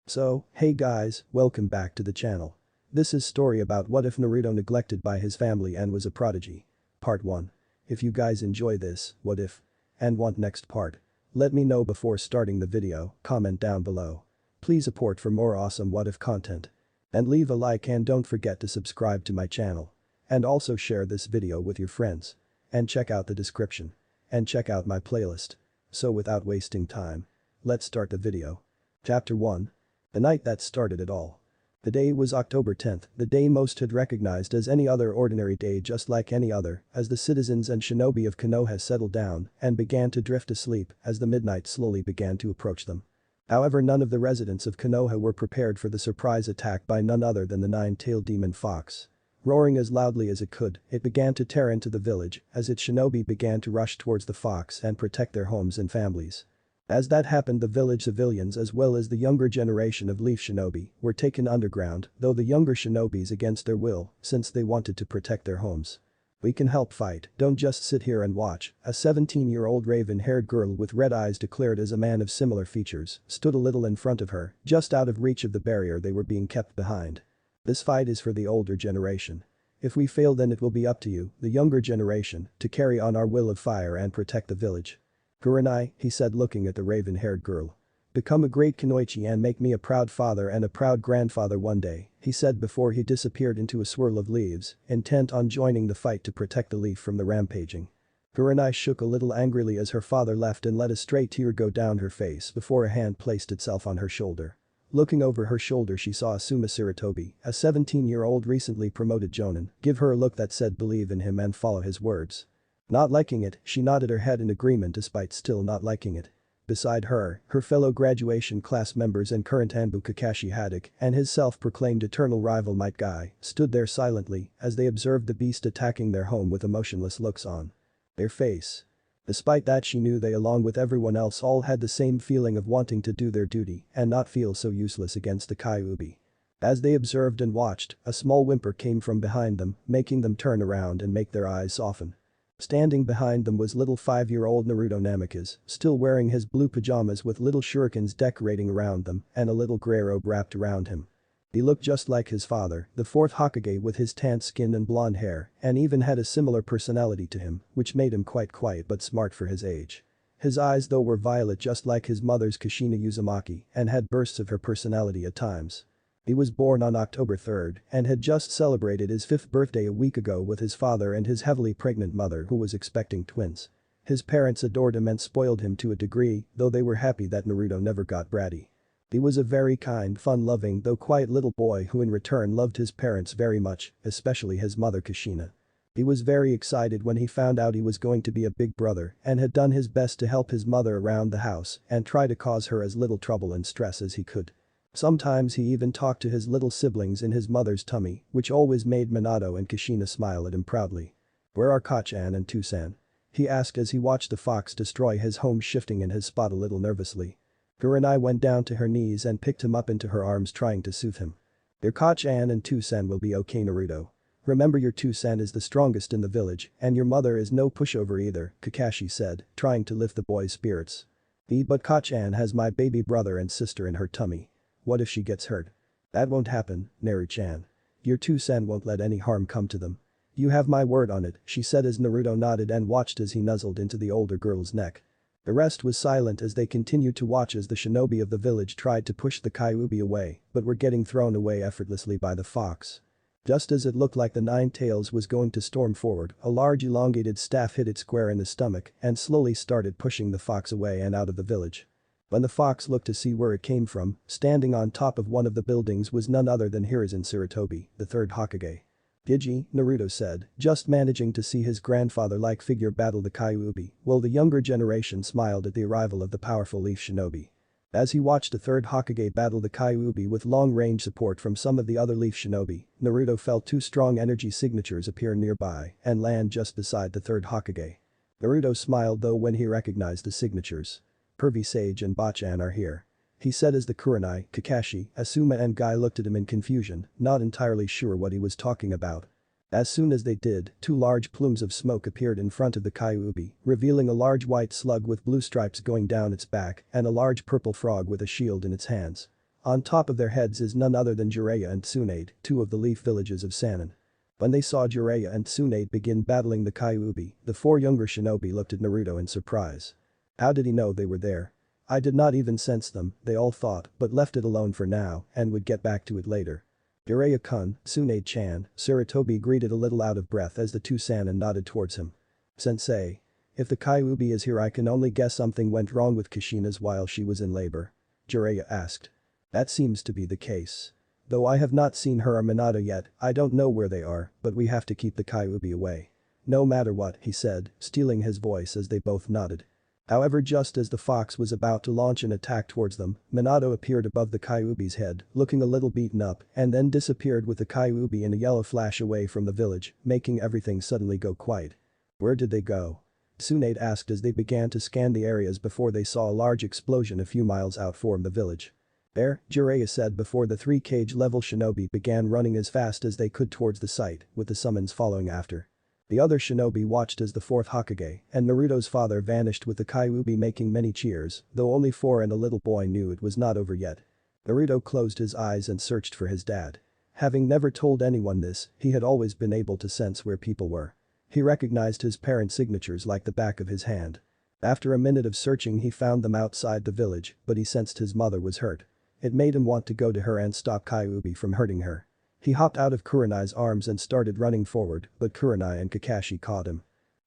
So, hey guys, welcome back to the channel. This is story about what if Naruto neglected by his family and was a prodigy. Part 1. If you guys enjoy this, what if? And want next part? Let me know before starting the video, comment down below. Please support for more awesome what if content. And leave a like and don't forget to subscribe to my channel. And also share this video with your friends. And check out the description. And check out my playlist. So without wasting time, let's start the video. Chapter 1. The night that started it all. The day was October 10th, the day most had recognized as any other ordinary day just like any other, as the citizens and shinobi of Konoha settled down and began to drift asleep as the midnight slowly began to approach them. However, none of the residents of Konoha were prepared for the surprise attack by none other than the nine-tailed demon fox. Roaring as loudly as it could, it began to tear into the village as its shinobi began to rush towards the fox and protect their homes and families. As that happened, the village civilians as well as the younger generation of Leaf Shinobi were taken underground, though the younger shinobis against their will, since they wanted to protect their homes. "We can help fight, don't just sit here and watch," a 17-year-old raven-haired girl with red eyes declared as a man of similar features stood a little in front of her, just out of reach of the barrier they were being kept behind. "This fight is for the older generation. If we fail, then it will be up to you, the younger generation, to carry on our will of fire and protect the village." "Kurenai," he said looking at the raven-haired girl. "Become a great Kunoichi and make me a proud father and a proud grandfather one day," he said before he disappeared into a swirl of leaves, intent on joining the fight to protect the leaf from the rampaging. Kurenai shook a little angrily as her father left and let a stray tear go down her face before a hand placed itself on her shoulder. Looking over her shoulder, she saw Asuma Sarutobi, a 17-year-old recently promoted jonin, give her a look that said believe in him and follow his words. Not liking it, she nodded her head in agreement despite still not liking it. Beside her, her fellow graduation class members and current Anbu Kakashi Haddock and his self-proclaimed eternal rival Might Guy stood there silently as they observed the beast attacking their home with emotionless looks on their face. Despite that, she knew they along with everyone else all had the same feeling of wanting to do their duty and not feel so useless against the Kyuubi. As they observed and watched, a small whimper came from behind them, making them turn around and make their eyes soften. Standing behind them was little 5-year-old Naruto Namikaze, still wearing his blue pajamas with little shurikens decorating around them and a little grey robe wrapped around him. He looked just like his father, the fourth Hokage, with his tanned skin and blonde hair, and even had a similar personality to him, which made him quite quiet but smart for his age. His eyes though were violet just like his mother's Kushina Uzumaki and had bursts of her personality at times. He was born on October 3rd and had just celebrated his 5th birthday a week ago with his father and his heavily pregnant mother who was expecting twins. His parents adored him and spoiled him to a degree, though they were happy that Naruto never got bratty. He was a very kind, fun-loving though quiet little boy who in return loved his parents very much, especially his mother Kushina. He was very excited when he found out he was going to be a big brother and had done his best to help his mother around the house and try to cause her as little trouble and stress as he could. Sometimes he even talked to his little siblings in his mother's tummy, which always made Minato and Kushina smile at him proudly. "Where are Kachan and Tusan?" he asked as he watched the fox destroy his home, shifting in his spot a little nervously. Kurenai went down to her knees and picked him up into her arms, trying to soothe him. "Your Kachan and Tusan will be okay, Naruto. Remember, your Tusan is the strongest in the village and your mother is no pushover either," Kakashi said, trying to lift the boy's spirits. "But Kachan has my baby brother and sister in her tummy. What if she gets hurt?" "That won't happen, Naru-chan. Your Tusan won't let any harm come to them. You have my word on it," she said as Naruto nodded and watched as he nuzzled into the older girl's neck. The rest was silent as they continued to watch as the shinobi of the village tried to push the Kyuubi away but were getting thrown away effortlessly by the fox. Just as it looked like the Nine Tails was going to storm forward, a large elongated staff hit it square in the stomach and slowly started pushing the fox away and out of the village. When the fox looked to see where it came from, standing on top of one of the buildings was none other than Hiruzen Sarutobi, the 3rd Hokage. "Gigi," Naruto said, just managing to see his grandfather-like figure battle the Kyuubi, while the younger generation smiled at the arrival of the powerful Leaf Shinobi. As he watched the 3rd Hokage battle the Kyuubi with long-range support from some of the other Leaf Shinobi, Naruto felt 2 strong energy signatures appear nearby and land just beside the 3rd Hokage. Naruto smiled though when he recognized the signatures. "Pervy Sage and Bachan are here," he said as the Kurenai, Kakashi, Asuma and Guy looked at him in confusion, not entirely sure what he was talking about. As soon as they did, 2 large plumes of smoke appeared in front of the Kyuubi, revealing a large white slug with blue stripes going down its back and a large purple frog with a shield in its hands. On top of their heads is none other than Jiraiya and Tsunade, two of the leaf villages of Sannin. When they saw Jiraiya and Tsunade begin battling the Kyuubi, the four younger shinobi looked at Naruto in surprise. How did he know they were there? I did not even sense them, they all thought, but left it alone for now and would get back to it later. Jiraiya-kun, Tsunade-chan, Sarutobi greeted a little out of breath as the two Sannin nodded towards him. Sensei. If the Kyuubi is here I can only guess something went wrong with Kushina's while she was in labor. Jiraiya asked. That seems to be the case. Though I have not seen her or Minato yet, I don't know where they are, but we have to keep the Kyuubi away. No matter what, he said, stealing his voice as they both nodded. However, just as the fox was about to launch an attack towards them, Minato appeared above the Kyuubi's head, looking a little beaten up, and then disappeared with the Kyuubi in a yellow flash away from the village, making everything suddenly go quiet. Where did they go? Tsunade asked as they began to scan the areas before they saw a large explosion a few miles out from the village. There, Jiraiya said before the 3 cage-level shinobi began running as fast as they could towards the site, with the summons following after. The other shinobi watched as the 4th Hokage and Naruto's father vanished with the Kyuubi making many cheers, though only 4 and a little boy knew it was not over yet. Naruto closed his eyes and searched for his dad. Having never told anyone this, he had always been able to sense where people were. He recognized his parents' signatures like the back of his hand. After a minute of searching he found them outside the village, but he sensed his mother was hurt. It made him want to go to her and stop Kyuubi from hurting her. He hopped out of Kurenai's arms and started running forward, but Kurenai and Kakashi caught him.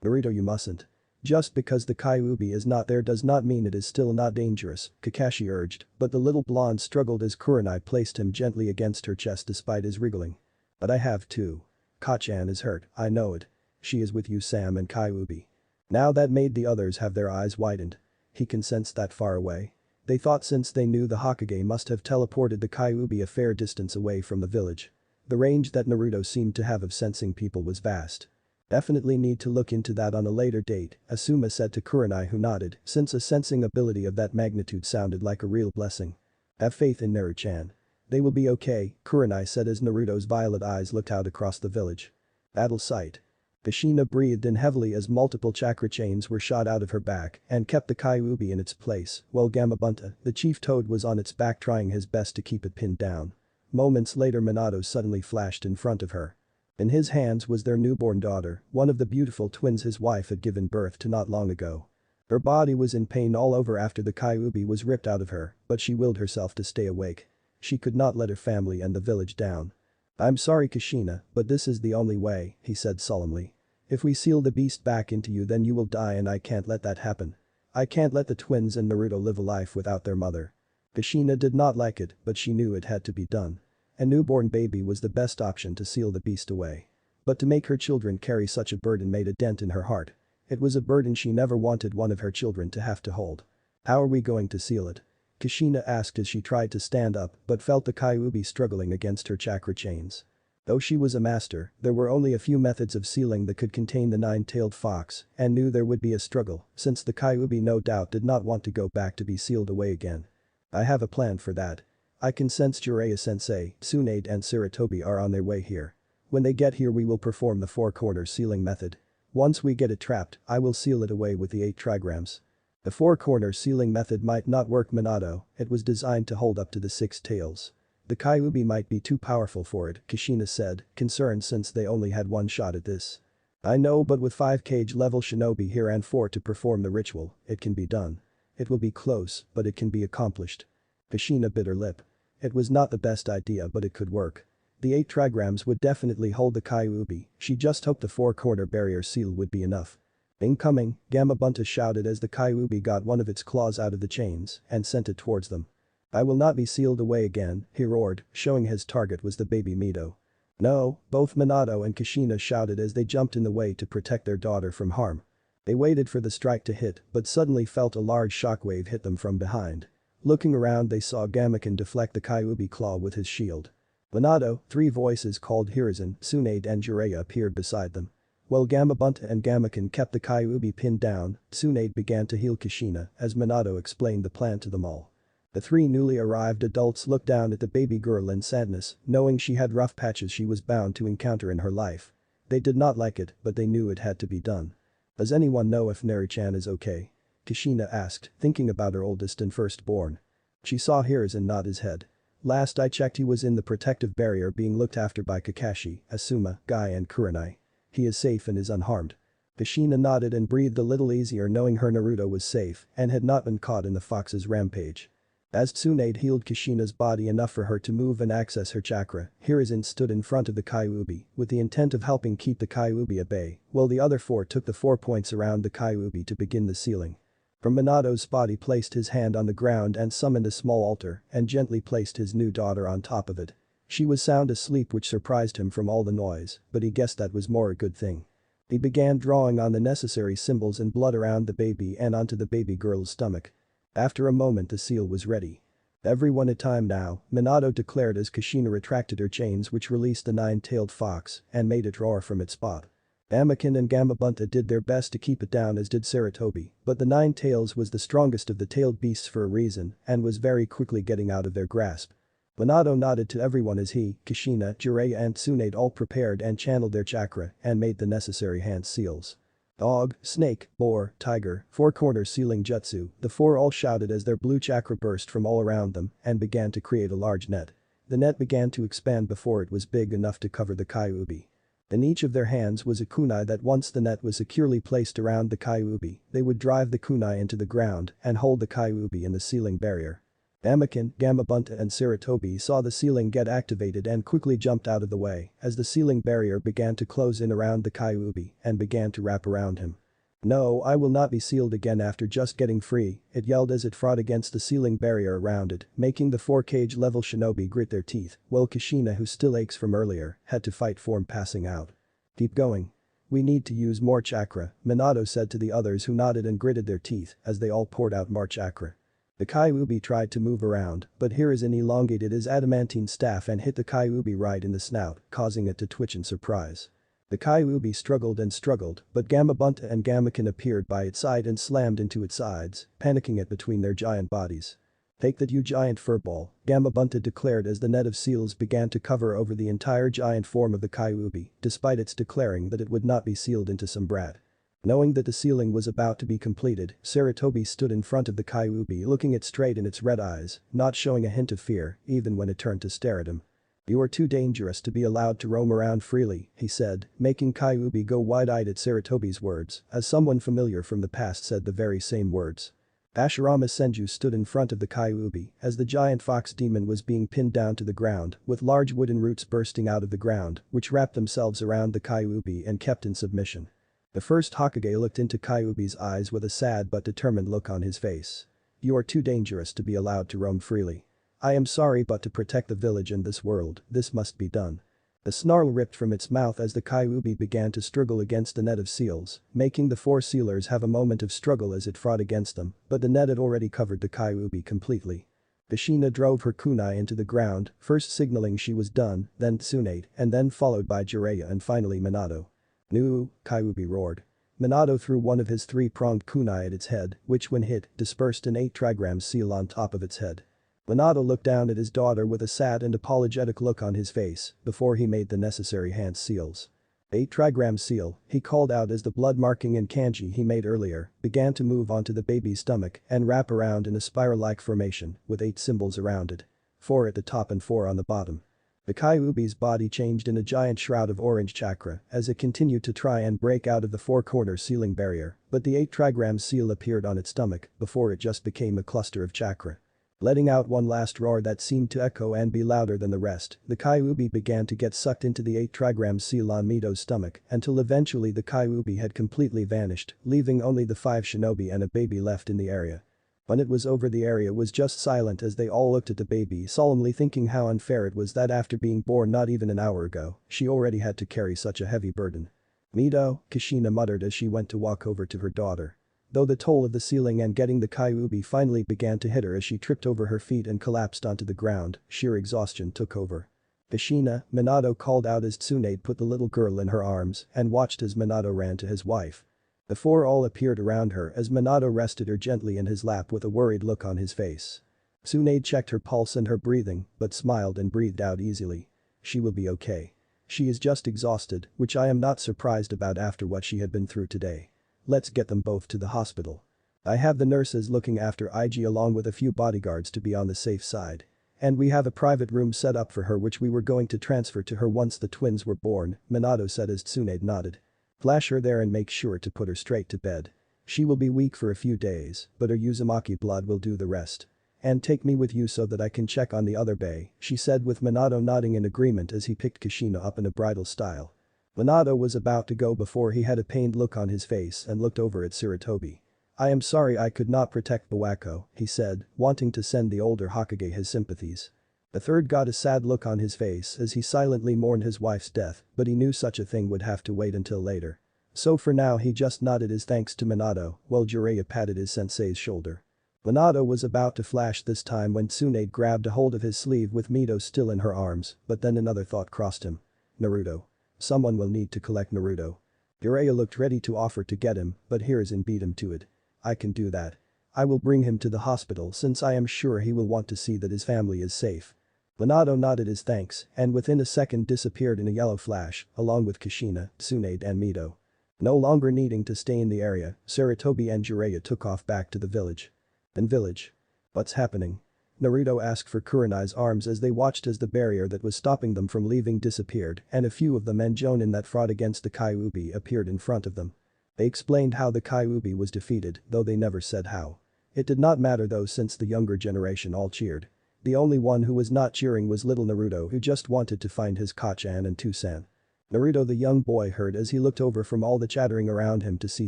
Naruto, you mustn't. Just because the Kyuubi is not there does not mean it is still not dangerous, Kakashi urged, but the little blonde struggled as Kurenai placed him gently against her chest despite his wriggling. But I have too. Kachan is hurt, I know it. She is with you Sam and Kyuubi. Now that made the others have their eyes widened. He can sense that far away. They thought since they knew the Hokage must have teleported the Kyuubi a fair distance away from the village. The range that Naruto seemed to have of sensing people was vast. Definitely need to look into that on a later date, Asuma said to Kurenai who nodded, since a sensing ability of that magnitude sounded like a real blessing. Have faith in Naru-chan. They will be okay, Kurenai said as Naruto's violet eyes looked out across the village. Battle site. Kushina breathed in heavily as multiple chakra chains were shot out of her back and kept the Kyuubi in its place, while Gamabunta, the chief toad was on its back trying his best to keep it pinned down. Moments later Minato suddenly flashed in front of her. In his hands was their newborn daughter, one of the beautiful twins his wife had given birth to not long ago. Her body was in pain all over after the Kyuubi was ripped out of her, but she willed herself to stay awake. She could not let her family and the village down. I'm sorry Kushina, but this is the only way, he said solemnly. If we seal the beast back into you then you will die and I can't let that happen. I can't let the twins and Naruto live a life without their mother. Kushina did not like it, but she knew it had to be done. A newborn baby was the best option to seal the beast away. But to make her children carry such a burden made a dent in her heart. It was a burden she never wanted one of her children to have to hold. How are we going to seal it? Kushina asked as she tried to stand up but felt the Kyuubi struggling against her chakra chains. Though she was a master, there were only a few methods of sealing that could contain the 9-tailed fox and knew there would be a struggle since the Kyuubi no doubt did not want to go back to be sealed away again. I have a plan for that. I can sense Jiraiya-sensei, Tsunade and Sarutobi are on their way here. When they get here we will perform the 4-corner sealing method. Once we get it trapped, I will seal it away with the 8 trigrams. The 4-corner sealing method might not work Minato, it was designed to hold up to the 6 tails. The Kyuubi might be too powerful for it, Kushina said, concerned since they only had one shot at this. I know but with 5 cage-level shinobi here and 4 to perform the ritual, it can be done. It will be close, but it can be accomplished. Kushina bit her lip. It was not the best idea but it could work. The 8 trigrams would definitely hold the Kyuubi, she just hoped the 4-corner barrier seal would be enough. Incoming, Gamabunta shouted as the Kyuubi got one of its claws out of the chains and sent it towards them. I will not be sealed away again, he roared, showing his target was the baby Mito. No, both Minato and Kushina shouted as they jumped in the way to protect their daughter from harm. They waited for the strike to hit but suddenly felt a large shockwave hit them from behind. Looking around they saw Gamaken deflect the Kyuubi claw with his shield. Minato, 3 voices called Hiruzen, Tsunade and Jiraiya appeared beside them. While Gamabunta and Gamaken kept the Kyuubi pinned down, Tsunade began to heal Kushina as Minato explained the plan to them all. The 3 newly arrived adults looked down at the baby girl in sadness, knowing she had rough patches she was bound to encounter in her life. They did not like it, but they knew it had to be done. Does anyone know if Naru-chan is okay? Kushina asked, thinking about her oldest and firstborn. She saw Hiruzen nod his head. Last I checked he was in the protective barrier being looked after by Kakashi, Asuma, Guy and Kurenai. He is safe and is unharmed. Kushina nodded and breathed a little easier knowing her Naruto was safe and had not been caught in the fox's rampage. As Tsunade healed Kushina's body enough for her to move and access her chakra, Hiruzen stood in front of the Kyuubi with the intent of helping keep the Kyuubi at bay, while the other four took the 4 points around the Kyuubi to begin the sealing. From Minato's spot he placed his hand on the ground and summoned a small altar and gently placed his new daughter on top of it. She was sound asleep which surprised him from all the noise, but he guessed that was more a good thing. He began drawing on the necessary symbols and blood around the baby and onto the baby girl's stomach. After a moment the seal was ready. "Everyone at time now," Minato declared as Kushina retracted her chains which released the 9-tailed fox and made it roar from its spot. Anakin and Gamabunta did their best to keep it down as did Sarutobi, but the 9 tails was the strongest of the tailed beasts for a reason and was very quickly getting out of their grasp. Minato nodded to everyone as he, Kushina, Jiraiya and Tsunade all prepared and channeled their chakra and made the necessary hand seals. Dog, snake, boar, tiger, 4-corner sealing jutsu, the 4 all shouted as their blue chakra burst from all around them and began to create a large net. The net began to expand before it was big enough to cover the Kyuubi. In each of their hands was a kunai that once the net was securely placed around the Kyuubi, they would drive the kunai into the ground and hold the Kyuubi in the sealing barrier. Anakin, Gamabunta and Sarutobi saw the sealing get activated and quickly jumped out of the way as the sealing barrier began to close in around the Kyuubi and began to wrap around him. "No, I will not be sealed again after just getting free," it yelled as it fought against the sealing barrier around it, making the 4 cage-level shinobi grit their teeth, while Kushina who still aches from earlier had to fight form passing out. "Keep going. We need to use more chakra," Minato said to the others who nodded and gritted their teeth as they all poured out more chakra. The Kyuubi tried to move around, but Hiruzen elongated his adamantine staff and hit the Kyuubi right in the snout, causing it to twitch in surprise. The Kyuubi struggled and struggled, but Gamabunta and Gamakin appeared by its side and slammed into its sides, panicking it between their giant bodies. "Take that you giant furball," Gamabunta declared as the net of seals began to cover over the entire giant form of the Kyuubi, despite its declaring that it would not be sealed into some brat. Knowing that the sealing was about to be completed, Sarutobi stood in front of the Kyuubi looking it straight in its red eyes, not showing a hint of fear even when it turned to stare at him. "You are too dangerous to be allowed to roam around freely," he said, making Kyuubi go wide-eyed at Sarutobi's words, as someone familiar from the past said the very same words. Hashirama Senju stood in front of the Kyuubi as the giant fox demon was being pinned down to the ground with large wooden roots bursting out of the ground which wrapped themselves around the Kyuubi and kept in submission. The first Hokage looked into Kyuubi's eyes with a sad but determined look on his face. "You are too dangerous to be allowed to roam freely. I am sorry but to protect the village and this world, this must be done." A snarl ripped from its mouth as the Kyuubi began to struggle against the net of seals, making the 4 sealers have a moment of struggle as it fought against them, but the net had already covered the Kyuubi completely. Kushina drove her kunai into the ground, first signaling she was done, then Tsunade, and then followed by Jiraiya and finally Minato. "Nu!" Kyuubi roared. Minato threw one of his 3-pronged kunai at its head, which when hit, dispersed an 8-trigram seal on top of its head. Minato looked down at his daughter with a sad and apologetic look on his face before he made the necessary hand seals. 8-trigram seal, he called out as the blood marking in kanji he made earlier began to move onto the baby's stomach and wrap around in a spiral-like formation with 8 symbols around it. 4 at the top and 4 on the bottom. The Kyuubi's body changed in a giant shroud of orange chakra as it continued to try and break out of the 4-corner sealing barrier, but the 8-trigram seal appeared on its stomach before it just became a cluster of chakra. Letting out one last roar that seemed to echo and be louder than the rest, the Kyuubi began to get sucked into the 8-trigram seal on Mito's stomach until eventually the Kyuubi had completely vanished, leaving only the 5 shinobi and a baby left in the area. When it was over, the area was just silent as they all looked at the baby solemnly thinking how unfair it was that after being born not even an hour ago, she already had to carry such a heavy burden. "Mito," Kushina muttered as she went to walk over to her daughter. Though the toll of the sealing and getting the Kyuubi finally began to hit her as she tripped over her feet and collapsed onto the ground, sheer exhaustion took over. "Kushina," Minato called out as Tsunade put the little girl in her arms and watched as Minato ran to his wife. The 4 all appeared around her as Minato rested her gently in his lap with a worried look on his face. Tsunade checked her pulse and her breathing but smiled and breathed out easily. "She will be okay. She is just exhausted, which I am not surprised about after what she had been through today. Let's get them both to the hospital. I have the nurses looking after IG along with a few bodyguards to be on the safe side." And we have a private room set up for her which we were going to transfer to her once the twins were born, Minato said as Tsunade nodded. Flash her there and make sure to put her straight to bed. She will be weak for a few days, but her Uzumaki blood will do the rest. And take me with you so that I can check on the other bay, she said with Minato nodding in agreement as he picked Kushina up in a bridal style. Minato was about to go before he had a pained look on his face and looked over at Sarutobi. I am sorry I could not protect Bawako, he said, wanting to send the older Hokage his sympathies. The third got a sad look on his face as he silently mourned his wife's death, but he knew such a thing would have to wait until later. So for now he just nodded his thanks to Minato while Jiraiya patted his sensei's shoulder. Minato was about to flash this time when Tsunade grabbed a hold of his sleeve with Mito still in her arms, but then another thought crossed him. Naruto. Someone will need to collect Naruto. Jiraiya looked ready to offer to get him, but Hiruzen beat him to it. I can do that. I will bring him to the hospital since I am sure he will want to see that his family is safe. Minato nodded his thanks and within a second disappeared in a yellow flash, along with Kushina, Tsunade and Mito. No longer needing to stay in the area, Sarutobi and Jiraiya took off back to the village. In village. What's happening? Naruto asked for Kurenai's arms as they watched as the barrier that was stopping them from leaving disappeared and a few of the men joining that fought against the Kyuubi appeared in front of them. They explained how the Kyuubi was defeated, though they never said how. It did not matter though since the younger generation all cheered. The only one who was not cheering was little Naruto who just wanted to find his Kachan and Tusan. Naruto the young boy heard as he looked over from all the chattering around him to see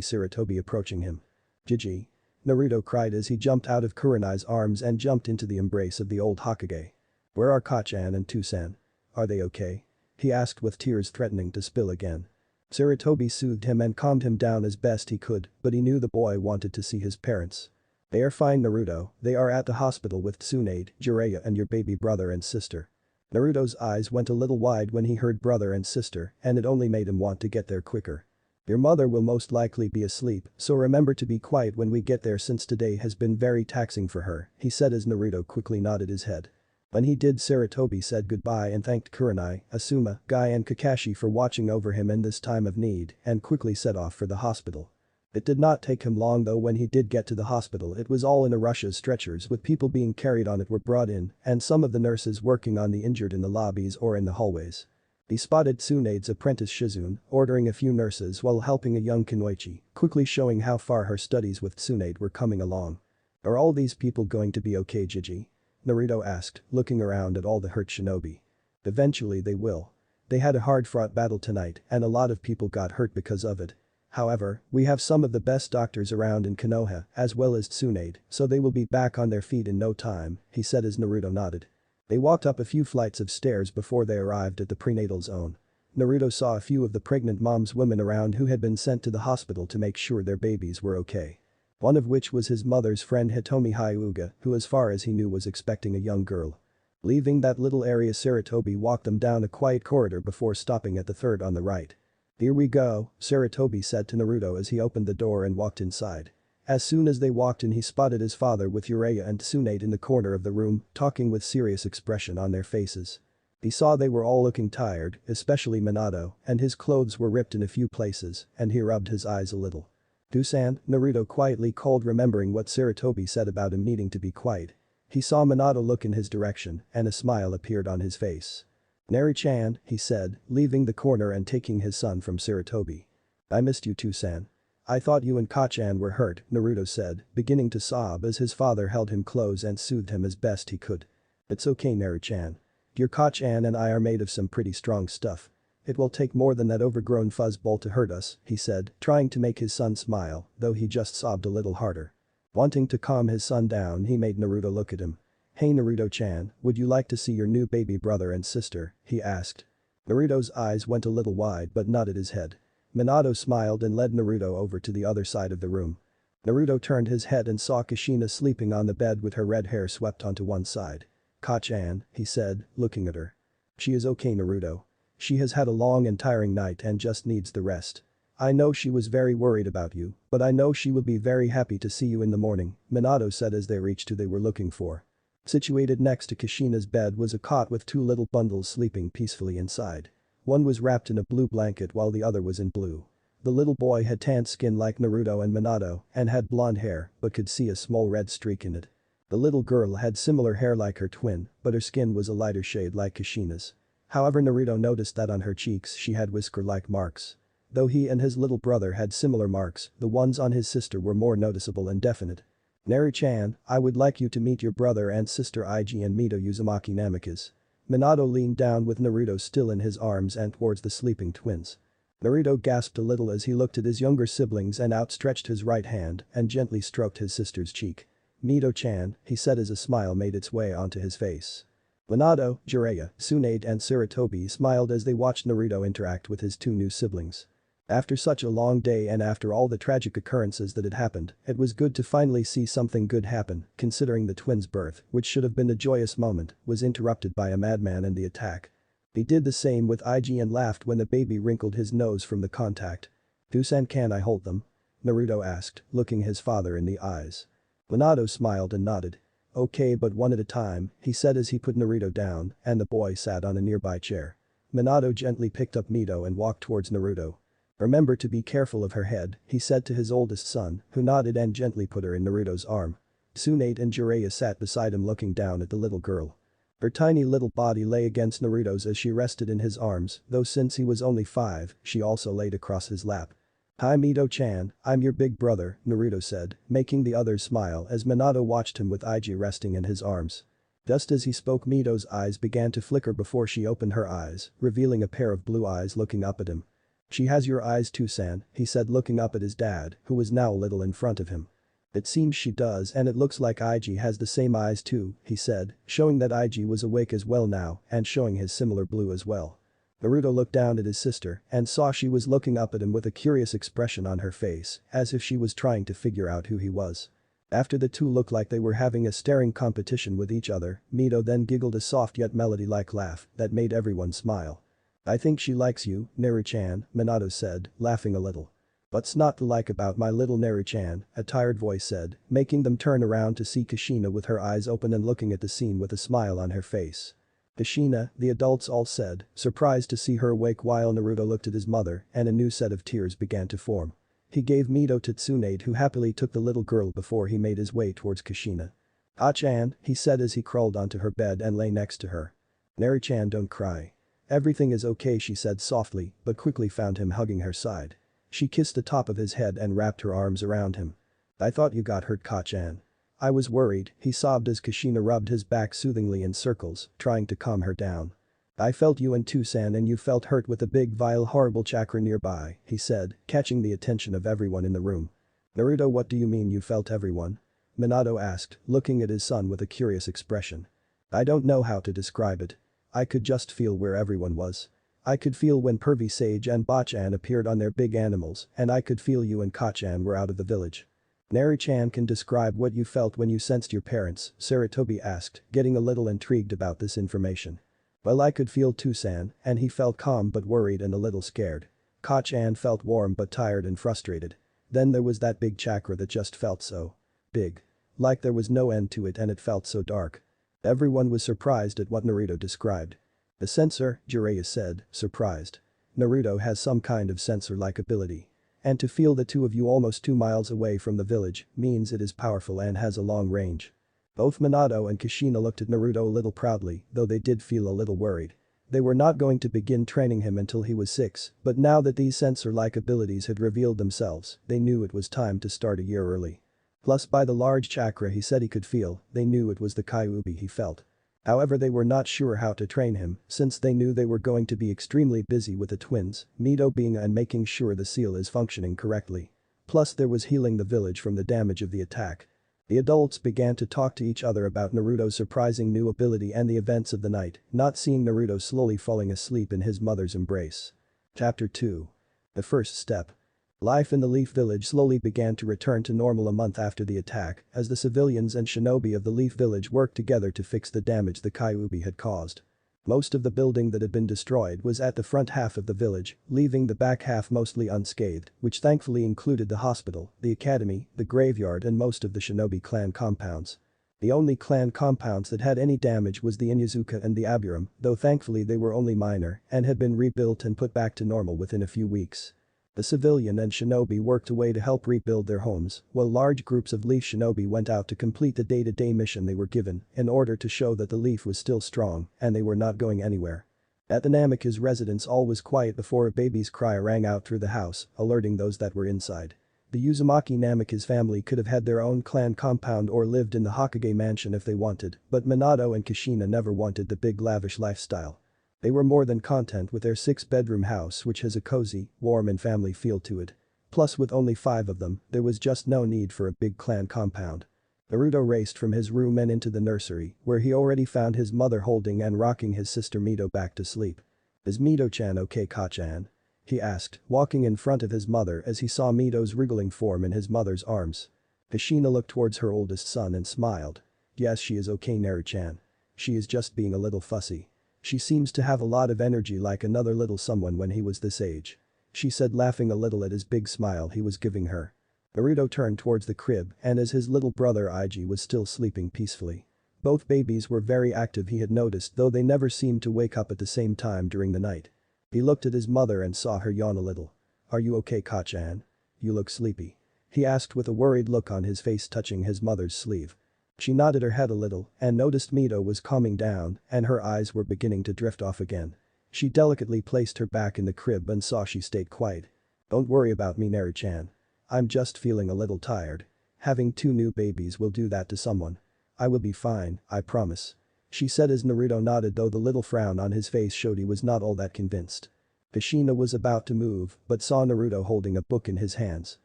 Sarutobi approaching him. Jiji. Naruto cried as he jumped out of Kurenai's arms and jumped into the embrace of the old Hokage. Where are Kachan and Tusan? Are they okay? He asked with tears threatening to spill again. Sarutobi soothed him and calmed him down as best he could, but he knew the boy wanted to see his parents. They are fine Naruto, they are at the hospital with Tsunade, Jiraiya and your baby brother and sister. Naruto's eyes went a little wide when he heard brother and sister and it only made him want to get there quicker. Your mother will most likely be asleep, so remember to be quiet when we get there since today has been very taxing for her, he said as Naruto quickly nodded his head. When he did Sarutobi said goodbye and thanked Kurenai, Asuma, Guy and Kakashi for watching over him in this time of need and quickly set off for the hospital. It did not take him long though when he did get to the hospital it was all in a rush as stretchers with people being carried on it were brought in and some of the nurses working on the injured in the lobbies or in the hallways. He spotted Tsunade's apprentice Shizune, ordering a few nurses while helping a young Kunoichi, quickly showing how far her studies with Tsunade were coming along. Are all these people going to be okay Jiji? Naruto asked, looking around at all the hurt shinobi. Eventually they will. They had a hard-fought battle tonight and a lot of people got hurt because of it. However, we have some of the best doctors around in Konoha as well as Tsunade, so they will be back on their feet in no time, he said as Naruto nodded. They walked up a few flights of stairs before they arrived at the prenatal zone. Naruto saw a few of the pregnant moms women around who had been sent to the hospital to make sure their babies were okay. One of which was his mother's friend Hitomi Hyuga, who as far as he knew was expecting a young girl. Leaving that little area Sarutobi walked them down a quiet corridor before stopping at the third on the right. Here we go, Sarutobi said to Naruto as he opened the door and walked inside. As soon as they walked in he spotted his father with Jiraiya and Tsunade in the corner of the room, talking with serious expression on their faces. He saw they were all looking tired, especially Minato, and his clothes were ripped in a few places, and he rubbed his eyes a little. Dusan, Naruto quietly called remembering what Sarutobi said about him needing to be quiet. He saw Minato look in his direction and a smile appeared on his face. Nari-chan, he said, leaving the corner and taking his son from Sarutobi. I missed you too San. I thought you and Kachan were hurt, Naruto said, beginning to sob as his father held him close and soothed him as best he could. It's okay Nari-chan. Your Kachan and I are made of some pretty strong stuff. It will take more than that overgrown fuzzball to hurt us, he said, trying to make his son smile, though he just sobbed a little harder. Wanting to calm his son down he made Naruto look at him. Hey Naruto-chan, would you like to see your new baby brother and sister, he asked. Naruto's eyes went a little wide but nodded his head. Minato smiled and led Naruto over to the other side of the room. Naruto turned his head and saw Kushina sleeping on the bed with her red hair swept onto one side. Kachan, he said, looking at her. She is okay Naruto. She has had a long and tiring night and just needs the rest. I know she was very worried about you, but I know she will be very happy to see you in the morning, Minato said as they reached who they were looking for. Situated next to Kushina's bed was a cot with two little bundles sleeping peacefully inside. One was wrapped in a blue blanket while the other was in blue. The little boy had tanned skin like Naruto and Minato and had blonde hair but could see a small red streak in it. The little girl had similar hair like her twin, but her skin was a lighter shade like Kushina's. However, Naruto noticed that on her cheeks she had whisker-like marks. Though he and his little brother had similar marks, the ones on his sister were more noticeable and definite. "Neri-chan, I would like you to meet your brother and sister Ig and Mito Uzumaki Namikaze." Minato leaned down with Naruto still in his arms and towards the sleeping twins. Naruto gasped a little as he looked at his younger siblings and outstretched his right hand and gently stroked his sister's cheek. "Mito-chan," he said as a smile made its way onto his face. Minato, Jiraiya, Tsunade and Sarutobi smiled as they watched Naruto interact with his two new siblings. After such a long day and after all the tragic occurrences that had happened, it was good to finally see something good happen, considering the twins' birth, which should have been a joyous moment, was interrupted by a madman and the attack. He did the same with Ig and laughed when the baby wrinkled his nose from the contact. "Dusan, can I hold them?" Naruto asked, looking his father in the eyes. Minato smiled and nodded. "Okay, but one at a time," he said as he put Naruto down and the boy sat on a nearby chair. Minato gently picked up Mito and walked towards Naruto. "Remember to be careful of her head," he said to his oldest son, who nodded and gently put her in Naruto's arm. Tsunade and Jiraiya sat beside him looking down at the little girl. Her tiny little body lay against Naruto's as she rested in his arms, though since he was only 5, she also laid across his lap. "Hi Mito-chan, I'm your big brother," Naruto said, making the others smile as Minato watched him with Ig resting in his arms. Just as he spoke, Mito's eyes began to flicker before she opened her eyes, revealing a pair of blue eyes looking up at him. "She has your eyes too, San," he said looking up at his dad, who was now a little in front of him. "It seems she does and it looks like Ig has the same eyes too," he said, showing that Ig was awake as well now and showing his similar blue as well. Naruto looked down at his sister and saw she was looking up at him with a curious expression on her face, as if she was trying to figure out who he was. After the two looked like they were having a staring competition with each other, Mito then giggled a soft yet melody-like laugh that made everyone smile. "I think she likes you, Neri-chan," Minato said, laughing a little. "What's not to like about my little Neri-chan?" a tired voice said, making them turn around to see Kushina with her eyes open and looking at the scene with a smile on her face. "Kushina," the adults all said, surprised to see her awake while Naruto looked at his mother and a new set of tears began to form. He gave Mito to Tsunade who happily took the little girl before he made his way towards Kushina. "Ah-chan," he said as he crawled onto her bed and lay next to her. "Neri-chan, don't cry. Everything is okay," she said softly but quickly found him hugging her side. She kissed the top of his head and wrapped her arms around him. "I thought you got hurt, Ka-chan." "I was worried," he sobbed as Kushina rubbed his back soothingly in circles, trying to calm her down. "I felt you and Tusan and you felt hurt with a big vile horrible chakra nearby," he said, catching the attention of everyone in the room. "Naruto, what do you mean you felt everyone?" Minato asked, looking at his son with a curious expression. "I don't know how to describe it. I could just feel where everyone was. I could feel when Pervy Sage and Bachan appeared on their big animals and I could feel you and Kachan were out of the village." "Neri-chan can describe what you felt when you sensed your parents?" Sarutobi asked, getting a little intrigued about this information. "Well, I could feel Tusan and he felt calm but worried and a little scared. Kachan felt warm but tired and frustrated. Then there was that big chakra that just felt so big. Like there was no end to it and it felt so dark." Everyone was surprised at what Naruto described. "A sensor," Jiraiya said, surprised. "Naruto has some kind of sensor-like ability. And to feel the two of you almost 2 miles away from the village means it is powerful and has a long range." Both Minato and Kushina looked at Naruto a little proudly, though they did feel a little worried. They were not going to begin training him until he was 6, but now that these sensor-like abilities had revealed themselves, they knew it was time to start a year early. Plus by the large chakra he said he could feel, they knew it was the Kyuubi he felt. However, they were not sure how to train him since they knew they were going to be extremely busy with the twins, Mito being and making sure the seal is functioning correctly. Plus there was healing the village from the damage of the attack. The adults began to talk to each other about Naruto's surprising new ability and the events of the night, not seeing Naruto slowly falling asleep in his mother's embrace. Chapter 2. The first step. Life in the Leaf Village slowly began to return to normal a month after the attack as the civilians and shinobi of the Leaf Village worked together to fix the damage the Kyuubi had caused. Most of the building that had been destroyed was at the front half of the village, leaving the back half mostly unscathed, which thankfully included the hospital, the academy, the graveyard and most of the shinobi clan compounds. The only clan compounds that had any damage was the Inyazuka and the Aburam, though thankfully they were only minor and had been rebuilt and put back to normal within a few weeks. The civilian and shinobi worked away to help rebuild their homes, while large groups of Leaf shinobi went out to complete the day-to-day mission they were given in order to show that the Leaf was still strong and they were not going anywhere. At the Namika's residence, all was quiet before a baby's cry rang out through the house, alerting those that were inside. The Uzumaki Namika's family could have had their own clan compound or lived in the Hokage mansion if they wanted, but Minato and Kushina never wanted the big lavish lifestyle. They were more than content with their 6-bedroom house, which has a cozy, warm and family feel to it. Plus, with only 5 of them, there was just no need for a big clan compound. Naruto raced from his room and into the nursery, where he already found his mother holding and rocking his sister Mito back to sleep. "Is Mito-chan okay, Ka-chan?" he asked, walking in front of his mother as he saw Mito's wriggling form in his mother's arms. Kushina looked towards her oldest son and smiled. "Yes, she is okay, Naru-chan. She is just being a little fussy. She seems to have a lot of energy like another little someone when he was this age," she said, laughing a little at his big smile he was giving her. Naruto turned towards the crib and as his little brother Iji was still sleeping peacefully. Both babies were very active, he had noticed, though they never seemed to wake up at the same time during the night. He looked at his mother and saw her yawn a little. "Are you okay, Ka-chan? You look sleepy," he asked with a worried look on his face, touching his mother's sleeve. She nodded her head a little and noticed Mito was calming down and her eyes were beginning to drift off again. She delicately placed her back in the crib and saw she stayed quiet. "Don't worry about me, Naru-chan. I'm just feeling a little tired. Having 2 new babies will do that to someone. I will be fine, I promise," she said as Naruto nodded, though the little frown on his face showed he was not all that convinced. Kushina was about to move but saw Naruto holding a book in his hands.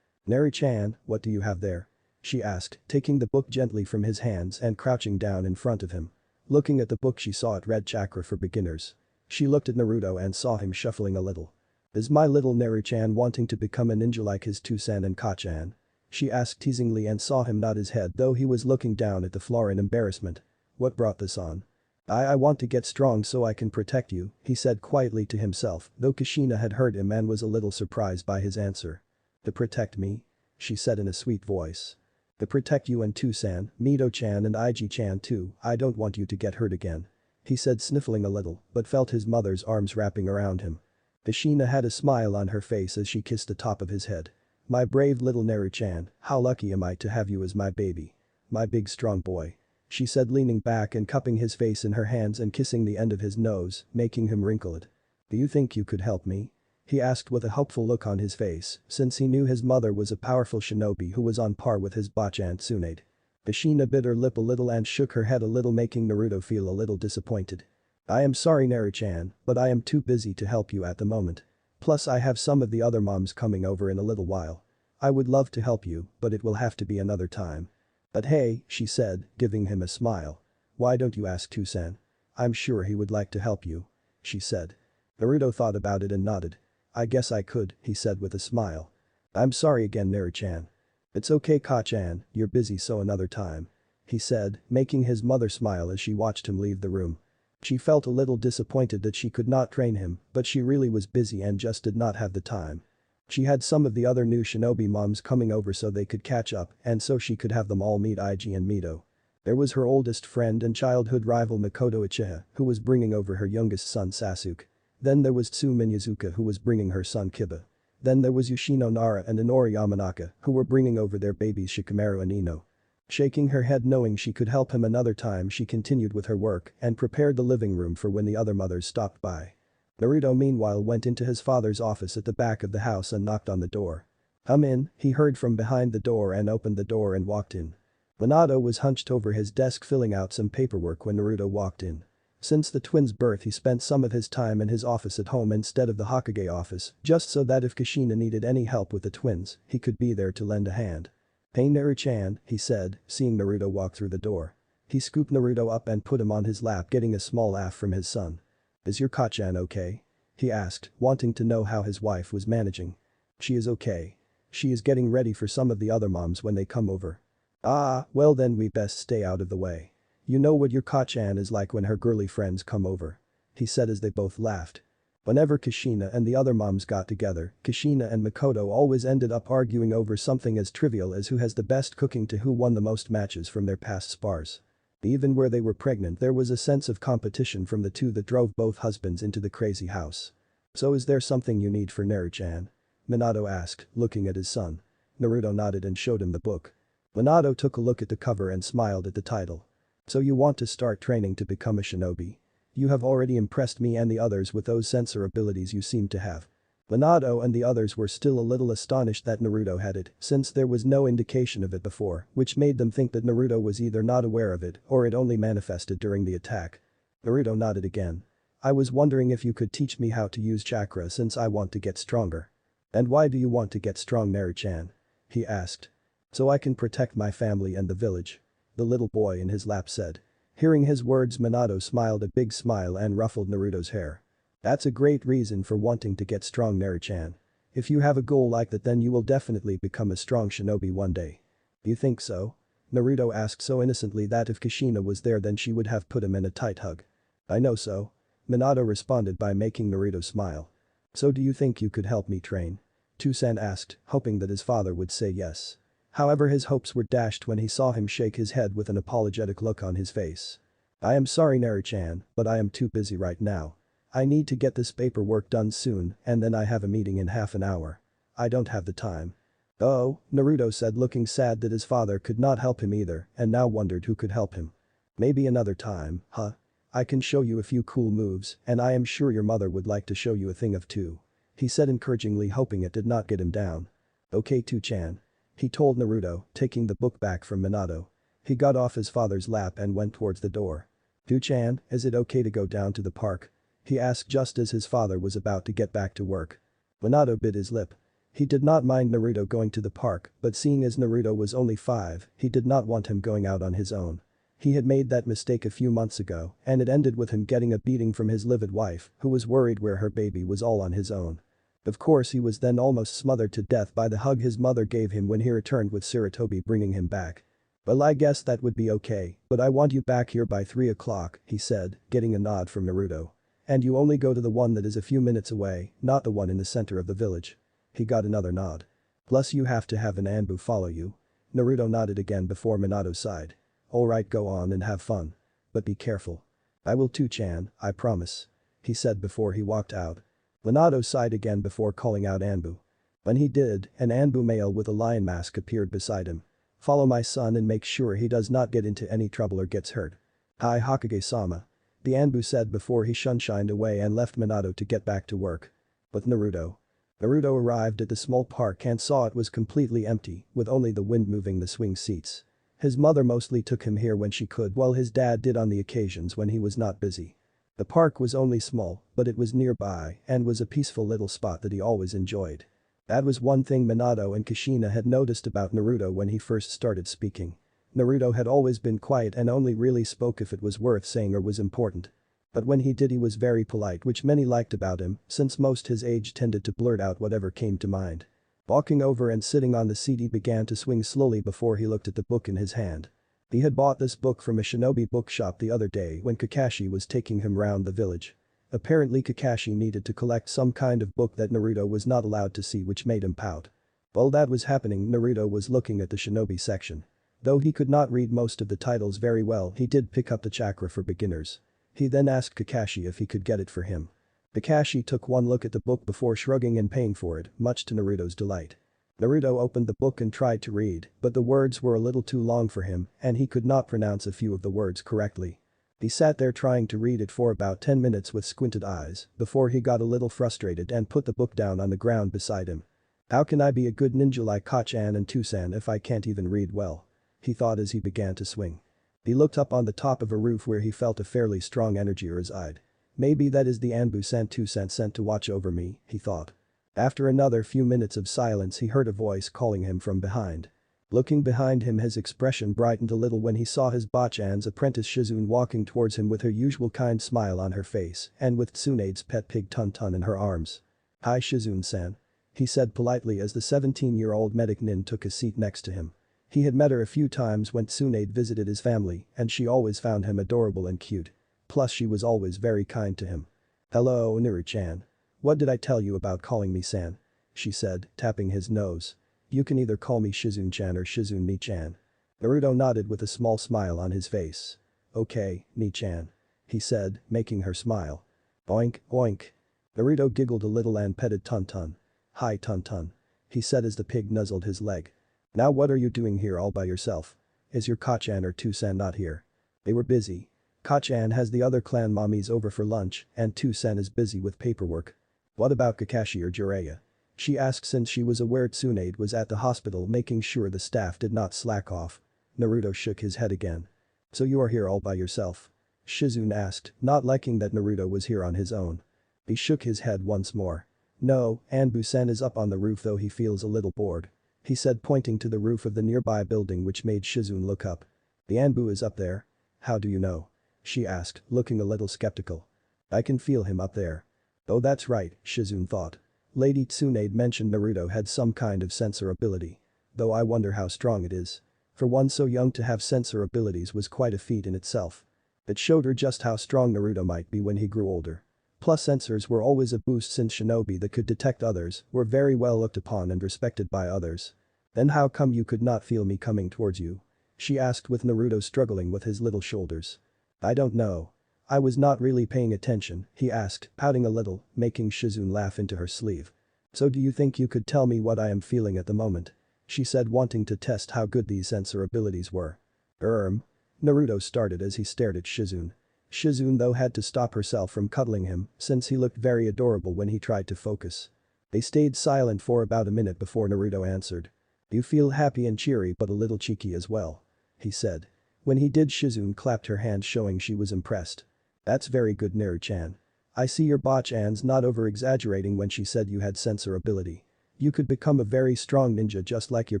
"Naru-chan, what do you have there?" she asked, taking the book gently from his hands and crouching down in front of him. Looking at the book, she saw it read Chakra for Beginners. She looked at Naruto and saw him shuffling a little. "Is my little Naru-chan wanting to become a ninja like his Tusan and Ka-chan?" she asked teasingly and saw him nod his head, though he was looking down at the floor in embarrassment. "What brought this on?" I want to get strong so I can protect you," he said quietly to himself, though Kushina had heard him and was a little surprised by his answer. "To protect me?" she said in a sweet voice. "To protect you and Tusan, Mito-chan and Iji-chan too. I don't want you to get hurt again," he said, sniffling a little, but felt his mother's arms wrapping around him. Kushina had a smile on her face as she kissed the top of his head. "My brave little Naru-chan, how lucky am I to have you as my baby. My big strong boy," she said, leaning back and cupping his face in her hands and kissing the end of his nose, making him wrinkle it. "Do you think you could help me?" he asked with a hopeful look on his face, since he knew his mother was a powerful shinobi who was on par with his bachan Tsunade. Kushina bit her lip a little and shook her head a little, making Naruto feel a little disappointed. "I am sorry, Naru-chan, but I am too busy to help you at the moment. Plus I have some of the other moms coming over in a little while. I would love to help you, but it will have to be another time." "But hey," she said, giving him a smile. "Why don't you ask Tusan? I'm sure he would like to help you," she said. Naruto thought about it and nodded. "I guess I could," he said with a smile. "I'm sorry again, Naru-chan." "It's okay, Ka-chan, you're busy, so another time," he said, making his mother smile as she watched him leave the room. She felt a little disappointed that she could not train him, but she really was busy and just did not have the time. She had some of the other new shinobi moms coming over so they could catch up and so she could have them all meet Iji and Mito. There was her oldest friend and childhood rival Makoto Uchiha, who was bringing over her youngest son Sasuke. Then there was Tsu Minazuka, who was bringing her son Kiba. Then there was Yoshino Nara and Inori Yamanaka, who were bringing over their babies Shikamaru and Ino. Shaking her head knowing she could help him another time, she continued with her work and prepared the living room for when the other mothers stopped by. Naruto meanwhile went into his father's office at the back of the house and knocked on the door. "Come in," he heard from behind the door and opened the door and walked in. Minato was hunched over his desk filling out some paperwork when Naruto walked in. Since the twins' birth, he spent some of his time in his office at home instead of the Hokage office, just so that if Kushina needed any help with the twins, he could be there to lend a hand. "Hey Naru-chan," he said, seeing Naruto walk through the door. He scooped Naruto up and put him on his lap, getting a small laugh from his son. "Is your Ka-chan okay?" he asked, wanting to know how his wife was managing. "She is okay. She is getting ready for some of the other moms when they come over." "Ah, well then we best stay out of the way. You know what your Ka-chan is like when her girly friends come over," he said as they both laughed. Whenever Kushina and the other moms got together, Kushina and Makoto always ended up arguing over something as trivial as who has the best cooking to who won the most matches from their past spars. Even where they were pregnant, there was a sense of competition from the two that drove both husbands into the crazy house. "So is there something you need for Naru-chan?" Minato asked, looking at his son. Naruto nodded and showed him the book. Minato took a look at the cover and smiled at the title. So you want to start training to become a shinobi? You have already impressed me and the others with those sensor abilities you seem to have. Minato and the others were still a little astonished that Naruto had it, since there was no indication of it before, which made them think that Naruto was either not aware of it or it only manifested during the attack. Naruto nodded again. I was wondering if you could teach me how to use chakra since I want to get stronger. And why do you want to get strong, Naru-chan? He asked. So I can protect my family and the village. The little boy in his lap said. Hearing his words, Minato smiled a big smile and ruffled Naruto's hair. That's a great reason for wanting to get strong, Naru-chan. If you have a goal like that, then you will definitely become a strong shinobi one day. You think so? Naruto asked so innocently that if Kushina was there then she would have put him in a tight hug. I know so. Minato responded by making Naruto smile. So do you think you could help me train? Toussaint asked, hoping that his father would say yes. However, his hopes were dashed when he saw him shake his head with an apologetic look on his face. I am sorry, Naru-chan, but I am too busy right now. I need to get this paperwork done soon and then I have a meeting in half an hour. I don't have the time. Oh, Naruto said, looking sad that his father could not help him either and now wondered who could help him. Maybe another time, huh? I can show you a few cool moves and I am sure your mother would like to show you a thing of too. He said encouragingly, hoping it did not get him down. Okay, Two-chan. He told Naruto, taking the book back from Minato. He got off his father's lap and went towards the door. Two-chan, is it okay to go down to the park? He asked just as his father was about to get back to work. Minato bit his lip. He did not mind Naruto going to the park, but seeing as Naruto was only 5, he did not want him going out on his own. He had made that mistake a few months ago and it ended with him getting a beating from his livid wife, who was worried where her baby was all on his own. Of course, he was then almost smothered to death by the hug his mother gave him when he returned with Sarutobi bringing him back. Well, I guess that would be okay, but I want you back here by 3 o'clock, he said, getting a nod from Naruto. And you only go to the one that is a few minutes away, not the one in the center of the village. He got another nod. Plus you have to have an Anbu follow you. Naruto nodded again before Minato sighed. Alright, go on and have fun. But be careful. I will too, Chan, I promise. He said before he walked out. Minato sighed again before calling out Anbu. When he did, an Anbu male with a lion mask appeared beside him. Follow my son and make sure he does not get into any trouble or gets hurt. Hi, Hokage-sama. The Anbu said before he shunshined away and left Minato to get back to work. With Naruto. Naruto arrived at the small park and saw it was completely empty, with only the wind moving the swing seats. His mother mostly took him here when she could, while his dad did on the occasions when he was not busy. The park was only small, but it was nearby and was a peaceful little spot that he always enjoyed. That was one thing Minato and Kushina had noticed about Naruto when he first started speaking. Naruto had always been quiet and only really spoke if it was worth saying or was important. But when he did, he was very polite, which many liked about him, since most his age tended to blurt out whatever came to mind. Walking over and sitting on the seat, he began to swing slowly before he looked at the book in his hand. He had bought this book from a shinobi bookshop the other day when Kakashi was taking him round the village. Apparently Kakashi needed to collect some kind of book that Naruto was not allowed to see, which made him pout. While that was happening, Naruto was looking at the shinobi section. Though he could not read most of the titles very well, he did pick up the chakra for beginners. He then asked Kakashi if he could get it for him. Kakashi took one look at the book before shrugging and paying for it, much to Naruto's delight. Naruto opened the book and tried to read, but the words were a little too long for him and he could not pronounce a few of the words correctly. He sat there trying to read it for about 10 minutes with squinted eyes before he got a little frustrated and put the book down on the ground beside him. How can I be a good ninja like Kachan and Toussaint if I can't even read well? He thought as he began to swing. He looked up on the top of a roof where he felt a fairly strong energy reside. Maybe that is the Anbu Toussaint sent to watch over me, he thought. After another few minutes of silence, he heard a voice calling him from behind. Looking behind him, his expression brightened a little when he saw his Bachan's apprentice Shizune walking towards him with her usual kind smile on her face and with Tsunade's pet pig Tun-Tun in her arms. Hi Shizune-san. He said politely as the 17-year-old medic Nin took a seat next to him. He had met her a few times when Tsunade visited his family and she always found him adorable and cute. Plus she was always very kind to him. Hello Naru-chan. What did I tell you about calling me San? She said, tapping his nose. You can either call me Shizune-chan or Shizune-ni-chan. Naruto nodded with a small smile on his face. Okay, Ni-chan. He said, making her smile. Oink, oink. Naruto giggled a little and petted Tun-Tun. "Hi Tun Tun," he said as the pig nuzzled his leg. "Now what are you doing here all by yourself? Is your Kachan or Tusan not here?" They were busy. Kachan has the other clan mommies over for lunch and Tusan is busy with paperwork. "What about Kakashi or Jiraiya?" she asked since she was aware Tsunade was at the hospital making sure the staff did not slack off. Naruto shook his head again. "So you are here all by yourself?" Shizune asked, not liking that Naruto was here on his own. He shook his head once more. "No, Anbu-san is up on the roof though he feels a little bored," he said pointing to the roof of the nearby building which made Shizune look up. "The Anbu is up there? How do you know?" she asked, looking a little skeptical. "I can feel him up there." "Oh that's right," Shizune thought. Lady Tsunade mentioned Naruto had some kind of sensor ability. Though I wonder how strong it is. For one so young to have sensor abilities was quite a feat in itself. It showed her just how strong Naruto might be when he grew older. Plus sensors were always a boost since shinobi that could detect others were very well looked upon and respected by others. "Then how come you could not feel me coming towards you?" she asked with Naruto struggling with his little shoulders. "I don't know. I was not really paying attention," he asked, pouting a little, making Shizune laugh into her sleeve. "So do you think you could tell me what I am feeling at the moment?" she said wanting to test how good these sensor abilities were. Naruto started as he stared at Shizune. Shizune though had to stop herself from cuddling him since he looked very adorable when he tried to focus. They stayed silent for about a minute before Naruto answered. "You feel happy and cheery but a little cheeky as well," he said. When he did Shizune clapped her hands showing she was impressed. "That's very good Naru-chan. I see your Bachan's not over-exaggerating when she said you had sensor ability. You could become a very strong ninja just like your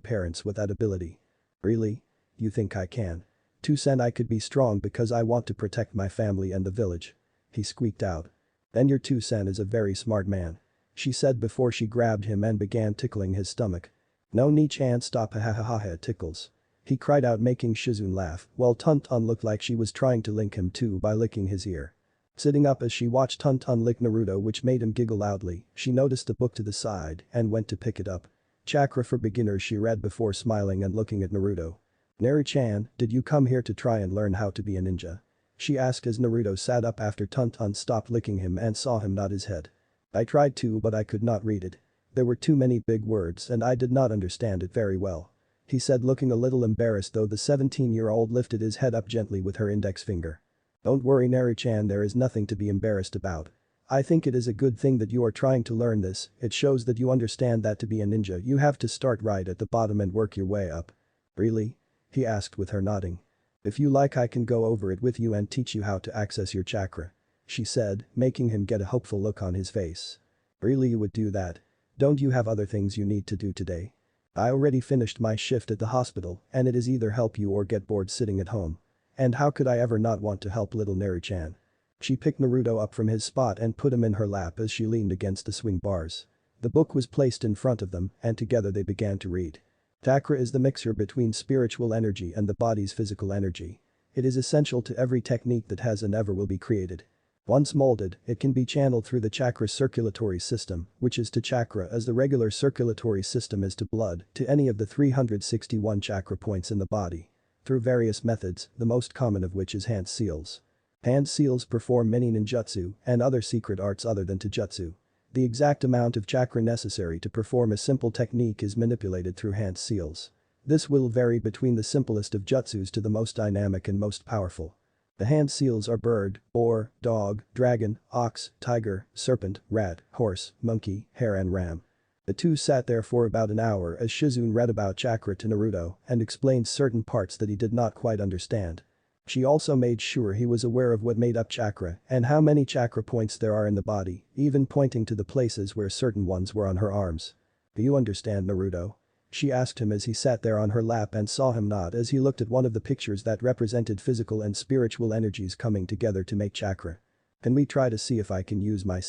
parents with that ability." "Really? You think I can?" "Tusen I could be strong because I want to protect my family and the village," he squeaked out. "Then your Tusen is a very smart man," she said before she grabbed him and began tickling his stomach. "No Ni-chan stop ha ha ha ha it tickles," he cried out making Shizune laugh while Tun-Tun looked like she was trying to link him too by licking his ear. Sitting up as she watched Tun-Tun lick Naruto which made him giggle loudly, she noticed a book to the side and went to pick it up. "Chakra for Beginners" she read before smiling and looking at Naruto. "Naru-chan, did you come here to try and learn how to be a ninja?" she asked as Naruto sat up after Tun-Tun stopped licking him and saw him nod his head. "I tried to but I could not read it. There were too many big words and I did not understand it very well," he said looking a little embarrassed though the 17-year-old lifted his head up gently with her index finger. "Don't worry Naru-chan, there is nothing to be embarrassed about. I think it is a good thing that you are trying to learn this, it shows that you understand that to be a ninja you have to start right at the bottom and work your way up." "Really?" he asked with her nodding. "If you like I can go over it with you and teach you how to access your chakra," she said, making him get a hopeful look on his face. "Really you would do that? Don't you have other things you need to do today?" "I already finished my shift at the hospital and it is either help you or get bored sitting at home. And how could I ever not want to help little Naru-chan?" She picked Naruto up from his spot and put him in her lap as she leaned against the swing bars. The book was placed in front of them and together they began to read. Chakra is the mixture between spiritual energy and the body's physical energy. It is essential to every technique that has and ever will be created. Once molded, it can be channeled through the chakra circulatory system, which is to chakra as the regular circulatory system is to blood, to any of the 361 chakra points in the body. Through various methods, the most common of which is hand seals. Hand seals perform many ninjutsu and other secret arts other than taijutsu. The exact amount of chakra necessary to perform a simple technique is manipulated through hand seals. This will vary between the simplest of jutsus to the most dynamic and most powerful. The hand seals are bird, boar, dog, dragon, ox, tiger, serpent, rat, horse, monkey, hare and ram. The two sat there for about an hour as Shizune read about chakra to Naruto and explained certain parts that he did not quite understand. She also made sure he was aware of what made up chakra and how many chakra points there are in the body, even pointing to the places where certain ones were on her arms. "Do you understand Naruto?" she asked him as he sat there on her lap and saw him nod as he looked at one of the pictures that represented physical and spiritual energies coming together to make chakra. "Can we try to see if I can use my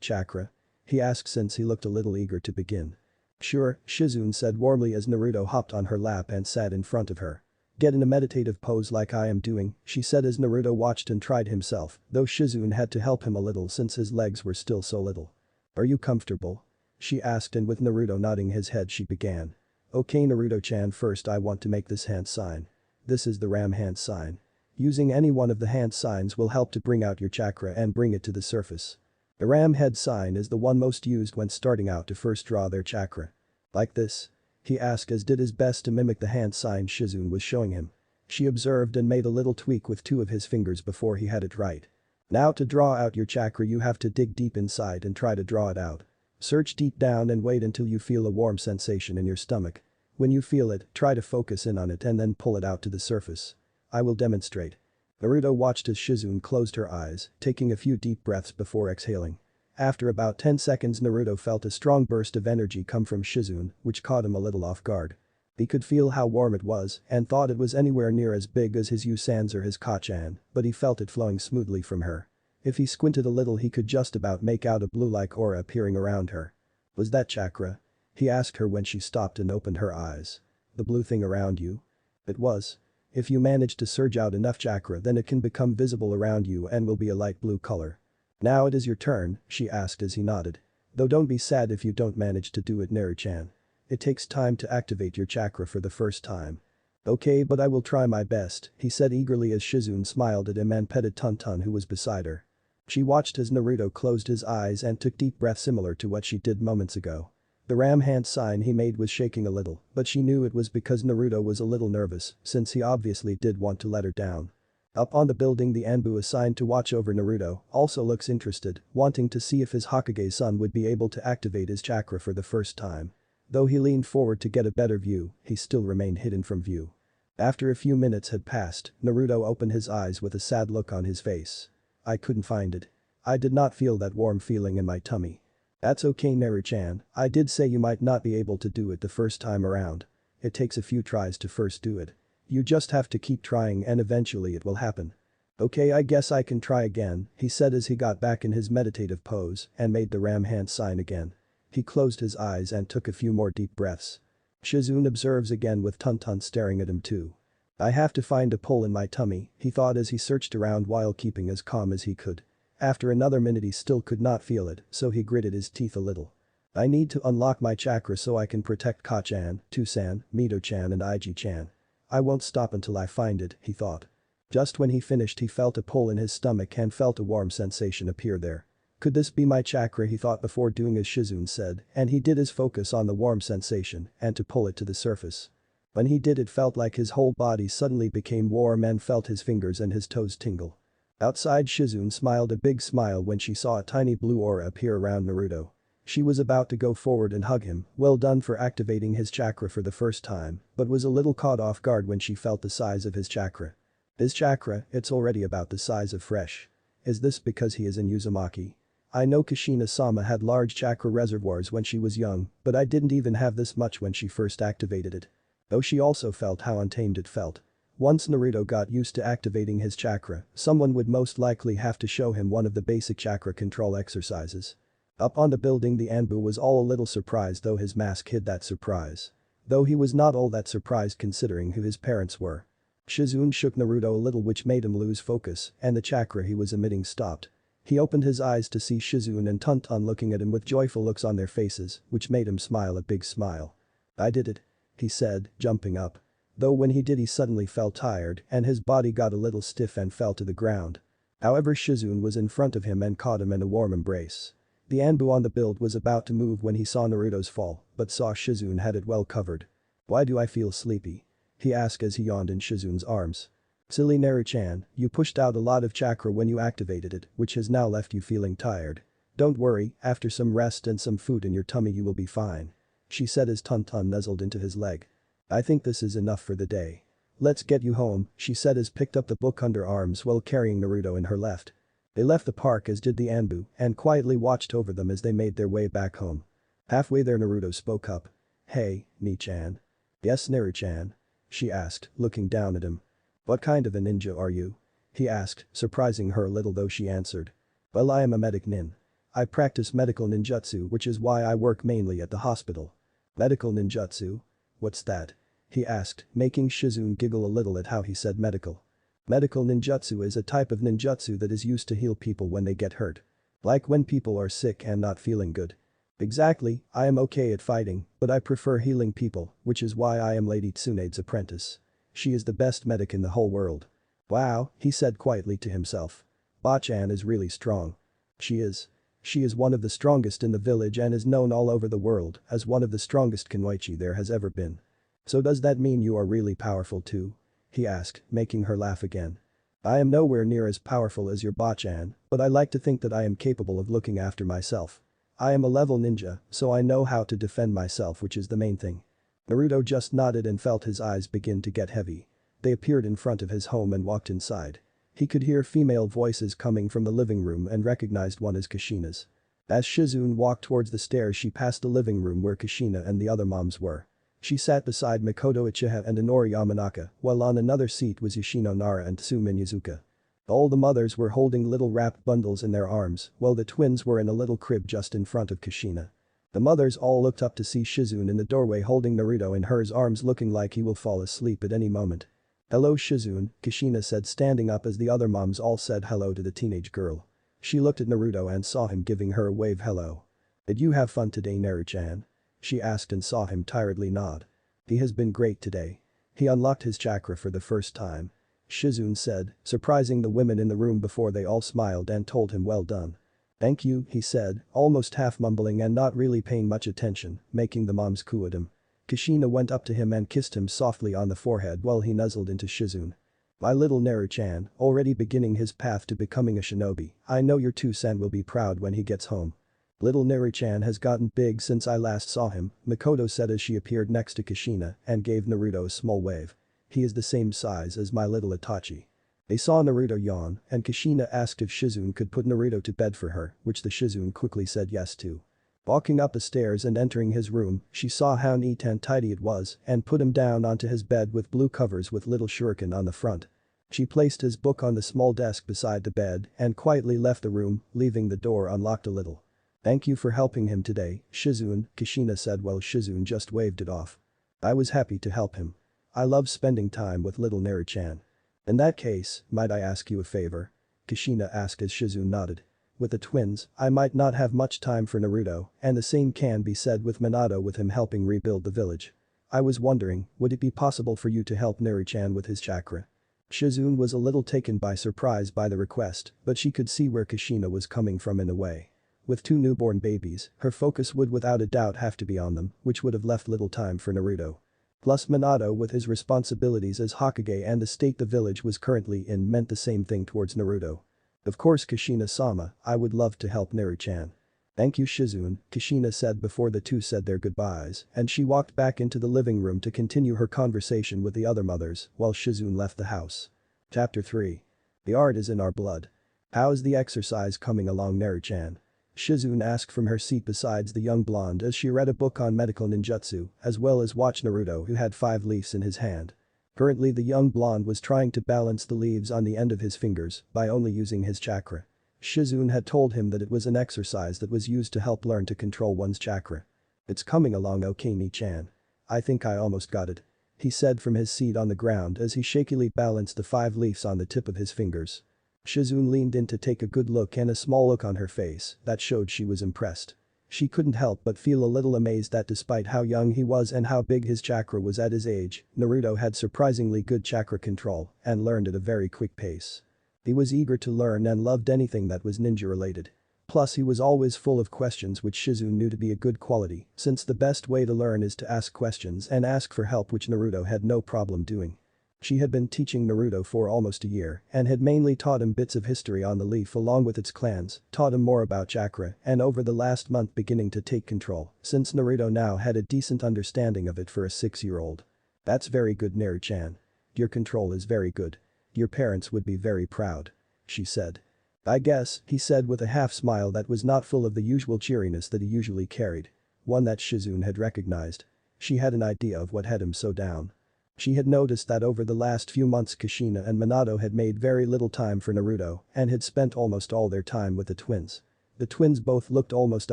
chakra?" he asked since he looked a little eager to begin. "Sure," Shizune said warmly as Naruto hopped on her lap and sat in front of her. "Get in a meditative pose like I am doing," she said as Naruto watched and tried himself, though Shizune had to help him a little since his legs were still so little. "Are you comfortable?" she asked and with Naruto nodding his head she began. "Okay Naruto-chan, first I want to make this hand sign. This is the ram hand sign. Using any one of the hand signs will help to bring out your chakra and bring it to the surface." The ram head sign is the one most used when starting out to first draw their chakra. Like this? He asked as did his best to mimic the hand sign Shizune was showing him. She observed and made a little tweak with two of his fingers before he had it right. Now to draw out your chakra you have to dig deep inside and try to draw it out. Search deep down and wait until you feel a warm sensation in your stomach. When you feel it, try to focus in on it and then pull it out to the surface. I will demonstrate. Naruto watched as Shizune closed her eyes, taking a few deep breaths before exhaling. After about 10 seconds Naruto felt a strong burst of energy come from Shizune, which caught him a little off guard. He could feel how warm it was and thought it was anywhere near as big as his Yusan's or his Kachan, but he felt it flowing smoothly from her. If he squinted a little he could just about make out a blue-like aura appearing around her. Was that chakra? He asked her when she stopped and opened her eyes. The blue thing around you? It was. If you manage to surge out enough chakra then it can become visible around you and will be a light blue color. Now it is your turn, she asked as he nodded. Though don't be sad if you don't manage to do it Naru-chan. It takes time to activate your chakra for the first time. Okay but I will try my best, he said eagerly as Shizune smiled at him and petted Tonton who was beside her. She watched as Naruto closed his eyes and took deep breaths similar to what she did moments ago. The ram hand sign he made was shaking a little, but she knew it was because Naruto was a little nervous since he obviously did want to let her down. Up on the building the Anbu assigned to watch over Naruto also looks interested, wanting to see if his Hokage's son would be able to activate his chakra for the first time. Though he leaned forward to get a better view, he still remained hidden from view. After a few minutes had passed, Naruto opened his eyes with a sad look on his face. I couldn't find it. I did not feel that warm feeling in my tummy. That's okay Naru-chan, I did say you might not be able to do it the first time around. It takes a few tries to first do it. You just have to keep trying and eventually it will happen. Okay I guess I can try again, he said as he got back in his meditative pose and made the ram hand sign again. He closed his eyes and took a few more deep breaths. Shizune observes again with Tonton staring at him too. I have to find a pull in my tummy, he thought as he searched around while keeping as calm as he could. After another minute he still could not feel it, so he gritted his teeth a little. I need to unlock my chakra so I can protect Kachan, Tusan, Mito-chan and Iji-chan. I won't stop until I find it, he thought. Just when he finished he felt a pull in his stomach and felt a warm sensation appear there. Could this be my chakra he thought before doing as Shizune said, and he did his focus on the warm sensation and to pull it to the surface. When he did it felt like his whole body suddenly became warm and felt his fingers and his toes tingle. Outside Shizune smiled a big smile when she saw a tiny blue aura appear around Naruto. She was about to go forward and hug him, well done for activating his chakra for the first time, but was a little caught off guard when she felt the size of his chakra. His chakra, it's already about the size of fresh. Is this because he is in Uzumaki? I know Kushina-sama had large chakra reservoirs when she was young, but I didn't even have this much when she first activated it. Though she also felt how untamed it felt. Once Naruto got used to activating his chakra, someone would most likely have to show him one of the basic chakra control exercises. Up on the building the Anbu was all a little surprised though his mask hid that surprise. Though he was not all that surprised considering who his parents were. Shizune shook Naruto a little which made him lose focus and the chakra he was emitting stopped. He opened his eyes to see Shizune and Tonton looking at him with joyful looks on their faces, which made him smile a big smile. I did it. He said, jumping up. Though when he did he suddenly felt tired and his body got a little stiff and fell to the ground. However Shizune was in front of him and caught him in a warm embrace. The Anbu on the build was about to move when he saw Naruto's fall, but saw Shizune had it well covered. Why do I feel sleepy? He asked as he yawned in Shizune's arms. Silly Naru-chan, you pushed out a lot of chakra when you activated it, which has now left you feeling tired. Don't worry, after some rest and some food in your tummy you will be fine. She said as Tonton nuzzled into his leg. I think this is enough for the day. Let's get you home, she said as picked up the book under arms while carrying Naruto in her left. They left the park as did the Anbu and quietly watched over them as they made their way back home. Halfway there Naruto spoke up. Hey, Ni-chan. Yes Naru-chan? She asked, looking down at him. What kind of a ninja are you? He asked, surprising her a little though she answered. Well I am a medic nin. I practice medical ninjutsu which is why I work mainly at the hospital. Medical ninjutsu? What's that? He asked, making Shizune giggle a little at how he said medical. Medical ninjutsu is a type of ninjutsu that is used to heal people when they get hurt. Like when people are sick and not feeling good. Exactly, I am okay at fighting, but I prefer healing people, which is why I am Lady Tsunade's apprentice. She is the best medic in the whole world. Wow, he said quietly to himself. Ba-chan is really strong. She is. She is one of the strongest in the village and is known all over the world as one of the strongest kunoichi there has ever been. So does that mean you are really powerful too? He asked, making her laugh again. I am nowhere near as powerful as your Bachan, but I like to think that I am capable of looking after myself. I am a level ninja, so I know how to defend myself, which is the main thing. Naruto just nodded and felt his eyes begin to get heavy. They appeared in front of his home and walked inside. He could hear female voices coming from the living room and recognized one as Kushina's. As Shizune walked towards the stairs, she passed the living room where Kushina and the other moms were. She sat beside Makoto Uchiha and Inori Yamanaka, while on another seat was Yoshino Nara and Tsume Mizuka. All the mothers were holding little wrapped bundles in their arms, while the twins were in a little crib just in front of Kushina. The mothers all looked up to see Shizune in the doorway holding Naruto in her arms, looking like he will fall asleep at any moment. Hello Shizune, Kushina said, standing up as the other moms all said hello to the teenage girl. She looked at Naruto and saw him giving her a wave hello. Did you have fun today, Naru-chan? She asked and saw him tiredly nod. He has been great today. He unlocked his chakra for the first time. Shizune said, surprising the women in the room before they all smiled and told him well done. Thank you, he said, almost half mumbling and not really paying much attention, making the moms coo at him. Kushina went up to him and kissed him softly on the forehead while he nuzzled into Shizune. My little Naru-chan, already beginning his path to becoming a shinobi, I know your two-san will be proud when he gets home. Little Naru-chan has gotten big since I last saw him, Makoto said as she appeared next to Kushina and gave Naruto a small wave. He is the same size as my little Itachi. They saw Naruto yawn and Kushina asked if Shizune could put Naruto to bed for her, which the Shizune quickly said yes to. Walking up the stairs and entering his room, she saw how neat and tidy it was and put him down onto his bed with blue covers with little shuriken on the front. She placed his book on the small desk beside the bed and quietly left the room, leaving the door unlocked a little. Thank you for helping him today, Shizune, Kushina said while Shizune just waved it off. I was happy to help him. I love spending time with little Naru-chan. In that case, might I ask you a favor? Kushina asked as Shizune nodded. With the twins, I might not have much time for Naruto, and the same can be said with Minato with him helping rebuild the village. I was wondering, would it be possible for you to help Naru-chan with his chakra? Shizune was a little taken by surprise by the request, but she could see where Kushina was coming from in a way. With two newborn babies, her focus would without a doubt have to be on them, which would have left little time for Naruto. Plus Minato with his responsibilities as Hokage and the state the village was currently in meant the same thing towards Naruto. Of course Kushina-sama, I would love to help Naru-chan. Thank you Shizune, Kushina said before the two said their goodbyes and she walked back into the living room to continue her conversation with the other mothers while Shizune left the house. Chapter 3. The art is in our blood. How is the exercise coming along, Naru-chan? Shizune asked from her seat besides the young blonde as she read a book on medical ninjutsu as well as watched Naruto who had 5 leaves in his hand. Currently the young blonde was trying to balance the leaves on the end of his fingers by only using his chakra. Shizune had told him that it was an exercise that was used to help learn to control one's chakra. It's coming along okay Ni-chan. I think I almost got it. He said from his seat on the ground as he shakily balanced the 5 leaves on the tip of his fingers. Shizune leaned in to take a good look and a small look on her face that showed she was impressed. She couldn't help but feel a little amazed that despite how young he was and how big his chakra was at his age, Naruto had surprisingly good chakra control and learned at a very quick pace. He was eager to learn and loved anything that was ninja related. Plus he was always full of questions which Shizune knew to be a good quality since the best way to learn is to ask questions and ask for help, which Naruto had no problem doing. She had been teaching Naruto for almost a year and had mainly taught him bits of history on the leaf along with its clans, taught him more about chakra and over the last month beginning to take control since Naruto now had a decent understanding of it for a 6-year-old. That's very good Naru-chan. Your control is very good. Your parents would be very proud. She said. I guess, he said with a half smile that was not full of the usual cheeriness that he usually carried. One that Shizune had recognized. She had an idea of what had him so down. She had noticed that over the last few months Kushina and Minato had made very little time for Naruto and had spent almost all their time with the twins. The twins both looked almost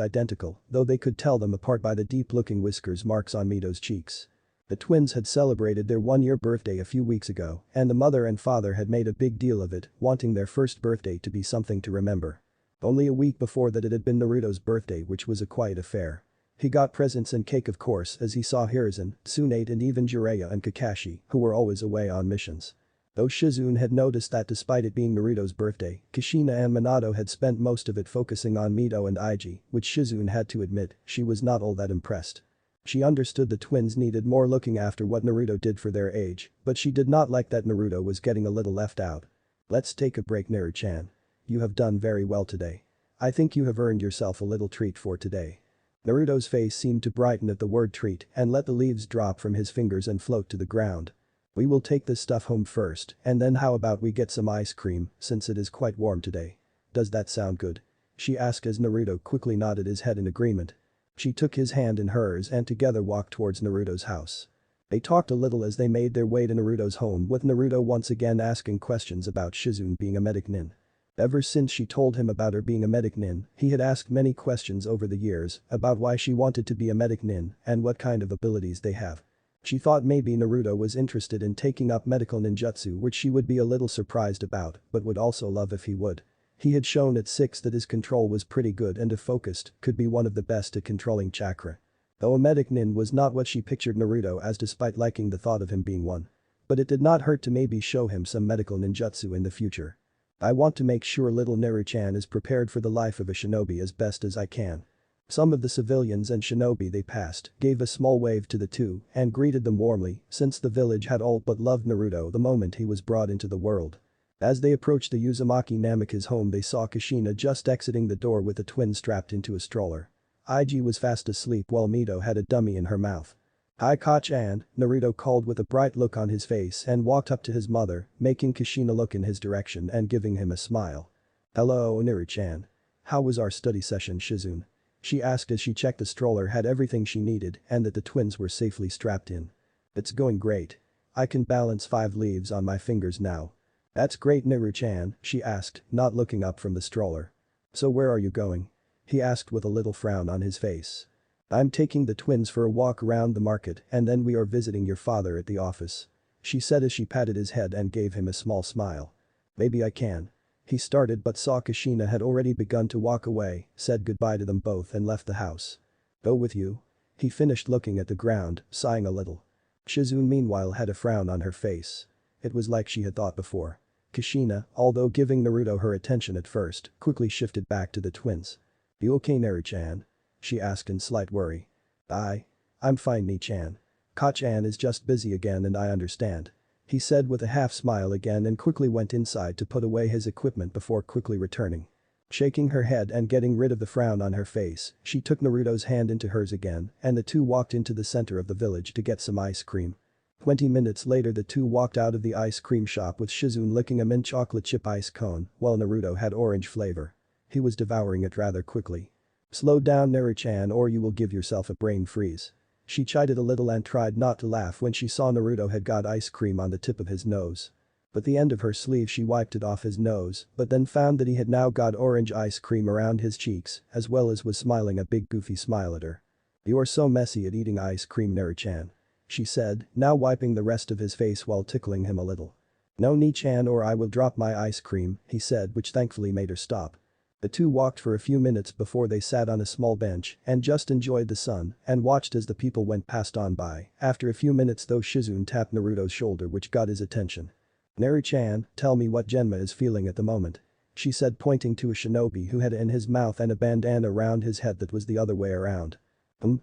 identical, though they could tell them apart by the deep-looking whiskers marks on Mito's cheeks. The twins had celebrated their 1-year birthday a few weeks ago and the mother and father had made a big deal of it, wanting their first birthday to be something to remember. Only a week before that it had been Naruto's birthday, which was a quiet affair. He got presents and cake of course as he saw Hiruzen, Tsunade and even Jiraiya and Kakashi, who were always away on missions. Though Shizune had noticed that despite it being Naruto's birthday, Kushina and Minato had spent most of it focusing on Mito and Igi, which Shizune had to admit, she was not all that impressed. She understood the twins needed more looking after what Naruto did for their age, but she did not like that Naruto was getting a little left out. Let's take a break, Naru-chan. You have done very well today. I think you have earned yourself a little treat for today. Naruto's face seemed to brighten at the word treat and let the leaves drop from his fingers and float to the ground. We will take this stuff home first, and then how about we get some ice cream, since it is quite warm today. Does that sound good? She asked as Naruto quickly nodded his head in agreement. She took his hand in hers and together walked towards Naruto's house. They talked a little as they made their way to Naruto's home, with Naruto once again asking questions about Shizune being a medic nin. Ever since she told him about her being a medic nin, he had asked many questions over the years about why she wanted to be a medic nin and what kind of abilities they have. She thought maybe Naruto was interested in taking up medical ninjutsu, which she would be a little surprised about but would also love if he would. He had shown at 6 that his control was pretty good and if focused, could be one of the best at controlling chakra. Though a medic nin was not what she pictured Naruto as despite liking the thought of him being one. But it did not hurt to maybe show him some medical ninjutsu in the future. I want to make sure little Naru-chan is prepared for the life of a shinobi as best as I can. Some of the civilians and shinobi they passed gave a small wave to the two and greeted them warmly since the village had all but loved Naruto the moment he was brought into the world. As they approached the Uzumaki Namika's home, they saw Kushina just exiting the door with the twin strapped into a stroller. Igi was fast asleep while Mito had a dummy in her mouth. "Hi Ka-chan," Naruto called with a bright look on his face and walked up to his mother, making Kushina look in his direction and giving him a smile. "Hello Naru-chan. How was our study session, Shizune?" She asked as she checked the stroller had everything she needed and that the twins were safely strapped in. "It's going great. I can balance 5 leaves on my fingers now." "That's great Naru-chan," she asked, not looking up from the stroller. "So where are you going?" he asked with a little frown on his face. "I'm taking the twins for a walk around the market and then we are visiting your father at the office," she said as she patted his head and gave him a small smile. "Maybe I can." He started but saw Kushina had already begun to walk away, said goodbye to them both and left the house. "Go with you?" He finished looking at the ground, sighing a little. Shizune meanwhile had a frown on her face. It was like she had thought before. Kushina, although giving Naruto her attention at first, quickly shifted back to the twins. "You okay Naru-chan?" she asked in slight worry. I'm fine Ni-chan. Ka-chan is just busy again and I understand," he said with a half smile again and quickly went inside to put away his equipment before quickly returning. Shaking her head and getting rid of the frown on her face, she took Naruto's hand into hers again and the two walked into the center of the village to get some ice cream. 20 minutes later the two walked out of the ice cream shop with Shizune licking a mint chocolate chip ice cone while Naruto had orange flavor. He was devouring it rather quickly. "Slow down Naru-chan or you will give yourself a brain freeze." She chided a little and tried not to laugh when she saw Naruto had got ice cream on the tip of his nose. With the end of her sleeve she wiped it off his nose but then found that he had now got orange ice cream around his cheeks as well as was smiling a big goofy smile at her. "You are so messy at eating ice cream Naru-chan," she said, now wiping the rest of his face while tickling him a little. "No Ni-chan or I will drop my ice cream," he said, which thankfully made her stop. The two walked for a few minutes before they sat on a small bench and just enjoyed the sun and watched as the people went past on by. After a few minutes though Shizune tapped Naruto's shoulder which got his attention. "Naru-chan, tell me what Genma is feeling at the moment," she said pointing to a shinobi who had in his mouth and a bandana around his head that was the other way around.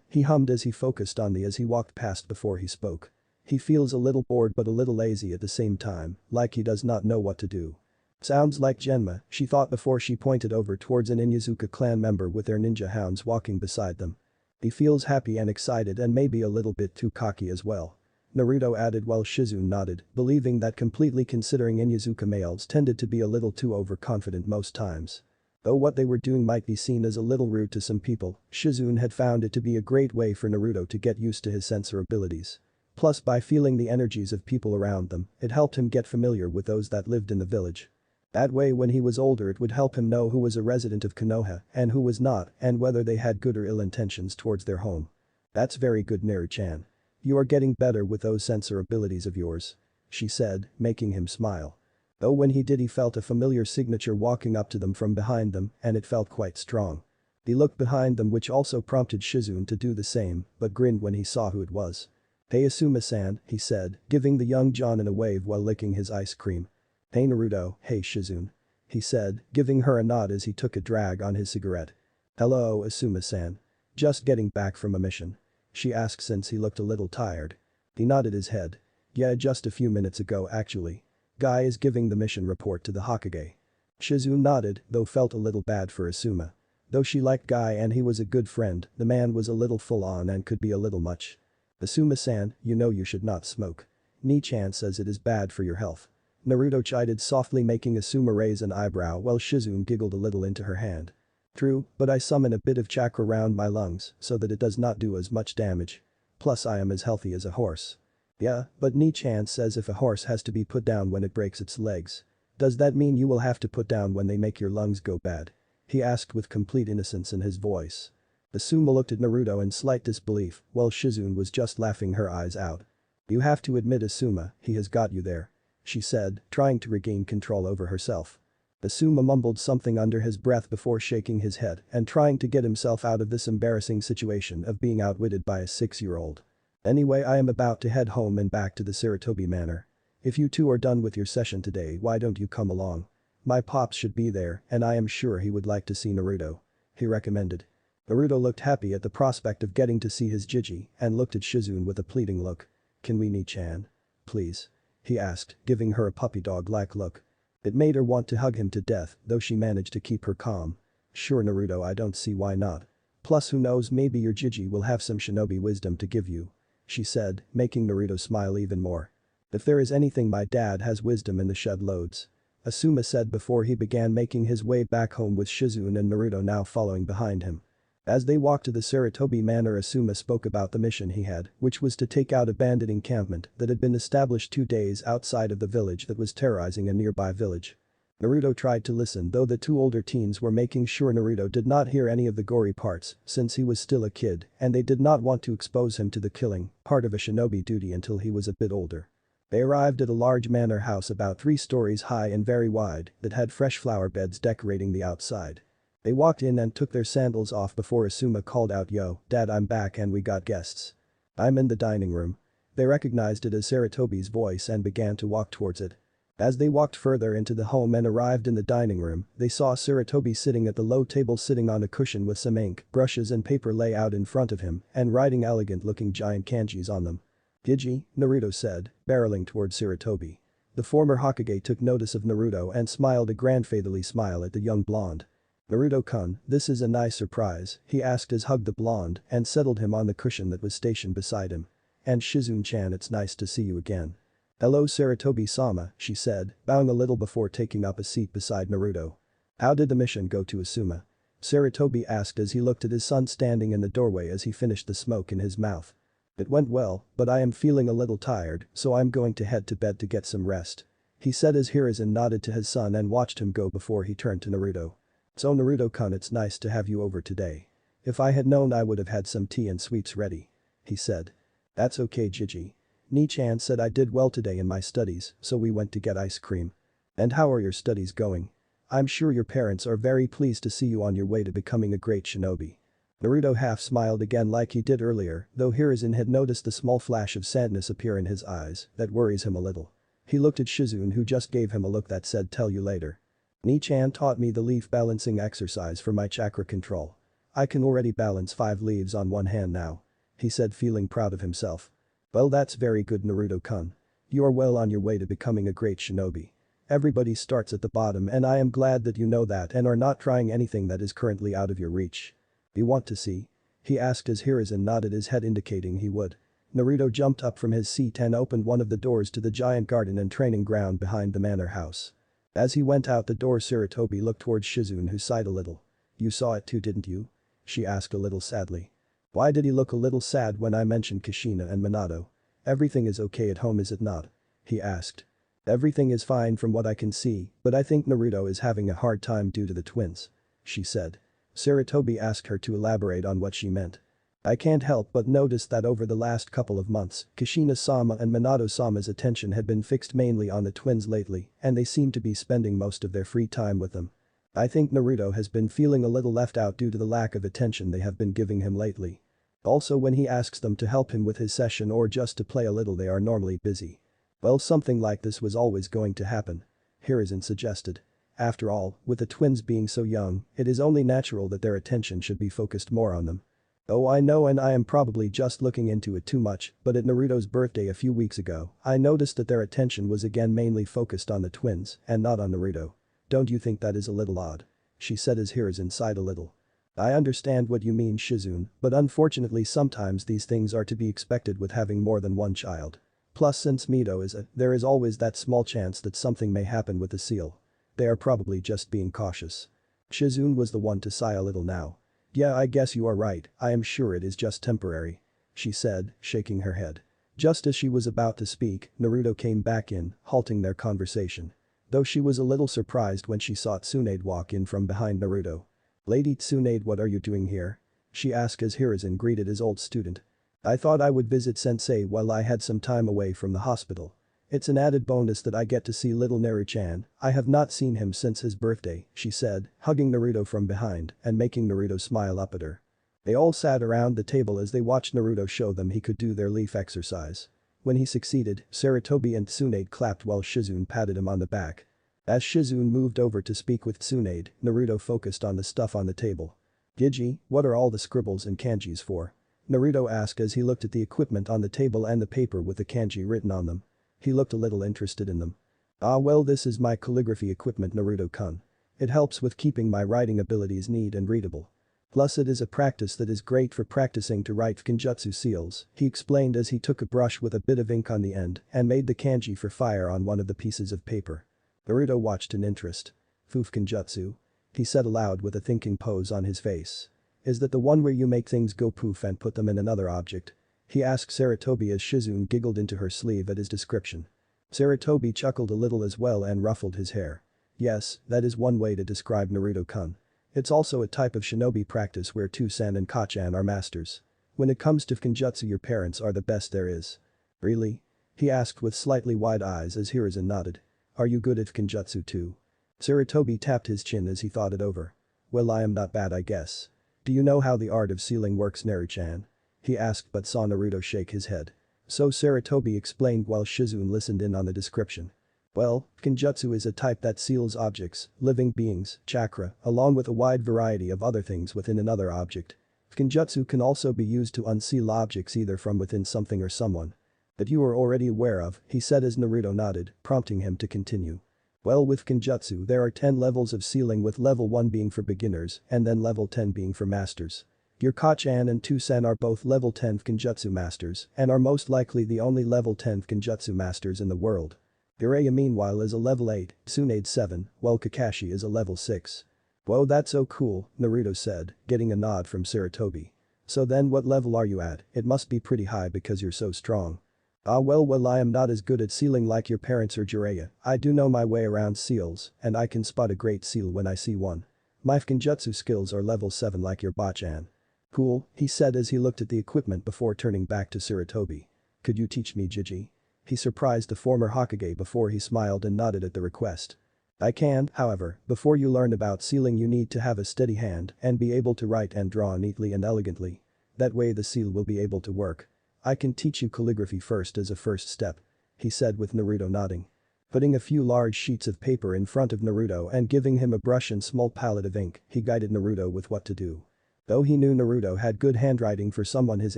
He hummed as he focused on the as he walked past before he spoke. "He feels a little bored but a little lazy at the same time, like he does not know what to do." Sounds like Genma, she thought before she pointed over towards an Inyazuka clan member with their ninja hounds walking beside them. "He feels happy and excited and maybe a little bit too cocky as well," Naruto added while Shizune nodded, believing that completely considering Inyazuka males tended to be a little too overconfident most times. Though what they were doing might be seen as a little rude to some people, Shizune had found it to be a great way for Naruto to get used to his sensor abilities. Plus by feeling the energies of people around them, it helped him get familiar with those that lived in the village. That way when he was older it would help him know who was a resident of Konoha and who was not and whether they had good or ill intentions towards their home. "That's very good Naru-chan. You are getting better with those sensor abilities of yours," she said, making him smile. Though when he did he felt a familiar signature walking up to them from behind them and it felt quite strong. He looked behind them which also prompted Shizune to do the same but grinned when he saw who it was. "Hey Asuma-san," he said, giving the young Jonin a wave while licking his ice cream. "Hey Naruto, hey Shizune," he said, giving her a nod as he took a drag on his cigarette. "Hello Asuma-san. Just getting back from a mission?" she asked since he looked a little tired. He nodded his head. "Yeah, just a few minutes ago actually. Guy is giving the mission report to the Hokage." Shizune nodded, though felt a little bad for Asuma. Though she liked Guy and he was a good friend, the man was a little full on and could be a little much. "Asuma-san, you know you should not smoke. Nii-chan says it is bad for your health." Naruto chided softly, making Asuma raise an eyebrow while Shizune giggled a little into her hand. "True, but I summon a bit of chakra round my lungs so that it does not do as much damage. Plus I am as healthy as a horse." "Yeah, but Nii-chan says if a horse has to be put down when it breaks its legs. Does that mean you will have to put down when they make your lungs go bad?" he asked with complete innocence in his voice. Asuma looked at Naruto in slight disbelief while Shizune was just laughing her eyes out. "You have to admit Asuma, he has got you there," she said, trying to regain control over herself. Asuma mumbled something under his breath before shaking his head and trying to get himself out of this embarrassing situation of being outwitted by a 6-year-old. "Anyway, I am about to head home and back to the Sarutobi Manor. If you two are done with your session today, why don't you come along? My pops should be there and I am sure he would like to see Naruto," he recommended. Naruto looked happy at the prospect of getting to see his Jiji and looked at Shizune with a pleading look. "Can we Nii-chan? Please?" he asked, giving her a puppy dog-like look. It made her want to hug him to death, though she managed to keep her calm. "Sure Naruto, I don't see why not. Plus who knows, maybe your Jiji will have some shinobi wisdom to give you," she said, making Naruto smile even more. "If there is anything, my dad has wisdom in the shed loads," Asuma said before he began making his way back home with Shizune and Naruto now following behind him. As they walked to the Sarutobi Manor, Asuma spoke about the mission he had, which was to take out a bandit encampment that had been established 2 days outside of the village that was terrorizing a nearby village. Naruto tried to listen, though the 2 older teens were making sure Naruto did not hear any of the gory parts since he was still a kid and they did not want to expose him to the killing, part of a shinobi duty, until he was a bit older. They arrived at a large manor house about 3 stories high and very wide that had fresh flower beds decorating the outside. They walked in and took their sandals off before Asuma called out, "Yo, Dad, I'm back and we got guests." "I'm in the dining room." They recognized it as Sarutobi's voice and began to walk towards it. As they walked further into the home and arrived in the dining room, they saw Sarutobi sitting at the low table, sitting on a cushion with some ink, brushes and paper lay out in front of him and writing elegant-looking giant kanjis on them. "Gigi," Naruto said, barreling towards Sarutobi. The former Hokage took notice of Naruto and smiled a grandfatherly smile at the young blonde. "Naruto-kun, this is a nice surprise," he asked as hugged the blonde and settled him on the cushion that was stationed beside him. "And Shizune-chan, it's nice to see you again." "Hello Sarutobi-sama," she said, bowing a little before taking up a seat beside Naruto. "How did the mission go to Asuma?" Sarutobi asked as he looked at his son standing in the doorway as he finished the smoke in his mouth. "It went well, but I am feeling a little tired, so I'm going to head to bed to get some rest," he said as Hiruzen nodded to his son and watched him go before he turned to Naruto. "So Naruto-kun, it's nice to have you over today. If I had known, I would have had some tea and sweets ready," he said. "That's okay Jiji. Nii-chan said I did well today in my studies, so we went to get ice cream. And how are your studies going? I'm sure your parents are very pleased to see you on your way to becoming a great shinobi." Naruto half smiled again like he did earlier, though Hiruzen had noticed the small flash of sadness appear in his eyes that worries him a little. He looked at Shizune, who just gave him a look that said, "Tell you later." "Nii-chan taught me the leaf balancing exercise for my chakra control. I can already balance 5 leaves on one hand now," he said, feeling proud of himself. "Well, that's very good Naruto-kun. You are well on your way to becoming a great shinobi. Everybody starts at the bottom and I am glad that you know that and are not trying anything that is currently out of your reach. You want to see?" he asked as Hiruzen nodded his head indicating he would. Naruto jumped up from his seat and opened one of the doors to the giant garden and training ground behind the manor house. As he went out the door, Sarutobi looked towards Shizune, who sighed a little. "You saw it too, didn't you?" she asked a little sadly. "Why did he look a little sad when I mentioned Kushina and Minato? Everything is okay at home, is it not?" he asked. "Everything is fine from what I can see, but I think Naruto is having a hard time due to the twins," she said. Sarutobi asked her to elaborate on what she meant. "I can't help but notice that over the last couple of months, Kushina-sama and Minato-sama's attention had been fixed mainly on the twins lately, and they seem to be spending most of their free time with them. I think Naruto has been feeling a little left out due to the lack of attention they have been giving him lately." Also when he asks them to help him with his session or just to play a little they are normally busy. Well, something like this was always going to happen. Hiruzen suggested. After all, with the twins being so young, it is only natural that their attention should be focused more on them. Oh, I know, and I am probably just looking into it too much, but at Naruto's birthday a few weeks ago, I noticed that their attention was again mainly focused on the twins and not on Naruto. Don't you think that is a little odd? She said as Hiruzen sighed a little. I understand what you mean, Shizune, but unfortunately sometimes these things are to be expected with having more than one child. Plus since Mito is there is always that small chance that something may happen with the seal. They are probably just being cautious. Shizune was the one to sigh a little now. Yeah, I guess you are right, I am sure it is just temporary. She said, shaking her head. Just as she was about to speak, Naruto came back in, halting their conversation. Though she was a little surprised when she saw Tsunade walk in from behind Naruto. Lady Tsunade, what are you doing here? She asked as Hiruzen greeted his old student. I thought I would visit sensei while I had some time away from the hospital. It's an added bonus that I get to see little Naru-chan. I have not seen him since his birthday, she said, hugging Naruto from behind and making Naruto smile up at her. They all sat around the table as they watched Naruto show them he could do their leaf exercise. When he succeeded, Sarutobi and Tsunade clapped while Shizune patted him on the back. As Shizune moved over to speak with Tsunade, Naruto focused on the stuff on the table. Gigi, what are all the scribbles and kanjis for? Naruto asked as he looked at the equipment on the table and the paper with the kanji written on them. He looked a little interested in them. Ah well, this is my calligraphy equipment, Naruto-kun. It helps with keeping my writing abilities neat and readable. Plus it is a practice that is great for practicing to write Fukinjutsu seals, he explained as he took a brush with a bit of ink on the end and made the kanji for fire on one of the pieces of paper. Naruto watched in interest. Fukinjutsu? He said aloud with a thinking pose on his face. Is that the one where you make things go poof and put them in another object? He asked Sarutobi as Shizune giggled into her sleeve at his description. Sarutobi chuckled a little as well and ruffled his hair. Yes, that is one way to describe Naruto-kun. It's also a type of shinobi practice where Toussaint and Kachan are masters. When it comes to Fukinjutsu, your parents are the best there is. Really? He asked with slightly wide eyes as Hiruzen nodded. Are you good at Fukinjutsu too? Sarutobi tapped his chin as he thought it over. Well, I am not bad, I guess. Do you know how the art of sealing works, Naru-chan? He asked but saw Naruto shake his head. So Sarutobi explained while Shizune listened in on the description. Well, Fukinjutsu is a type that seals objects, living beings, chakra, along with a wide variety of other things within another object. Fukinjutsu can also be used to unseal objects either from within something or someone. That you are already aware of, he said as Naruto nodded, prompting him to continue. Well, with Fukinjutsu there are 10 levels of sealing, with level 1 being for beginners and then level 10 being for masters. Your Kachan and Toussaint are both level 10 Fukinjutsu masters and are most likely the only level 10 Fukinjutsu masters in the world. Jiraiya meanwhile is a level 8, Tsunade 7, while Kakashi is a level 6. Whoa, that's so cool, Naruto said, getting a nod from Sarutobi. So then what level are you at? It must be pretty high because you're so strong. Ah well, I am not as good at sealing like your parents or Jiraiya. I do know my way around seals and I can spot a great seal when I see one. My Fukinjutsu skills are level 7 like your Bachan. Cool, he said as he looked at the equipment before turning back to Sarutobi. Could you teach me, Gigi? He surprised the former Hokage before he smiled and nodded at the request. I can, however, before you learn about sealing you need to have a steady hand and be able to write and draw neatly and elegantly. That way the seal will be able to work. I can teach you calligraphy first as a first step. He said with Naruto nodding. Putting a few large sheets of paper in front of Naruto and giving him a brush and small palette of ink, he guided Naruto with what to do. Though he knew Naruto had good handwriting for someone his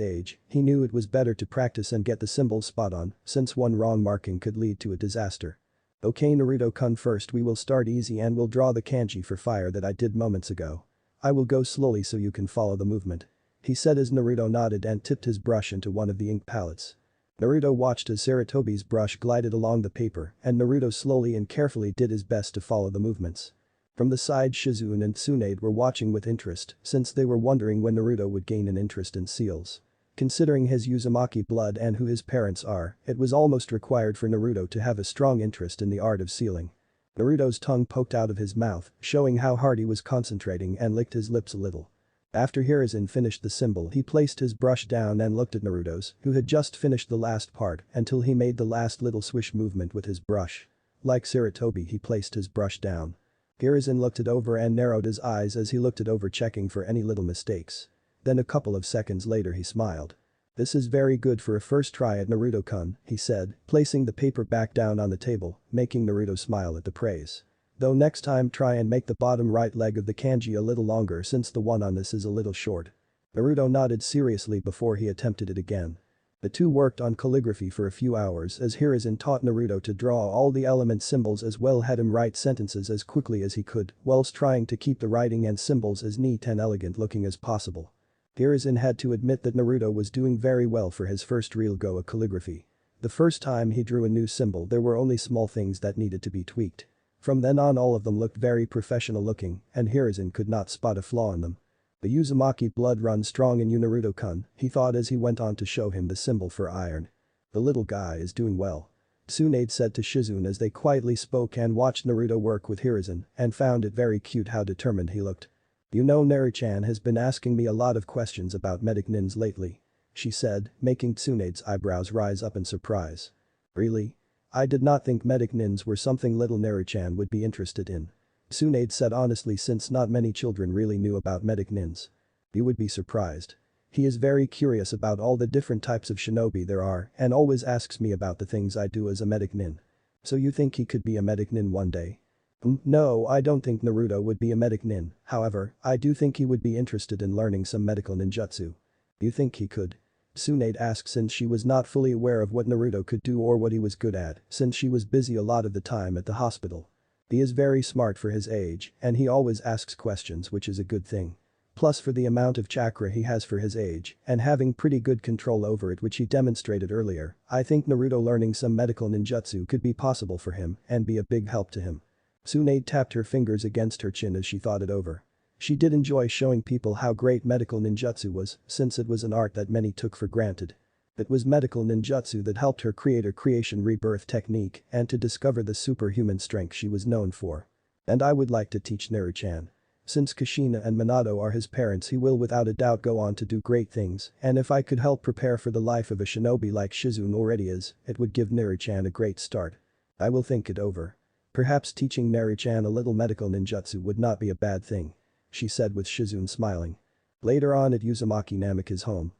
age, he knew it was better to practice and get the symbols spot on, since one wrong marking could lead to a disaster. Okay, Naruto-kun, first we will start easy and we'll draw the kanji for fire that I did moments ago. I will go slowly so you can follow the movement. He said as Naruto nodded and tipped his brush into one of the ink palettes. Naruto watched as Sarutobi's brush glided along the paper and Naruto slowly and carefully did his best to follow the movements. From the side, Shizune and Tsunade were watching with interest since they were wondering when Naruto would gain an interest in seals. Considering his Uzumaki blood and who his parents are, it was almost required for Naruto to have a strong interest in the art of sealing. Naruto's tongue poked out of his mouth, showing how hard he was concentrating and licked his lips a little. After Hiruzen finished the symbol, he placed his brush down and looked at Naruto's, who had just finished the last part, until he made the last little swish movement with his brush. Like Sarutobi, he placed his brush down. Hiruzen looked it over and narrowed his eyes as he looked it over, checking for any little mistakes. Then a couple of seconds later he smiled. "This is very good for a first try at Naruto-kun," he said, placing the paper back down on the table, making Naruto smile at the praise. "Though next time try and make the bottom right leg of the kanji a little longer since the one on this is a little short." Naruto nodded seriously before he attempted it again. The two worked on calligraphy for a few hours as Hiruzen taught Naruto to draw all the element symbols as well had him write sentences as quickly as he could, whilst trying to keep the writing and symbols as neat and elegant looking as possible. Hiruzen had to admit that Naruto was doing very well for his first real go at calligraphy. The first time he drew a new symbol there were only small things that needed to be tweaked. From then on all of them looked very professional looking and Hiruzen could not spot a flaw in them. "The Uzumaki blood runs strong in you Naruto-kun," he thought as he went on to show him the symbol for iron. "The little guy is doing well," Tsunade said to Shizune as they quietly spoke and watched Naruto work with Hiruzen and found it very cute how determined he looked. "You know Neri-chan has been asking me a lot of questions about medic nins lately," she said, making Tsunade's eyebrows rise up in surprise. "Really? I did not think medic nins were something little Neri-chan would be interested in," Tsunade said honestly since not many children really knew about medic nins. "You would be surprised. He is very curious about all the different types of shinobi there are and always asks me about the things I do as a medic nin. So you think he could be a medic nin one day?" No, I don't think Naruto would be a medic nin, however, I do think he would be interested in learning some medical ninjutsu. You think he could? Tsunade asked since she was not fully aware of what Naruto could do or what he was good at since she was busy a lot of the time at the hospital. He is very smart for his age and he always asks questions which is a good thing. Plus for the amount of chakra he has for his age and having pretty good control over it which he demonstrated earlier, I think Naruto learning some medical ninjutsu could be possible for him and be a big help to him. Tsunade tapped her fingers against her chin as she thought it over. She did enjoy showing people how great medical ninjutsu was since it was an art that many took for granted. It was medical ninjutsu that helped her create her creation rebirth technique and to discover the superhuman strength she was known for. And I would like to teach Naru-chan. Since Kushina and Minato are his parents he will without a doubt go on to do great things and if I could help prepare for the life of a shinobi like Shizune already is, it would give Naru-chan a great start. I will think it over. Perhaps teaching Naru-chan a little medical ninjutsu would not be a bad thing, she said with Shizune smiling. Later on at Uzumaki Namika's home.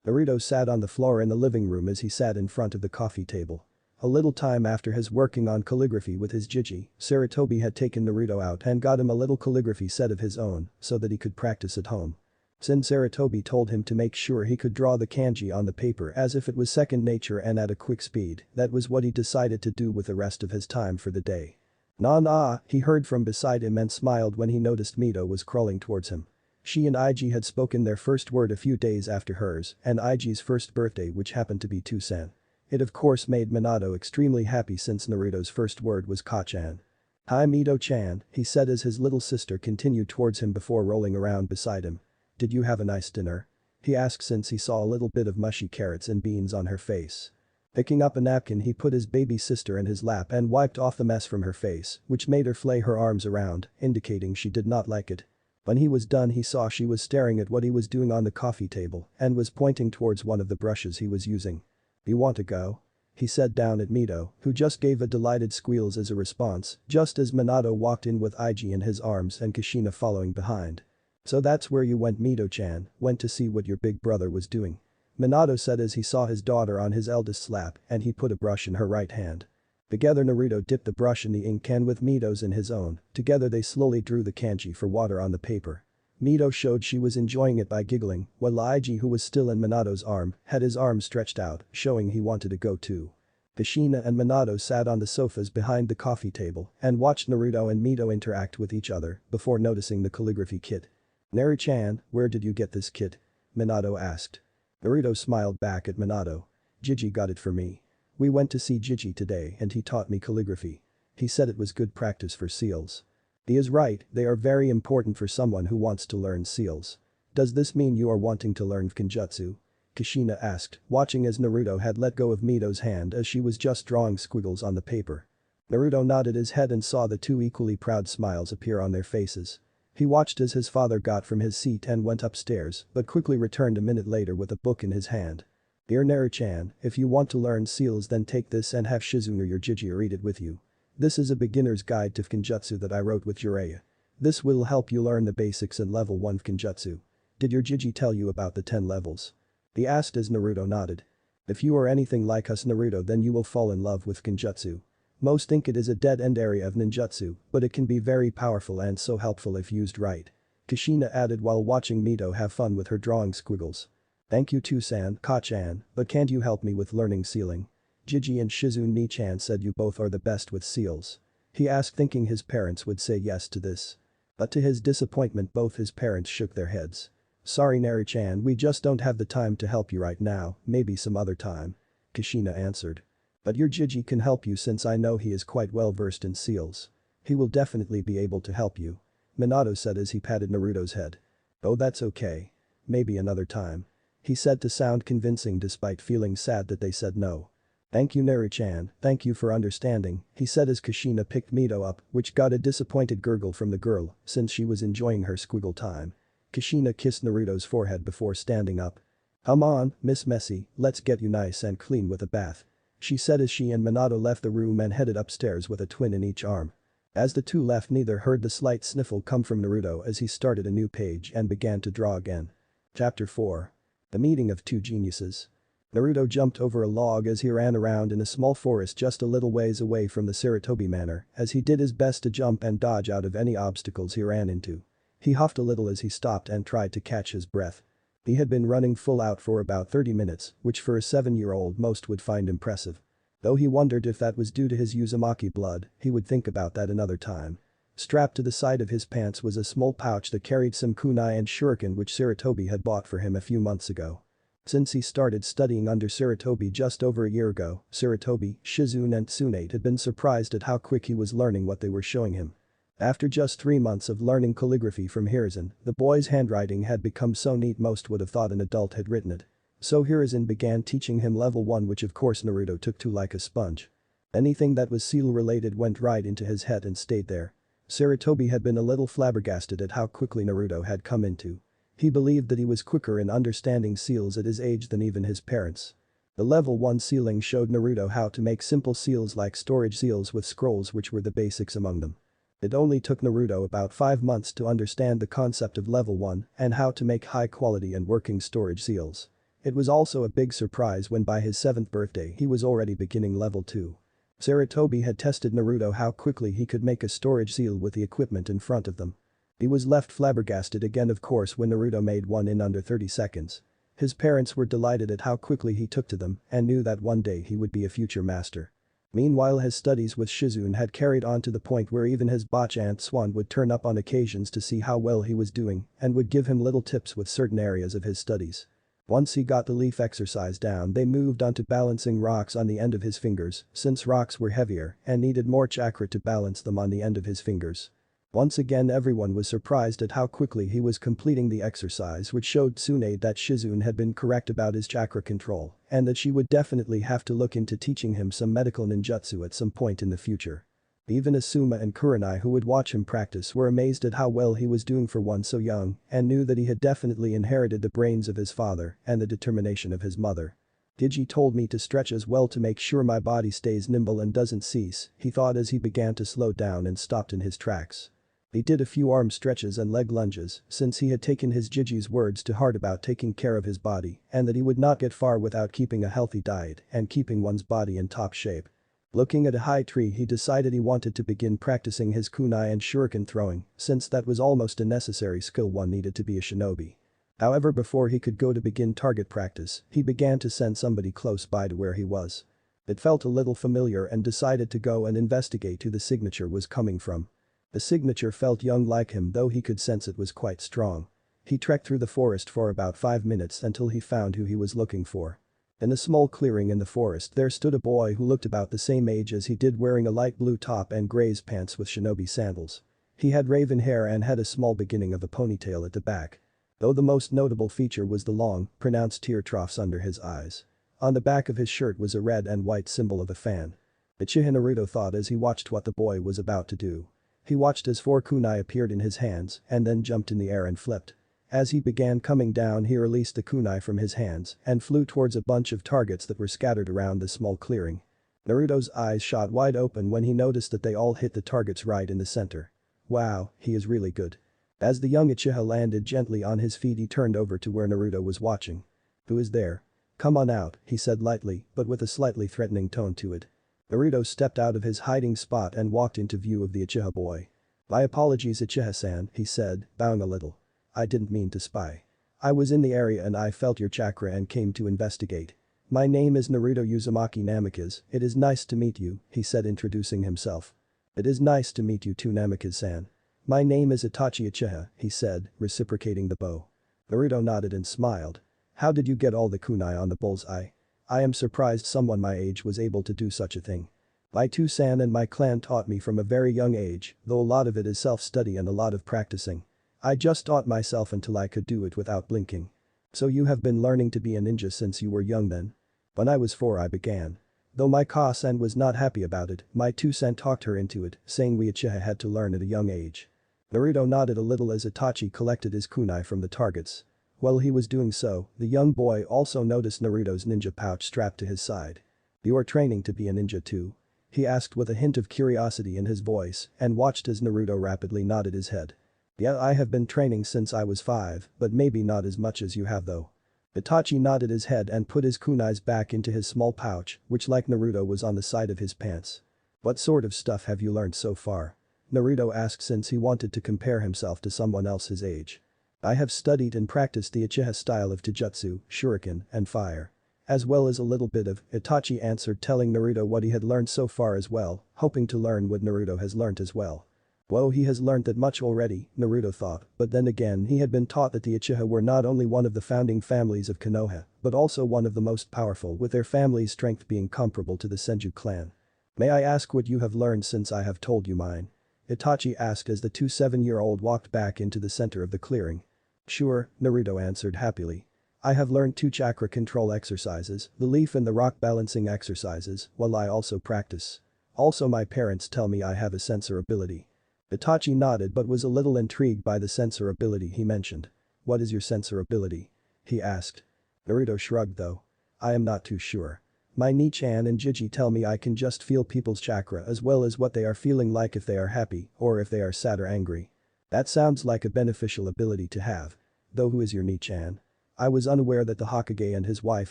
Naruto sat on the floor in the living room as he sat in front of the coffee table. A little time after his working on calligraphy with his Jiji, Sarutobi had taken Naruto out and got him a little calligraphy set of his own so that he could practice at home. Since Sarutobi told him to make sure he could draw the kanji on the paper as if it was second nature and at a quick speed, that was what he decided to do with the rest of his time for the day. "Nah," he heard from beside him and smiled when he noticed Mito was crawling towards him. She and Ig had spoken their first word a few days after hers and Ig's first birthday which happened to be Tusan. It of course made Minato extremely happy since Naruto's first word was Ka-chan. "Hi Mito-chan," he said as his little sister continued towards him before rolling around beside him. "Did you have a nice dinner?" he asked since he saw a little bit of mushy carrots and beans on her face. Picking up a napkin he put his baby sister in his lap and wiped off the mess from her face, which made her flay her arms around, indicating she did not like it. When he was done he saw she was staring at what he was doing on the coffee table and was pointing towards one of the brushes he was using. "You want to go?" he said down at Mito, who just gave a delighted squeals as a response, just as Minato walked in with Ig in his arms and Kushina following behind. "So that's where you went Mito-chan, went to see what your big brother was doing," Minato said as he saw his daughter on his eldest's lap and he put a brush in her right hand. Together Naruto dipped the brush in the ink and with Mito's in his own, together they slowly drew the kanji for water on the paper. Mito showed she was enjoying it by giggling, while Ig who was still in Minato's arm, had his arm stretched out, showing he wanted to go too. Kushina and Minato sat on the sofas behind the coffee table and watched Naruto and Mito interact with each other before noticing the calligraphy kit. "Naru-chan, where did you get this kit?" Minato asked. Naruto smiled back at Minato. "Jiji got it for me. We went to see Jiji today and he taught me calligraphy. He said it was good practice for seals." He is right, they are very important for someone who wants to learn seals. "Does this mean you are wanting to learn Kenjutsu?" Kushina asked, watching as Naruto had let go of Mito's hand as she was just drawing squiggles on the paper. Naruto nodded his head and saw the two equally proud smiles appear on their faces. He watched as his father got from his seat and went upstairs but quickly returned a minute later with a book in his hand. "Dear Naru-chan, if you want to learn seals then take this and have Shizune or your Jiji read it with you. This is a beginner's guide to Kenjutsu that I wrote with Jiraiya. This will help you learn the basics and level 1 Kenjutsu. Did your Jiji tell you about the 10 levels? He asked as Naruto nodded. If you are anything like us Naruto then you will fall in love with Genjutsu. Most think it is a dead-end area of ninjutsu, but it can be very powerful and so helpful if used right. Kushina added while watching Mito have fun with her drawing squiggles. Thank you too San, Ka-chan, but can't you help me with learning sealing? Jiji and Shizune Ni-chan said you both are the best with seals. He asked thinking his parents would say yes to this. But to his disappointment both his parents shook their heads. Sorry Nari-chan we just don't have the time to help you right now, maybe some other time. Kushina answered. But your Jiji can help you since I know he is quite well versed in seals. He will definitely be able to help you. Minato said as he patted Naruto's head. Oh that's okay. Maybe another time. He said to sound convincing despite feeling sad that they said no. Thank you Nari-chan, thank you for understanding, he said as Kushina picked Mito up which got a disappointed gurgle from the girl since she was enjoying her squiggle time. Kushina kissed Naruto's forehead before standing up. Come on, Miss Messy, let's get you nice and clean with a bath. She said as she and Minato left the room and headed upstairs with a twin in each arm. As the two left neither heard the slight sniffle come from Naruto as he started a new page and began to draw again. Chapter 4. The Meeting of Two Geniuses. Naruto jumped over a log as he ran around in a small forest just a little ways away from the Sarutobi Manor as he did his best to jump and dodge out of any obstacles he ran into. He huffed a little as he stopped and tried to catch his breath. He had been running full out for about 30 minutes, which for a 7-year-old most would find impressive. Though he wondered if that was due to his Uzumaki blood, he would think about that another time. Strapped to the side of his pants was a small pouch that carried some kunai and shuriken which Sarutobi had bought for him a few months ago. Since he started studying under Sarutobi just over a year ago, Sarutobi, Shizune and Tsunade had been surprised at how quick he was learning what they were showing him. After just 3 months of learning calligraphy from Hiruzen, the boy's handwriting had become so neat most would have thought an adult had written it. So Hiruzen began teaching him level 1 which of course Naruto took to like a sponge. Anything that was seal related went right into his head and stayed there. Sarutobi had been a little flabbergasted at how quickly Naruto had come into. He believed that he was quicker in understanding seals at his age than even his parents. The level 1 sealing showed Naruto how to make simple seals like storage seals with scrolls which were the basics among them. It only took Naruto about 5 months to understand the concept of level 1 and how to make high quality and working storage seals. It was also a big surprise when by his 7th birthday he was already beginning level 2. Sarutobi had tested Naruto how quickly he could make a storage seal with the equipment in front of them. He was left flabbergasted again of course when Naruto made one in under 30 seconds. His parents were delighted at how quickly he took to them and knew that one day he would be a future master. Meanwhile his studies with Shizune had carried on to the point where even his botch Aunt Swan would turn up on occasions to see how well he was doing and would give him little tips with certain areas of his studies. Once he got the leaf exercise down they moved on to balancing rocks on the end of his fingers since rocks were heavier and needed more chakra to balance them on the end of his fingers. Once again everyone was surprised at how quickly he was completing the exercise which showed Tsunade that Shizune had been correct about his chakra control and that she would definitely have to look into teaching him some medical ninjutsu at some point in the future. Even Asuma and Kurenai who would watch him practice were amazed at how well he was doing for one so young and knew that he had definitely inherited the brains of his father and the determination of his mother. Digi told me to stretch as well to make sure my body stays nimble and doesn't cease, he thought as he began to slow down and stopped in his tracks. He did a few arm stretches and leg lunges since he had taken his Jiji's words to heart about taking care of his body and that he would not get far without keeping a healthy diet and keeping one's body in top shape. Looking at a high tree he decided he wanted to begin practicing his kunai and shuriken throwing since that was almost a necessary skill one needed to be a shinobi. However before he could go to begin target practice, he began to sense somebody close by to where he was. It felt a little familiar and decided to go and investigate who the signature was coming from. The signature felt young like him though he could sense it was quite strong. He trekked through the forest for about 5 minutes until he found who he was looking for. In a small clearing in the forest there stood a boy who looked about the same age as he did wearing a light blue top and gray's pants with shinobi sandals. He had raven hair and had a small beginning of a ponytail at the back. Though the most notable feature was the long, pronounced tear troughs under his eyes. On the back of his shirt was a red and white symbol of a fan. Uchiha Naruto thought as he watched what the boy was about to do. He watched as 4 kunai appeared in his hands and then jumped in the air and flipped. As he began coming down he released the kunai from his hands and flew towards a bunch of targets that were scattered around the small clearing. Naruto's eyes shot wide open when he noticed that they all hit the targets right in the center. Wow, he is really good. As the young Uchiha landed gently on his feet he turned over to where Naruto was watching. "Who is there?" "Come on out," he said lightly but with a slightly threatening tone to it. Naruto stepped out of his hiding spot and walked into view of the Uchiha boy. "My apologies Uchiha-san," he said, bowing a little. "I didn't mean to spy. I was in the area and I felt your chakra and came to investigate. My name is Naruto Uzumaki Namikaze, it is nice to meet you," he said introducing himself. "It is nice to meet you too Namikaze-san. My name is Itachi Uchiha," he said, reciprocating the bow. Naruto nodded and smiled. "How did you get all the kunai on the bull's eye? I am surprised someone my age was able to do such a thing. My two-san and my clan taught me from a very young age, though a lot of it is self-study and a lot of practicing. I just taught myself until I could do it without blinking." "So you have been learning to be a ninja since you were young then?" "When I was 4 I began. Though my Ka-san was not happy about it, my two-san talked her into it, saying we Uchiha had to learn at a young age." Naruto nodded a little as Itachi collected his kunai from the targets. While he was doing so, the young boy also noticed Naruto's ninja pouch strapped to his side. "You are training to be a ninja too?" he asked with a hint of curiosity in his voice and watched as Naruto rapidly nodded his head. "Yeah, I have been training since I was 5, but maybe not as much as you have though." Itachi nodded his head and put his kunais back into his small pouch, which like Naruto was on the side of his pants. "What sort of stuff have you learned so far?" Naruto asked since he wanted to compare himself to someone else his age. "I have studied and practiced the Uchiha style of Taijutsu, Shuriken, and fire. As well as a little bit of," Itachi answered telling Naruto what he had learned so far as well, hoping to learn what Naruto has learnt as well. Whoa, he has learnt that much already, Naruto thought, but then again he had been taught that the Uchiha were not only one of the founding families of Konoha, but also one of the most powerful with their family's strength being comparable to the Senju clan. "May I ask what you have learned since I have told you mine?" Itachi asked as the 7-year-old walked back into the center of the clearing. "Sure," Naruto answered happily. "I have learned 2 chakra control exercises, the leaf and the rock balancing exercises, while I also practice. Also my parents tell me I have a sensor ability." Itachi nodded but was a little intrigued by the sensor ability he mentioned. "What is your sensor ability?" he asked. Naruto shrugged though. "I am not too sure. My Ni-chan and Jiji tell me I can just feel people's chakra as well as what they are feeling like if they are happy or if they are sad or angry. That sounds like a beneficial ability to have. Though who is your Ni-chan?" I was unaware that the Hokage and his wife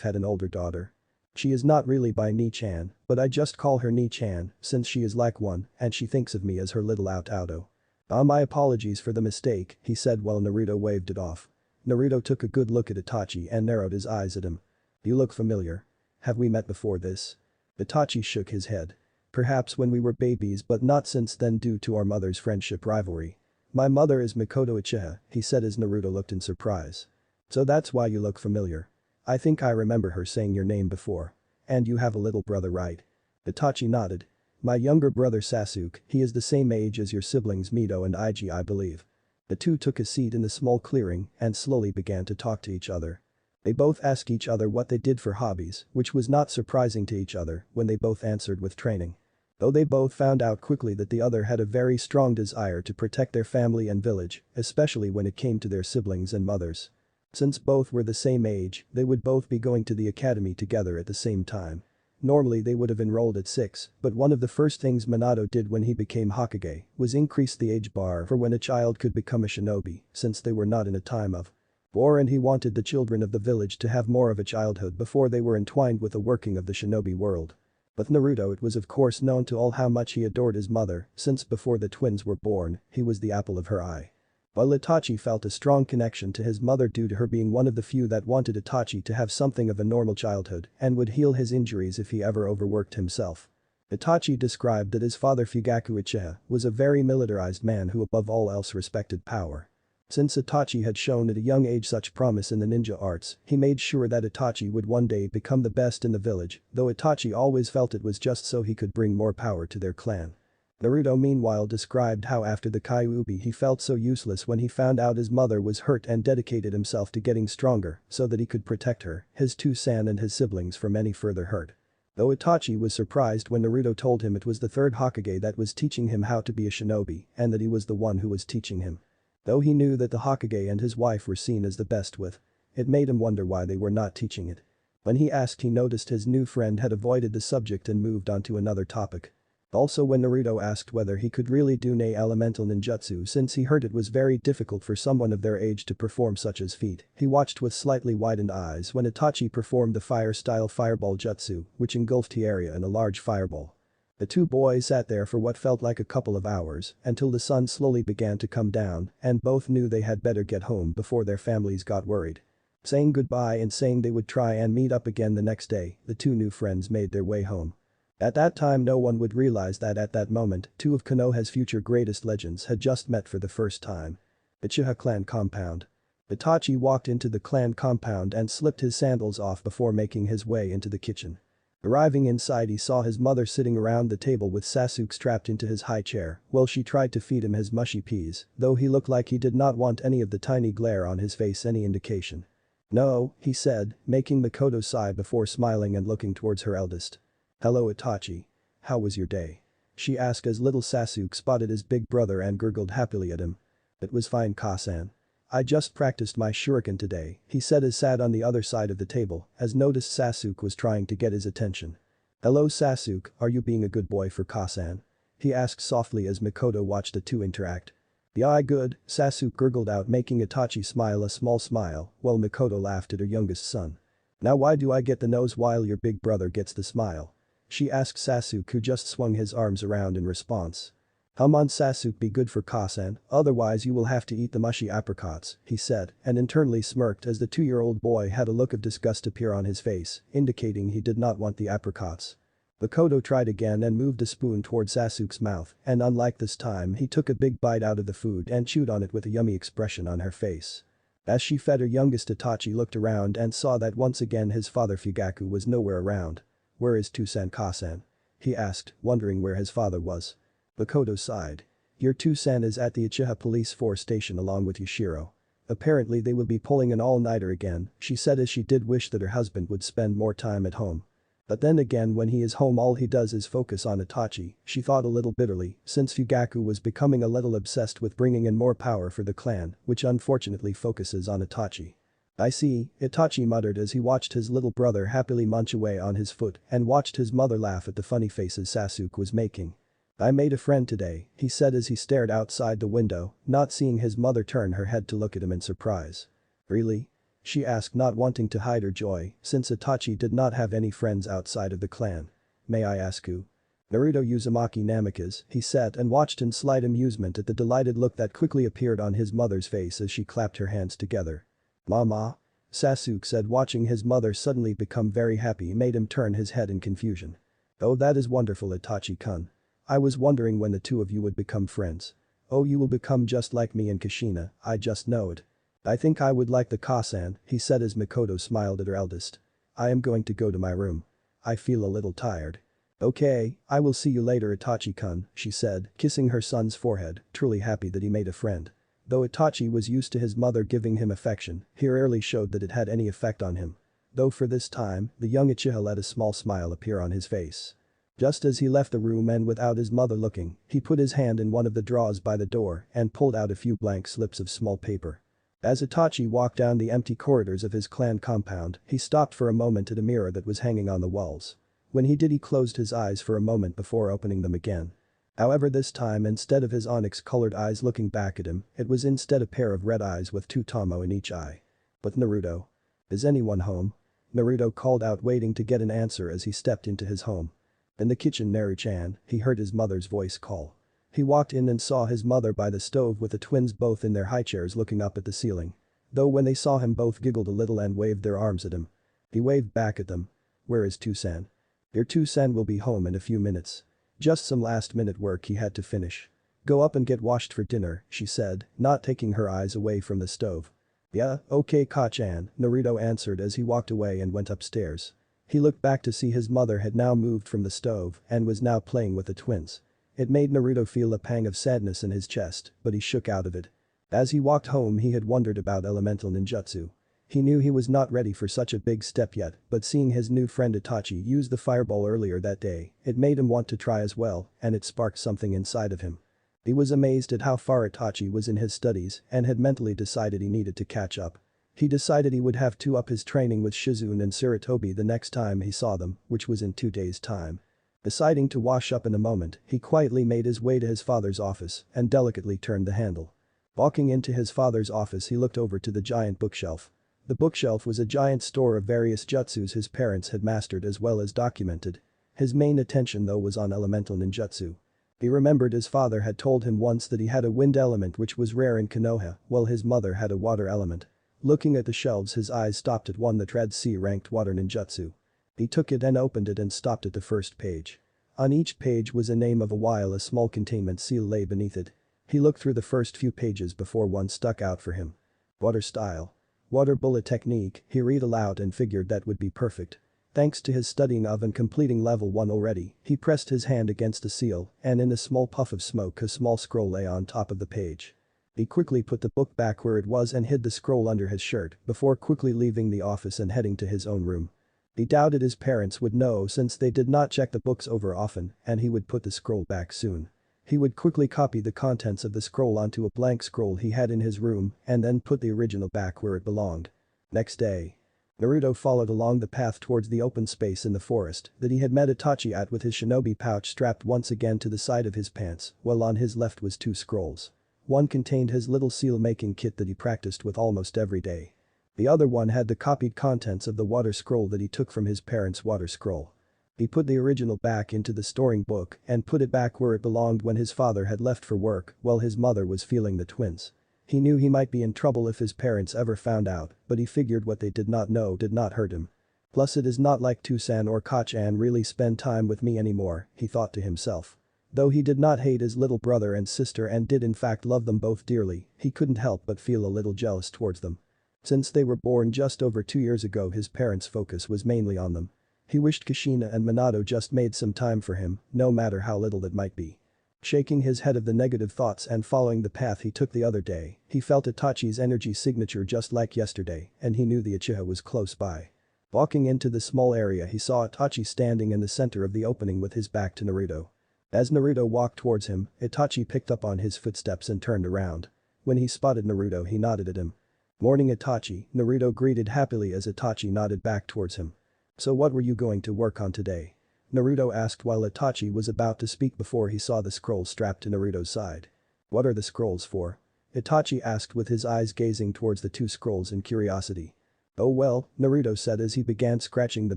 had an older daughter. "She is not really by Ni-chan, but I just call her Ni-chan since she is like one and she thinks of me as her little auto. My apologies for the mistake," he said while Naruto waved it off. Naruto took a good look at Itachi and narrowed his eyes at him. "You look familiar. Have we met before this?" Itachi shook his head. "Perhaps when we were babies but not since then due to our mother's friendship rivalry. My mother is Mikoto Uchiha," he said as Naruto looked in surprise. "So that's why you look familiar. I think I remember her saying your name before. And you have a little brother right?" Itachi nodded. "My younger brother Sasuke, he is the same age as your siblings Mito and Iji I believe." The two took a seat in the small clearing and slowly began to talk to each other. They both asked each other what they did for hobbies, which was not surprising to each other when they both answered with training. Though they both found out quickly that the other had a very strong desire to protect their family and village, especially when it came to their siblings and mothers. Since both were the same age, they would both be going to the academy together at the same time. Normally they would have enrolled at 6, but one of the first things Minato did when he became Hokage was increase the age bar for when a child could become a shinobi, since they were not in a time of war and he wanted the children of the village to have more of a childhood before they were entwined with the working of the shinobi world. With Naruto it was of course known to all how much he adored his mother, since before the twins were born, he was the apple of her eye. While Itachi felt a strong connection to his mother due to her being one of the few that wanted Itachi to have something of a normal childhood and would heal his injuries if he ever overworked himself. Itachi described that his father Fugaku Uchiha was a very militarized man who above all else respected power. Since Itachi had shown at a young age such promise in the ninja arts, he made sure that Itachi would one day become the best in the village, though Itachi always felt it was just so he could bring more power to their clan. Naruto meanwhile described how after the Kyuubi he felt so useless when he found out his mother was hurt and dedicated himself to getting stronger so that he could protect her, his two-san and his siblings from any further hurt. Though Itachi was surprised when Naruto told him it was the third Hokage that was teaching him how to be a shinobi and that he was the one who was teaching him. Though he knew that the Hokage and his wife were seen as the best with, it made him wonder why they were not teaching it. When he asked he noticed his new friend had avoided the subject and moved on to another topic. Also when Naruto asked whether he could really do ne elemental ninjutsu since he heard it was very difficult for someone of their age to perform such as feat, he watched with slightly widened eyes when Itachi performed the fire-style fireball jutsu, which engulfed the area in a large fireball. The two boys sat there for what felt like a couple of hours until the sun slowly began to come down and both knew they had better get home before their families got worried. Saying goodbye and saying they would try and meet up again the next day, the two new friends made their way home. At that time no one would realize that at that moment, two of Konoha's future greatest legends had just met for the first time. Uchiha clan compound. Itachi walked into the clan compound and slipped his sandals off before making his way into the kitchen. Arriving inside he saw his mother sitting around the table with Sasuke strapped into his high chair while she tried to feed him his mushy peas, though he looked like he did not want any of the tiny glare on his face any indication. "No," he said, making Mikoto sigh before smiling and looking towards her eldest. "Hello Itachi. How was your day?" she asked as little Sasuke spotted his big brother and gurgled happily at him. "It was fine Ka-san. I just practiced my shuriken today," he said as sat on the other side of the table as noticed Sasuke was trying to get his attention. "Hello Sasuke, are you being a good boy for Ka-san?" he asked softly as Mikoto watched the two interact. "Yeah, good," Sasuke gurgled out making Itachi smile a small smile while Mikoto laughed at her youngest son. "Now why do I get the nose while your big brother gets the smile?" she asked Sasuke who just swung his arms around in response. "Come on Sasuke, be good for Ka-san, otherwise you will have to eat the mushy apricots," he said and internally smirked as the 2-year-old boy had a look of disgust appear on his face, indicating he did not want the apricots. Mikoto tried again and moved a spoon toward Sasuke's mouth and unlike this time he took a big bite out of the food and chewed on it with a yummy expression on her face. As she fed her youngest Itachi looked around and saw that once again his father Fugaku was nowhere around. "Where is Tusan Ka-san?" he asked, wondering where his father was. Mikoto sighed. "Your Tusan is at the Uchiha police force station along with Yushiro. Apparently they will be pulling an all-nighter again," she said as she did wish that her husband would spend more time at home. But then again when he is home all he does is focus on Itachi, she thought a little bitterly since Fugaku was becoming a little obsessed with bringing in more power for the clan, which unfortunately focuses on Itachi. "I see," Itachi muttered as he watched his little brother happily munch away on his foot and watched his mother laugh at the funny faces Sasuke was making. "I made a friend today," he said as he stared outside the window, not seeing his mother turn her head to look at him in surprise. "Really?" she asked not wanting to hide her joy since Itachi did not have any friends outside of the clan. "May I ask who?" "Naruto Uzumaki Namikaze," he said and watched in slight amusement at the delighted look that quickly appeared on his mother's face as she clapped her hands together. "Mama?" Sasuke said watching his mother suddenly become very happy made him turn his head in confusion. "Oh that is wonderful Itachi-kun. I was wondering when the two of you would become friends. Oh you will become just like me and Kushina, I just know it. I think I would like the Ka-san," he said as Mikoto smiled at her eldest. "I am going to go to my room. I feel a little tired." "Okay, I will see you later Itachi-kun," she said, kissing her son's forehead, truly happy that he made a friend. Though Itachi was used to his mother giving him affection, he rarely showed that it had any effect on him. Though for this time, the young Uchiha let a small smile appear on his face. Just as he left the room and without his mother looking, he put his hand in one of the drawers by the door and pulled out a few blank slips of small paper. As Itachi walked down the empty corridors of his clan compound, he stopped for a moment at a mirror that was hanging on the walls. When he did he closed his eyes for a moment before opening them again. However this time instead of his onyx-colored eyes looking back at him, it was instead a pair of red eyes with two tomo in each eye. "But Naruto? Is anyone home?" Naruto called out waiting to get an answer as he stepped into his home. "In the kitchen Naru-chan," he heard his mother's voice call. He walked in and saw his mother by the stove with the twins both in their high chairs looking up at the ceiling. Though when they saw him both giggled a little and waved their arms at him. He waved back at them. "Where is Tusan?" "Your Tusan will be home in a few minutes. Just some last-minute work he had to finish. Go up and get washed for dinner," she said, not taking her eyes away from the stove. "Yeah, okay Ka-chan," Naruto answered as he walked away and went upstairs. He looked back to see his mother had now moved from the stove and was now playing with the twins. It made Naruto feel a pang of sadness in his chest, but he shook out of it. As he walked home he had wondered about elemental ninjutsu. He knew he was not ready for such a big step yet, but seeing his new friend Itachi use the fireball earlier that day, it made him want to try as well, and it sparked something inside of him. He was amazed at how far Itachi was in his studies and had mentally decided he needed to catch up. He decided he would have to up his training with Shizune and Sarutobi the next time he saw them, which was in 2 days' time. Deciding to wash up in a moment, he quietly made his way to his father's office and delicately turned the handle. Walking into his father's office, he looked over to the giant bookshelf. The bookshelf was a giant store of various jutsus his parents had mastered as well as documented. His main attention though was on elemental ninjutsu. He remembered his father had told him once that he had a wind element which was rare in Konoha, while his mother had a water element. Looking at the shelves, his eyes stopped at one that read C-ranked water ninjutsu. He took it and opened it and stopped at the first page. On each page was a name of a while a small containment seal lay beneath it. He looked through the first few pages before one stuck out for him. Water style. Water bullet technique, he read aloud and figured that would be perfect. Thanks to his studying of and completing level 1 already, he pressed his hand against the seal and in a small puff of smoke a small scroll lay on top of the page. He quickly put the book back where it was and hid the scroll under his shirt before quickly leaving the office and heading to his own room. He doubted his parents would know since they did not check the books over often and he would put the scroll back soon. He would quickly copy the contents of the scroll onto a blank scroll he had in his room and then put the original back where it belonged. Next day. Naruto followed along the path towards the open space in the forest that he had met Itachi at with his shinobi pouch strapped once again to the side of his pants, while on his left was 2 scrolls. One contained his little seal-making kit that he practiced with almost every day. The other one had the copied contents of the water scroll that he took from his parents' water scroll. He put the original back into the storing book and put it back where it belonged when his father had left for work while his mother was feeling the twins. He knew he might be in trouble if his parents ever found out, but he figured what they did not know did not hurt him. Plus it is not like Tusan or Kachan really spend time with me anymore, he thought to himself. Though he did not hate his little brother and sister and did in fact love them both dearly, he couldn't help but feel a little jealous towards them. Since they were born just over 2 years ago, his parents' focus was mainly on them. He wished Kushina and Minato just made some time for him, no matter how little it might be. Shaking his head of the negative thoughts and following the path he took the other day, he felt Itachi's energy signature just like yesterday and he knew the Uchiha was close by. Walking into the small area, he saw Itachi standing in the center of the opening with his back to Naruto. As Naruto walked towards him, Itachi picked up on his footsteps and turned around. When he spotted Naruto, he nodded at him. "Morning, Itachi," Naruto greeted happily as Itachi nodded back towards him. "So what were you going to work on today?" Naruto asked while Itachi was about to speak before he saw the scroll strapped to Naruto's side. "What are the scrolls for?" Itachi asked with his eyes gazing towards the 2 scrolls in curiosity. "Oh well," Naruto said as he began scratching the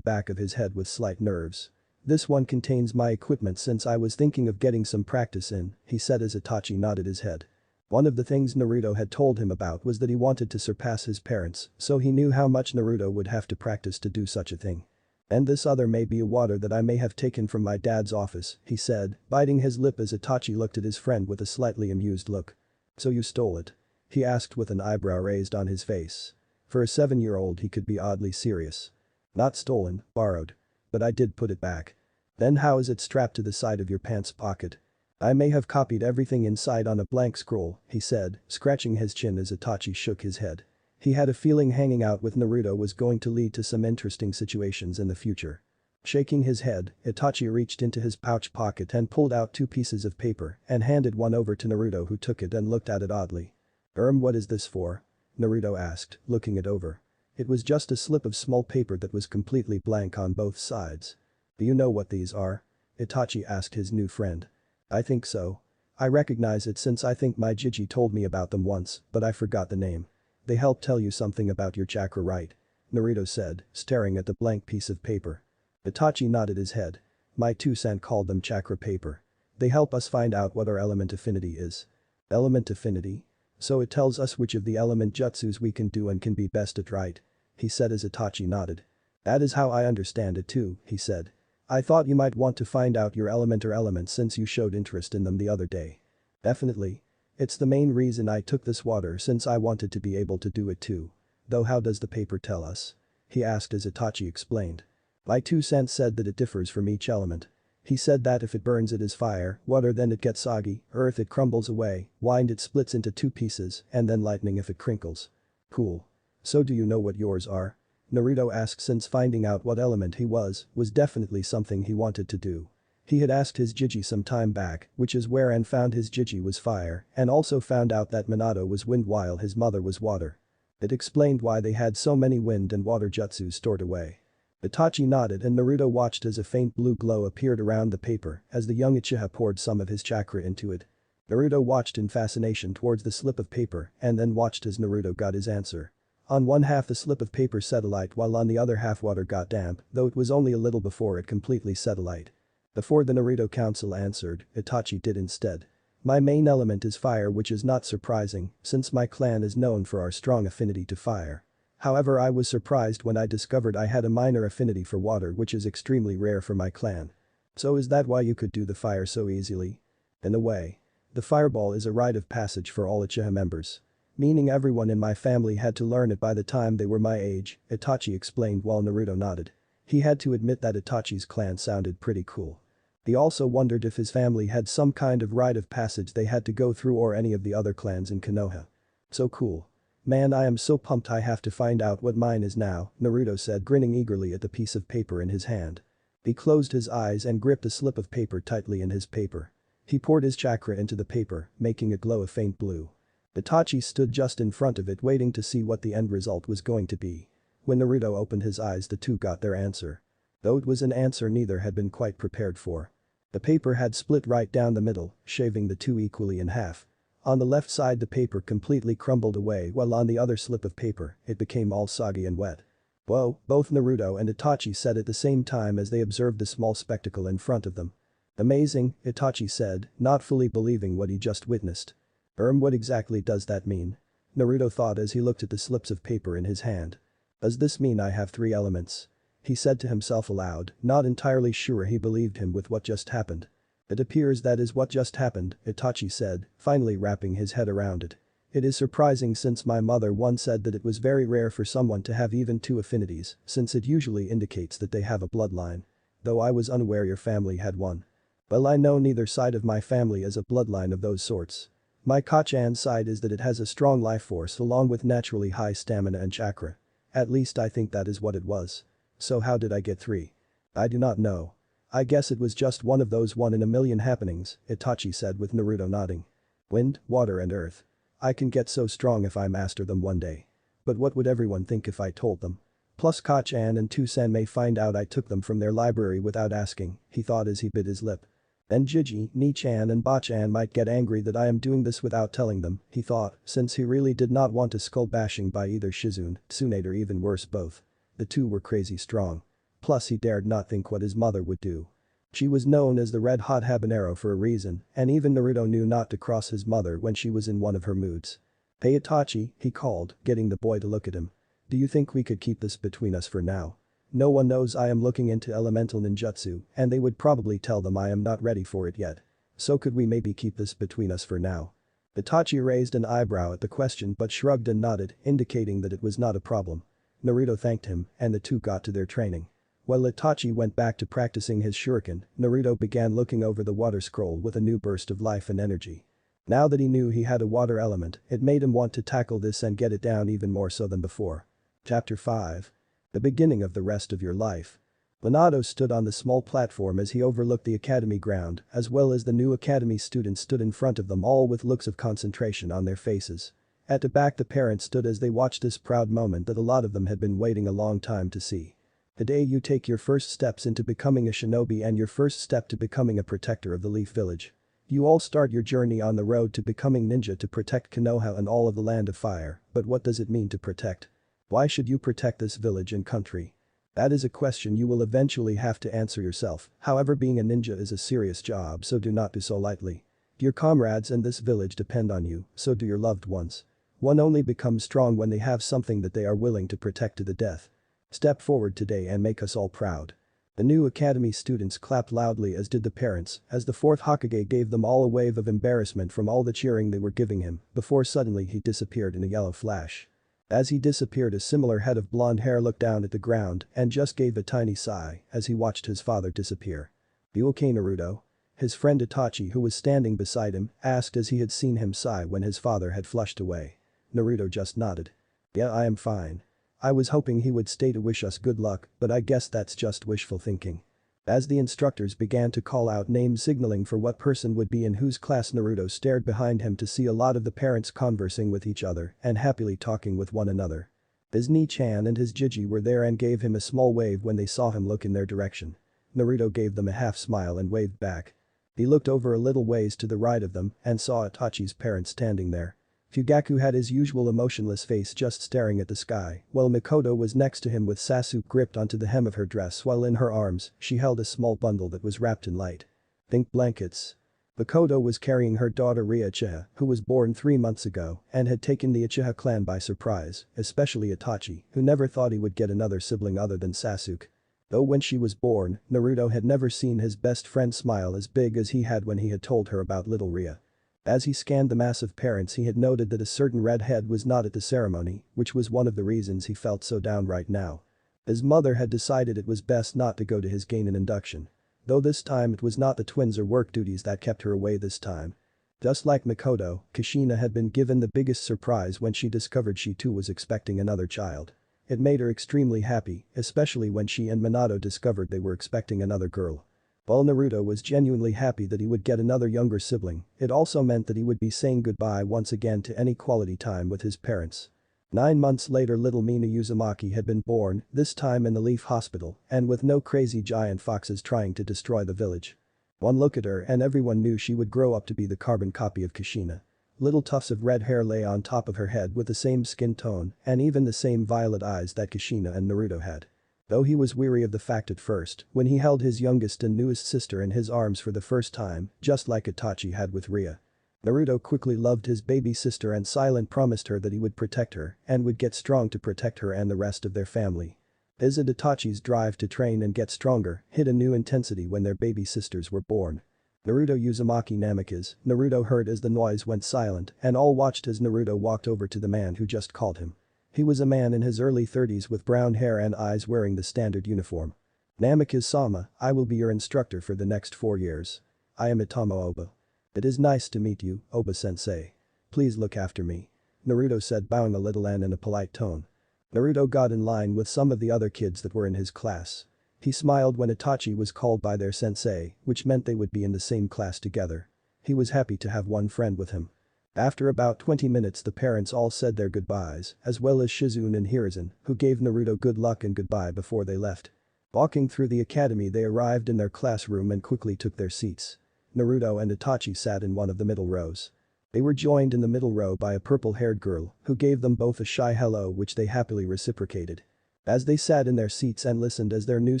back of his head with slight nerves. "This one contains my equipment since I was thinking of getting some practice in," he said as Itachi nodded his head. One of the things Naruto had told him about was that he wanted to surpass his parents, so he knew how much Naruto would have to practice to do such a thing. "And this other may be a water that I may have taken from my dad's office," he said, biting his lip as Itachi looked at his friend with a slightly amused look. "So you stole it?" he asked with an eyebrow raised on his face. For a 7-year-old he could be oddly serious. "Not stolen, borrowed. But I did put it back." "Then how is it strapped to the side of your pants pocket?" "I may have copied everything inside on a blank scroll," he said, scratching his chin as Itachi shook his head. He had a feeling hanging out with Naruto was going to lead to some interesting situations in the future. Shaking his head, Itachi reached into his pouch pocket and pulled out 2 pieces of paper and handed one over to Naruto, who took it and looked at it oddly. What is this for?" Naruto asked, looking it over. It was just a slip of small paper that was completely blank on both sides. "Do you know what these are?" Itachi asked his new friend. "I think so. I recognize it since I think my Jiji told me about them once, but I forgot the name. They help tell you something about your chakra, right?" Naruto said, staring at the blank piece of paper. Itachi nodded his head. "My Tusan called them chakra paper. They help us find out what our element affinity is." "Element affinity? So it tells us which of the element jutsus we can do and can be best at, right?" he said as Itachi nodded. "That is how I understand it too," he said. "I thought you might want to find out your element or elements since you showed interest in them the other day." "Definitely. It's the main reason I took this water since I wanted to be able to do it too. Though how does the paper tell us?" he asked as Itachi explained. "My 2 cents said that it differs from each element. He said that if it burns it is fire, water then it gets soggy, earth it crumbles away, wind it splits into 2 pieces, and then lightning if it crinkles." "Cool. So do you know what yours are?" Naruto asked since finding out what element he was definitely something he wanted to do. He had asked his Jiji some time back, which is where and found his Jiji was fire, and also found out that Minato was wind while his mother was water. It explained why they had so many wind and water jutsus stored away. Itachi nodded and Naruto watched as a faint blue glow appeared around the paper as the young Uchiha poured some of his chakra into it. Naruto watched in fascination towards the slip of paper and then watched as Naruto got his answer. On one half the slip of paper said alight while on the other half water got damp, though it was only a little before it completely set alight. Before the Naruto council answered, Itachi did instead. My main element is fire, which is not surprising since my clan is known for our strong affinity to fire. However, I was surprised when I discovered I had a minor affinity for water, which is extremely rare for my clan. So is that why you could do the fire so easily? In a way. The fireball is a rite of passage for all Uchiha members. Meaning everyone in my family had to learn it by the time they were my age, Itachi explained while Naruto nodded. He had to admit that Itachi's clan sounded pretty cool. He also wondered if his family had some kind of rite of passage they had to go through or any of the other clans in Konoha. So cool. Man, I am so pumped I have to find out what mine is now, Naruto said, grinning eagerly at the piece of paper in his hand. He closed his eyes and gripped a slip of paper tightly in his paper. He poured his chakra into the paper, making it glow a faint blue. Itachi stood just in front of it waiting to see what the end result was going to be. When Naruto opened his eyes, the two got their answer. Though it was an answer neither had been quite prepared for. The paper had split right down the middle, shaving the two equally in half. On the left side the paper completely crumbled away while on the other slip of paper, it became all soggy and wet. Whoa, both Naruto and Itachi said at the same time as they observed the small spectacle in front of them. Amazing, Itachi said, not fully believing what he just witnessed. What exactly does that mean? Naruto thought as he looked at the slips of paper in his hand. Does this mean I have 3 elements? He said to himself aloud, not entirely sure he believed him with what just happened. It appears that is what just happened, Itachi said, finally wrapping his head around it. It is surprising since my mother once said that it was very rare for someone to have even 2 affinities, since it usually indicates that they have a bloodline. Though I was unaware your family had one. Well, I know neither side of my family has a bloodline of those sorts. My Kachan side is that it has a strong life force along with naturally high stamina and chakra. At least I think that is what it was. So how did I get 3? I do not know. I guess it was just one of those 1 in a million happenings, Itachi said with Naruto nodding. Wind, water and earth. I can get so strong if I master them one day. But what would everyone think if I told them? Plus Kachan and Tusan may find out I took them from their library without asking, he thought as he bit his lip. Then Jiji, Nichan and Bachan might get angry that I am doing this without telling them, he thought, since he really did not want a skull bashing by either Shizune, Tsunade or even worse both. The two were crazy strong. Plus he dared not think what his mother would do. She was known as the red hot habanero for a reason, and even Naruto knew not to cross his mother when she was in one of her moods. Hey Itachi, he called, getting the boy to look at him. Do you think we could keep this between us for now? No one knows I am looking into elemental ninjutsu, and they would probably tell them I am not ready for it yet. So could we maybe keep this between us for now? Itachi raised an eyebrow at the question but shrugged and nodded, indicating that it was not a problem. Naruto thanked him, and the two got to their training. While Itachi went back to practicing his shuriken, Naruto began looking over the water scroll with a new burst of life and energy. Now that he knew he had a water element, it made him want to tackle this and get it down even more so than before. Chapter 5. The beginning of the rest of your life. Minato stood on the small platform as he overlooked the academy ground, as well as the new academy students stood in front of them all with looks of concentration on their faces. At the back the parents stood as they watched this proud moment that a lot of them had been waiting a long time to see. Today you take your first steps into becoming a shinobi and your first step to becoming a protector of the Leaf Village. You all start your journey on the road to becoming ninja to protect Konoha and all of the Land of Fire, but what does it mean to protect? Why should you protect this village and country? That is a question you will eventually have to answer yourself, however being a ninja is a serious job so do not do so lightly. Your comrades and this village depend on you, so do your loved ones. One only becomes strong when they have something that they are willing to protect to the death. Step forward today and make us all proud. The new academy students clapped loudly as did the parents as the 4th Hokage gave them all a wave of embarrassment from all the cheering they were giving him before suddenly he disappeared in a yellow flash. As he disappeared a similar head of blonde hair looked down at the ground and just gave a tiny sigh as he watched his father disappear. You okay Naruto? His friend Itachi who was standing beside him asked as he had seen him sigh when his father had flushed away. Naruto just nodded. Yeah, I am fine. I was hoping he would stay to wish us good luck, but I guess that's just wishful thinking. As the instructors began to call out names signaling for what person would be in whose class, Naruto stared behind him to see a lot of the parents conversing with each other and happily talking with one another. His Ni-chan and his Jiji were there and gave him a small wave when they saw him look in their direction. Naruto gave them a half smile and waved back. He looked over a little ways to the right of them and saw Itachi's parents standing there. Fugaku had his usual emotionless face just staring at the sky, while Mikoto was next to him with Sasuke gripped onto the hem of her dress while in her arms she held a small bundle that was wrapped in light pink blankets. Mikoto was carrying her daughter Ria Uchiha, who was born 3 months ago and had taken the Uchiha clan by surprise, especially Itachi, who never thought he would get another sibling other than Sasuke. Though when she was born, Naruto had never seen his best friend smile as big as he had when he had told her about little Ria. As he scanned the mass of parents he had noted that a certain redhead was not at the ceremony, which was one of the reasons he felt so down right now. His mother had decided it was best not to go to his Genin induction. Though this time it was not the twins or work duties that kept her away this time. Just like Mikoto, Kushina had been given the biggest surprise when she discovered she too was expecting another child. It made her extremely happy, especially when she and Minato discovered they were expecting another girl. While Naruto was genuinely happy that he would get another younger sibling, it also meant that he would be saying goodbye once again to any quality time with his parents. 9 months later little Mina Uzumaki had been born, this time in the Leaf Hospital, and with no crazy giant foxes trying to destroy the village. One look at her and everyone knew she would grow up to be the carbon copy of Kushina. Little tufts of red hair lay on top of her head with the same skin tone and even the same violet eyes that Kushina and Naruto had. Though he was weary of the fact at first, when he held his youngest and newest sister in his arms for the first time, just like Itachi had with Ria. Naruto quickly loved his baby sister and silent promised her that he would protect her and would get strong to protect her and the rest of their family. His and Itachi's drive to train and get stronger hit a new intensity when their baby sisters were born. Naruto Uzumaki Namikaze, Naruto heard as the noise went silent and all watched as Naruto walked over to the man who just called him. He was a man in his early 30s with brown hair and eyes wearing the standard uniform. Namikaze-sama, I will be your instructor for the next 4 years. I am Itamo Oba. It is nice to meet you, Oba-sensei. Please look after me. Naruto said bowing a little and in a polite tone. Naruto got in line with some of the other kids that were in his class. He smiled when Itachi was called by their sensei, which meant they would be in the same class together. He was happy to have one friend with him. After about 20 minutes the parents all said their goodbyes, as well as Shizune and Hiruzen, who gave Naruto good luck and goodbye before they left. Walking through the academy they arrived in their classroom and quickly took their seats. Naruto and Itachi sat in one of the middle rows. They were joined in the middle row by a purple-haired girl, who gave them both a shy hello which they happily reciprocated. As they sat in their seats and listened as their new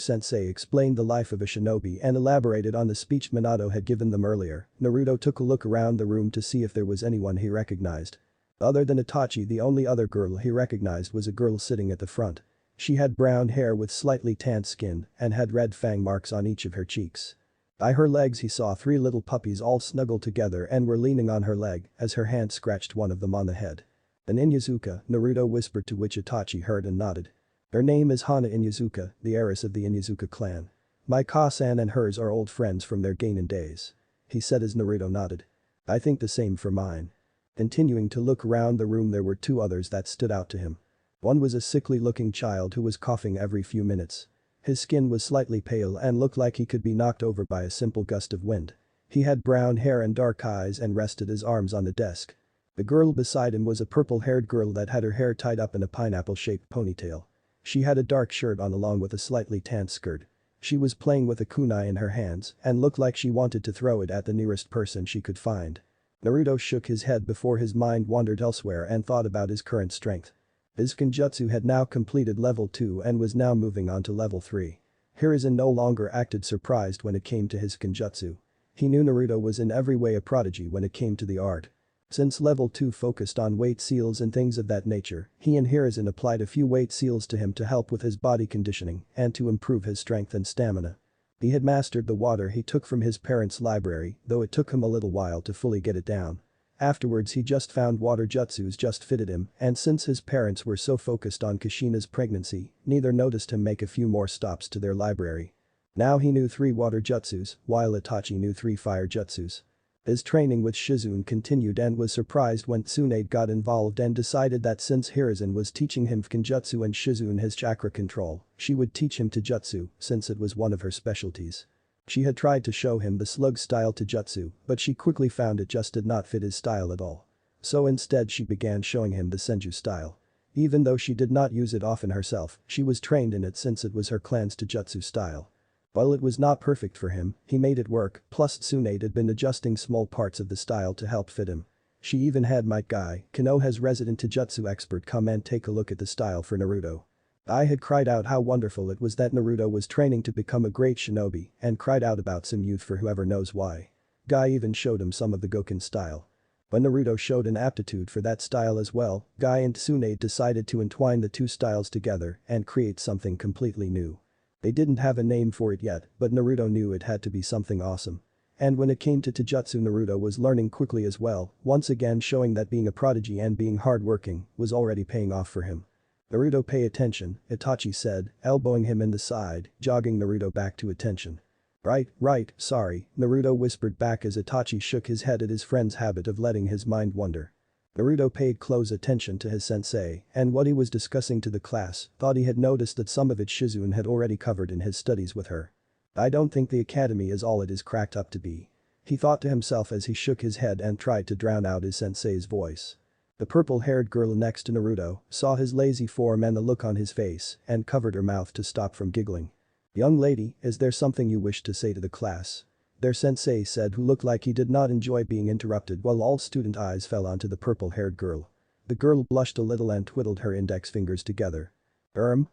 sensei explained the life of a shinobi and elaborated on the speech Minato had given them earlier, Naruto took a look around the room to see if there was anyone he recognized. Other than Itachi the only other girl he recognized was a girl sitting at the front. She had brown hair with slightly tanned skin and had red fang marks on each of her cheeks. By her legs he saw 3 little puppies all snuggled together and were leaning on her leg as her hand scratched one of them on the head. "An Inyazuka," Naruto whispered to which Itachi heard and nodded. "Her name is Hana Inyazuka, the heiress of the Inyazuka clan. My Ka-san and hers are old friends from their Genin days," he said as Naruto nodded. "I think the same for mine." Continuing to look around the room there were 2 others that stood out to him. One was a sickly-looking child who was coughing every few minutes. His skin was slightly pale and looked like he could be knocked over by a simple gust of wind. He had brown hair and dark eyes and rested his arms on the desk. The girl beside him was a purple-haired girl that had her hair tied up in a pineapple-shaped ponytail. She had a dark shirt on along with a slightly tanned skirt. She was playing with a kunai in her hands and looked like she wanted to throw it at the nearest person she could find. Naruto shook his head before his mind wandered elsewhere and thought about his current strength. His Kenjutsu had now completed level 2 and was now moving on to level 3. Hiruzen no longer acted surprised when it came to his Kenjutsu. He knew Naruto was in every way a prodigy when it came to the art. Since level 2 focused on weight seals and things of that nature, he and Hiruzen applied a few weight seals to him to help with his body conditioning and to improve his strength and stamina. He had mastered the water he took from his parents' library, though it took him a little while to fully get it down. Afterwards he just found water jutsus just fitted him and since his parents were so focused on Kushina's pregnancy, neither noticed him make a few more stops to their library. Now he knew 3 water jutsus, while Itachi knew 3 fire jutsus. His training with Shizune continued and was surprised when Tsunade got involved and decided that since Hiruzen was teaching him Kenjutsu and Shizune his chakra control, she would teach him Taijutsu since it was one of her specialties. She had tried to show him the slug style Taijutsu, but she quickly found it just did not fit his style at all. So instead she began showing him the Senju style. Even though she did not use it often herself, she was trained in it since it was her clan's taijutsu style. While it was not perfect for him, he made it work, plus Tsunade had been adjusting small parts of the style to help fit him. She even had Might Guy, Konoha's resident taijutsu expert, come and take a look at the style for Naruto. I had cried out how wonderful it was that Naruto was training to become a great shinobi and cried out about some youth for whoever knows why. Guy even showed him some of the Goken style. When Naruto showed an aptitude for that style as well, Guy and Tsunade decided to entwine the two styles together and create something completely new. They didn't have a name for it yet, but Naruto knew it had to be something awesome. And when it came to taijutsu, Naruto was learning quickly as well, once again showing that being a prodigy and being hardworking was already paying off for him. "Naruto, pay attention," Itachi said, elbowing him in the side, jogging Naruto back to attention. Right, sorry," Naruto whispered back as Itachi shook his head at his friend's habit of letting his mind wander. Naruto paid close attention to his sensei and what he was discussing to the class, thought he had noticed that some of it Shizune had already covered in his studies with her. "I don't think the academy is all it is cracked up to be," he thought to himself as he shook his head and tried to drown out his sensei's voice. The purple-haired girl next to Naruto saw his lazy form and the look on his face and covered her mouth to stop from giggling. "Young lady, is there something you wish to say to the class?" their sensei said, who looked like he did not enjoy being interrupted while all student eyes fell onto the purple-haired girl. The girl blushed a little and twiddled her index fingers together.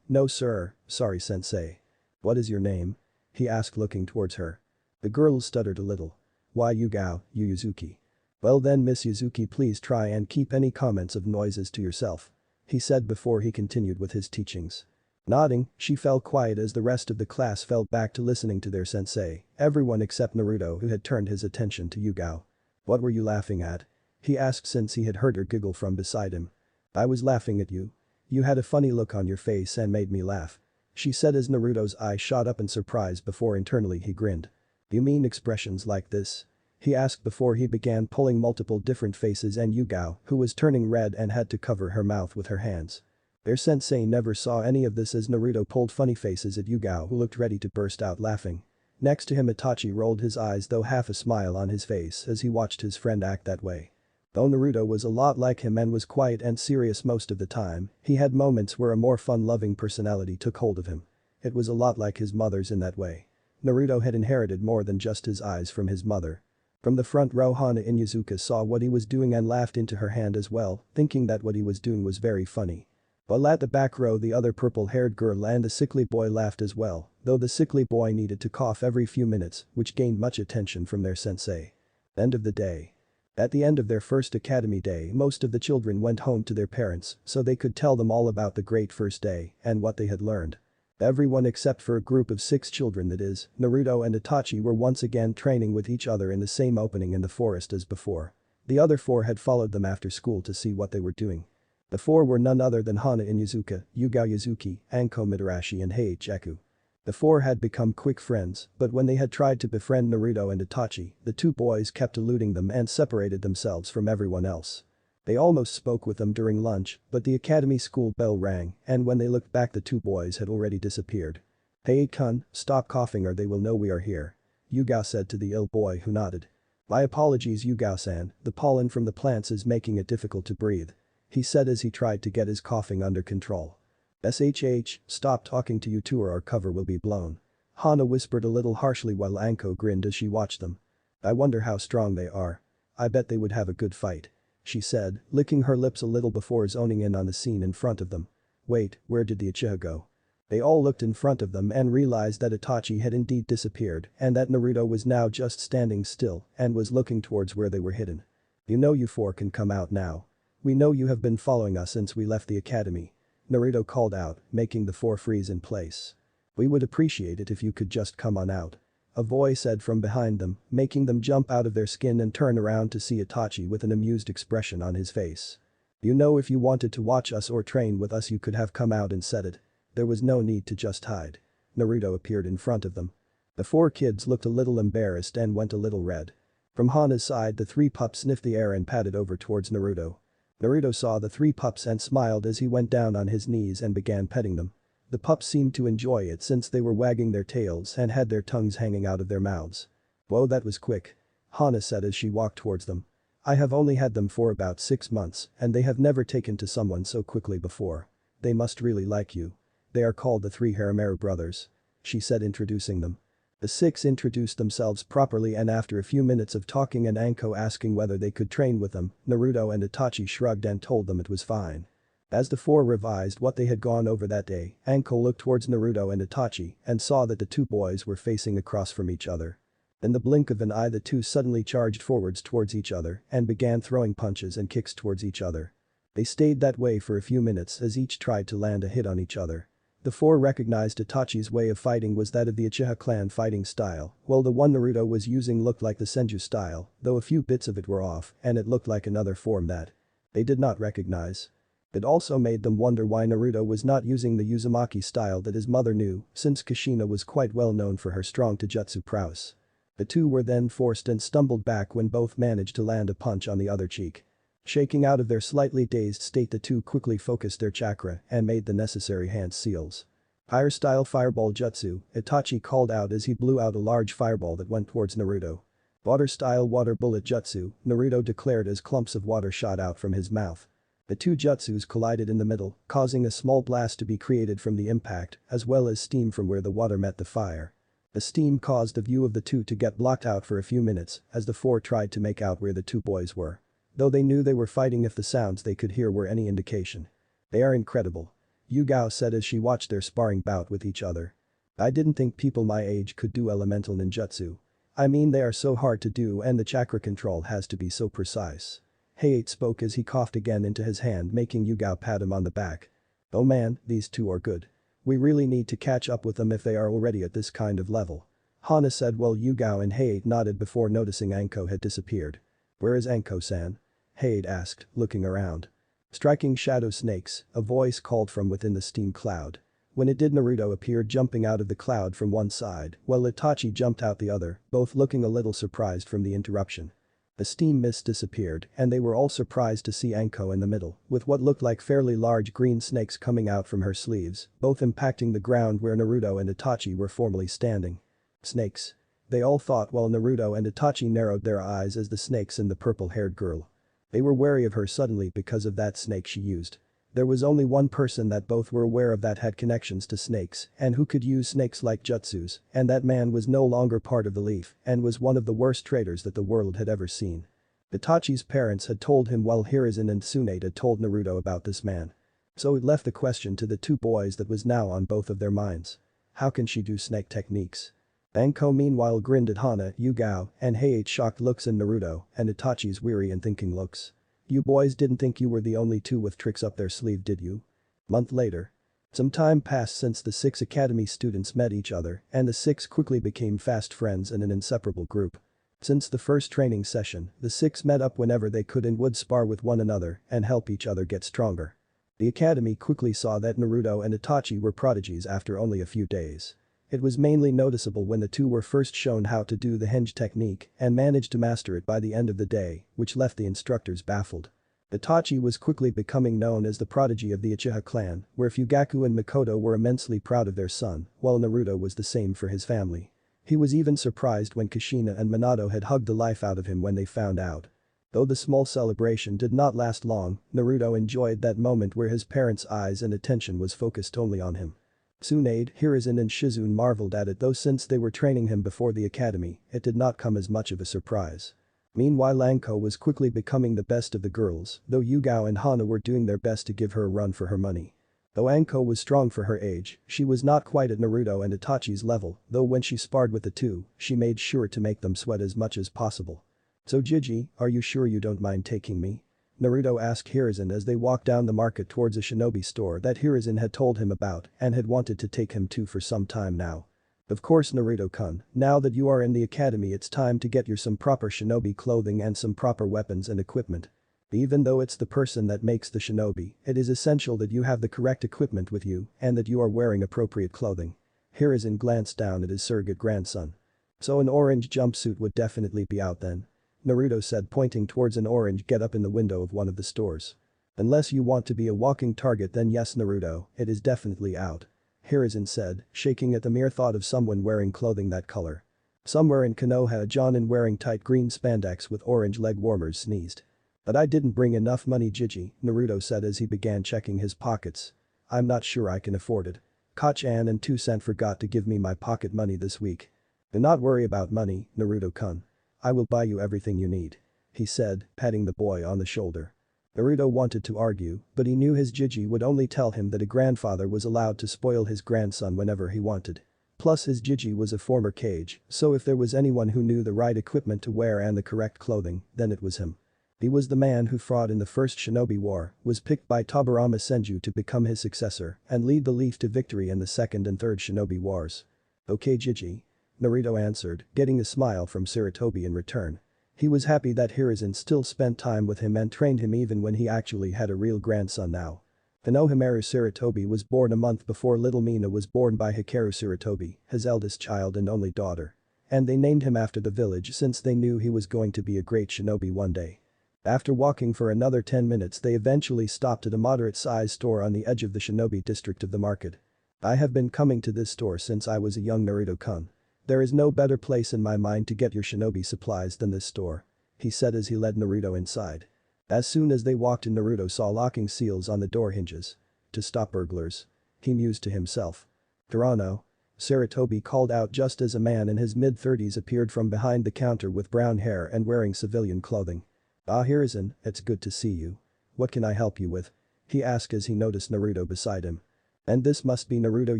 No sir, sorry sensei." "What is your name?" he asked looking towards her. The girl stuttered a little. "Why Yugao, Yuzuki." "Well then Miss Yuzuki, please try and keep any comments of noises to yourself," he said before he continued with his teachings. Nodding, she fell quiet as the rest of the class fell back to listening to their sensei, everyone except Naruto, who had turned his attention to Yugao. "What were you laughing at?" he asked since he had heard her giggle from beside him. "I was laughing at you. You had a funny look on your face and made me laugh," she said as Naruto's eye shot up in surprise before internally he grinned. "You mean expressions like this?" he asked before he began pulling multiple different faces and Yugao, who was turning red and had to cover her mouth with her hands. Their sensei never saw any of this as Naruto pulled funny faces at Yugao, who looked ready to burst out laughing. Next to him Itachi rolled his eyes, though half a smile on his face as he watched his friend act that way. Though Naruto was a lot like him and was quiet and serious most of the time, he had moments where a more fun-loving personality took hold of him. It was a lot like his mother's in that way. Naruto had inherited more than just his eyes from his mother. From the front row, Hana Inuzuka saw what he was doing and laughed into her hand as well, thinking that what he was doing was very funny. While at the back row, the other purple-haired girl and the sickly boy laughed as well, though the sickly boy needed to cough every few minutes, which gained much attention from their sensei. End of the day. At the end of their first academy day, most of the children went home to their parents so they could tell them all about the great first day and what they had learned. Everyone except for a group of 6 children, that is, Naruto and Itachi, were once again training with each other in the same opening in the forest as before. The other 4 had followed them after school to see what they were doing. The 4 were none other than Hana Inuzuka, Yugao Yuzuki, Anko Mitarashi and Heiichiku. The 4 had become quick friends, but when they had tried to befriend Naruto and Itachi, the 2 boys kept eluding them and separated themselves from everyone else. They almost spoke with them during lunch, but the academy school bell rang, and when they looked back the 2 boys had already disappeared. "Hey-kun, stop coughing or they will know we are here," Yugao said to the ill boy, who nodded. "My apologies Yugao-san, the pollen from the plants is making it difficult to breathe," he said as he tried to get his coughing under control. "SHH, stop talking to you two or our cover will be blown," Hana whispered a little harshly while Anko grinned as she watched them. "I wonder how strong they are. I bet they would have a good fight," she said, licking her lips a little before zoning in on the scene in front of them. Wait, where did the Uchiha go? They all looked in front of them and realized that Itachi had indeed disappeared and that Naruto was now just standing still and was looking towards where they were hidden. "You know you 4 can come out now. We know you have been following us since we left the academy," Naruto called out, making the 4 freeze in place. "We would appreciate it if you could just come on out," a voice said from behind them, making them jump out of their skin and turn around to see Itachi with an amused expression on his face. "You know, if you wanted to watch us or train with us you could have come out and said it. There was no need to just hide." Naruto appeared in front of them. The 4 kids looked a little embarrassed and went a little red. From Hana's side the 3 pups sniffed the air and padded over towards Naruto. Naruto saw the 3 pups and smiled as he went down on his knees and began petting them. The pups seemed to enjoy it since they were wagging their tails and had their tongues hanging out of their mouths. "Whoa, that was quick," Hana said as she walked towards them. I have only had them for about 6 months and they have never taken to someone so quickly before. They must really like you. They are called the three Harameru brothers," she said, introducing them. The six introduced themselves properly, and after a few minutes of talking and Anko asking whether they could train with them, Naruto and Itachi shrugged and told them it was fine. As the four revised what they had gone over that day, Anko looked towards Naruto and Itachi and saw that the two boys were facing across from each other. In the blink of an eye, the two suddenly charged forwards towards each other and began throwing punches and kicks towards each other. They stayed that way for a few minutes as each tried to land a hit on each other. The four recognized Itachi's way of fighting was that of the Uchiha clan fighting style, while the one Naruto was using looked like the Senju style, though a few bits of it were off and it looked like another form that they did not recognize. It also made them wonder why Naruto was not using the Uzumaki style that his mother knew, since Kushina was quite well known for her strong taijutsu prowess. The two were then forced and stumbled back when both managed to land a punch on the other cheek. Shaking out of their slightly dazed state, the two quickly focused their chakra and made the necessary hand seals. "Fire style fireball jutsu," Itachi called out as he blew out a large fireball that went towards Naruto. "Water style water bullet jutsu," Naruto declared as clumps of water shot out from his mouth. The two jutsus collided in the middle, causing a small blast to be created from the impact, as well as steam from where the water met the fire. The steam caused the view of the two to get blocked out for a few minutes as the four tried to make out where the two boys were. Though they knew they were fighting if the sounds they could hear were any indication. "They are incredible," Yugao said as she watched their sparring bout with each other. "I didn't think people my age could do elemental ninjutsu. I mean, they are so hard to do and the chakra control has to be so precise." Hayate spoke as he coughed again into his hand, making Yugao pat him on the back. "Oh man, these two are good. We really need to catch up with them if they are already at this kind of level," Hana said while Yugao and Hayate nodded before noticing Anko had disappeared. "Where is Anko-san?" Hayate asked, looking around. "Striking shadow snakes," a voice called from within the steam cloud. When it did, Naruto appeared jumping out of the cloud from one side, while Itachi jumped out the other, both looking a little surprised from the interruption. The steam mist disappeared and they were all surprised to see Anko in the middle, with what looked like fairly large green snakes coming out from her sleeves, both impacting the ground where Naruto and Itachi were formerly standing. "Snakes," they all thought while Naruto and Itachi narrowed their eyes as the snakes in the purple-haired girl. They were wary of her suddenly because of that snake she used. There was only one person that both were aware of that had connections to snakes and who could use snakes-like jutsus, and that man was no longer part of the Leaf and was one of the worst traitors that the world had ever seen. Itachi's parents had told him while Hiruzen and Tsunade had told Naruto about this man. So it left the question to the two boys that was now on both of their minds. How can she do snake techniques? Anko meanwhile grinned at Hana, Yugao, and Hayate's shocked looks in Naruto and Itachi's weary and thinking looks. "You boys didn't think you were the only two with tricks up their sleeve, did you?" Month later. Some time passed since the 6 academy students met each other and the 6 quickly became fast friends and an inseparable group. Since the first training session, the 6 met up whenever they could and would spar with one another and help each other get stronger. The academy quickly saw that Naruto and Itachi were prodigies after only a few days. It was mainly noticeable when the two were first shown how to do the henge technique and managed to master it by the end of the day, which left the instructors baffled. Itachi was quickly becoming known as the prodigy of the Uchiha clan, where Fugaku and Mikoto were immensely proud of their son, while Naruto was the same for his family. He was even surprised when Kushina and Minato had hugged the life out of him when they found out. Though the small celebration did not last long, Naruto enjoyed that moment where his parents' eyes and attention was focused only on him. Tsunade, Hiruzen and Shizune marveled at it, though since they were training him before the academy, it did not come as much of a surprise. Meanwhile, Anko was quickly becoming the best of the girls, though Yugao and Hana were doing their best to give her a run for her money. Though Anko was strong for her age, she was not quite at Naruto and Itachi's level, though when she sparred with the two, she made sure to make them sweat as much as possible. "So Gigi, are you sure you don't mind taking me?" Naruto asked Hiruzen as they walked down the market towards a shinobi store that Hiruzen had told him about and had wanted to take him to for some time now. "Of course, Naruto-kun, now that you are in the academy it's time to get you some proper shinobi clothing and some proper weapons and equipment. Even though it's the person that makes the shinobi, it is essential that you have the correct equipment with you and that you are wearing appropriate clothing." Hiruzen glanced down at his surrogate grandson. "So an orange jumpsuit would definitely be out then?" Naruto said, pointing towards an orange get-up in the window of one of the stores. "Unless you want to be a walking target, then yes Naruto, it is definitely out," Hiruzen said, shaking at the mere thought of someone wearing clothing that color. Somewhere in Konoha a Jonin wearing tight green spandex with orange leg warmers sneezed. "But I didn't bring enough money, Gigi," Naruto said as he began checking his pockets. "I'm not sure I can afford it. Koch-an and 2 cent forgot to give me my pocket money this week." "Do not worry about money, Naruto-kun. I will buy you everything you need," he said, patting the boy on the shoulder. Naruto wanted to argue, but he knew his Gigi would only tell him that a grandfather was allowed to spoil his grandson whenever he wanted. Plus his Gigi was a former Kage, so if there was anyone who knew the right equipment to wear and the correct clothing, then it was him. He was the man who fought in the first Shinobi War, was picked by Tobirama Senju to become his successor, and lead the Leaf to victory in the second and third Shinobi Wars. "Okay, Gigi," Naruto answered, getting a smile from Sarutobi in return. He was happy that Hiruzen still spent time with him and trained him even when he actually had a real grandson now. Konohamaru Sarutobi was born a month before little Mina was born by Hikaru Sarutobi, his eldest child and only daughter. And they named him after the village since they knew he was going to be a great shinobi one day. After walking for another 10 minutes they eventually stopped at a moderate-sized store on the edge of the shinobi district of the market. "I have been coming to this store since I was a young Naruto-kun. There is no better place in my mind to get your shinobi supplies than this store," he said as he led Naruto inside. As soon as they walked in, Naruto saw locking seals on the door hinges. "To stop burglars," he mused to himself. "Toronto," Sarutobi called out just as a man in his mid-30s appeared from behind the counter with brown hair and wearing civilian clothing. "Ah, Hiruzen, it's good to see you. What can I help you with?" he asked as he noticed Naruto beside him. "And this must be Naruto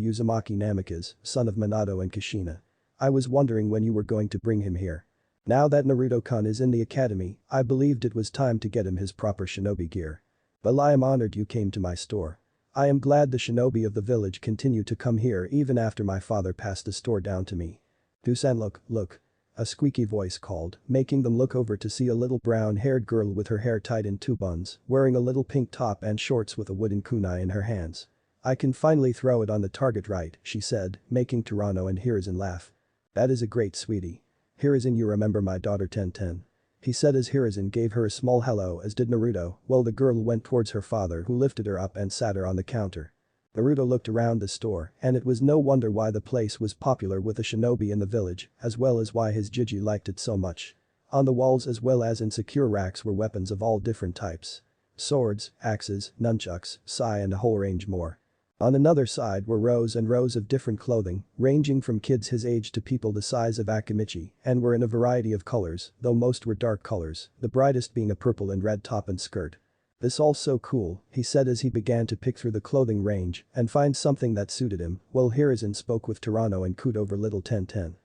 Uzumaki Namikaze, son of Minato and Kushina. I was wondering when you were going to bring him here. Now that Naruto-kun is in the academy, I believed it was time to get him his proper shinobi gear. Well, I am honored you came to my store. I am glad the shinobi of the village continue to come here even after my father passed the store down to me." "Dusan, look," a squeaky voice called, making them look over to see a little brown-haired girl with her hair tied in 2 buns, wearing a little pink top and shorts with a wooden kunai in her hands. "I can finally throw it on the target right," she said, making Toronto and Hiruzen laugh. "That is a great sweetie. Hiruzen, you remember my daughter Ten," he said as Hiruzen gave her a small hello, as did Naruto, while the girl went towards her father who lifted her up and sat her on the counter. Naruto looked around the store and it was no wonder why the place was popular with the shinobi in the village, as well as why his Gigi liked it so much. On the walls as well as in secure racks were weapons of all different types. Swords, axes, nunchucks, sai and a whole range more. On another side were rows and rows of different clothing, ranging from kids his age to people the size of Akimichi, and were in a variety of colors, though most were dark colors, the brightest being a purple and red top and skirt. "This all so cool," he said as he began to pick through the clothing range and find something that suited him, while Hiruzen spoke with Toronto and cooed over little Ten. 10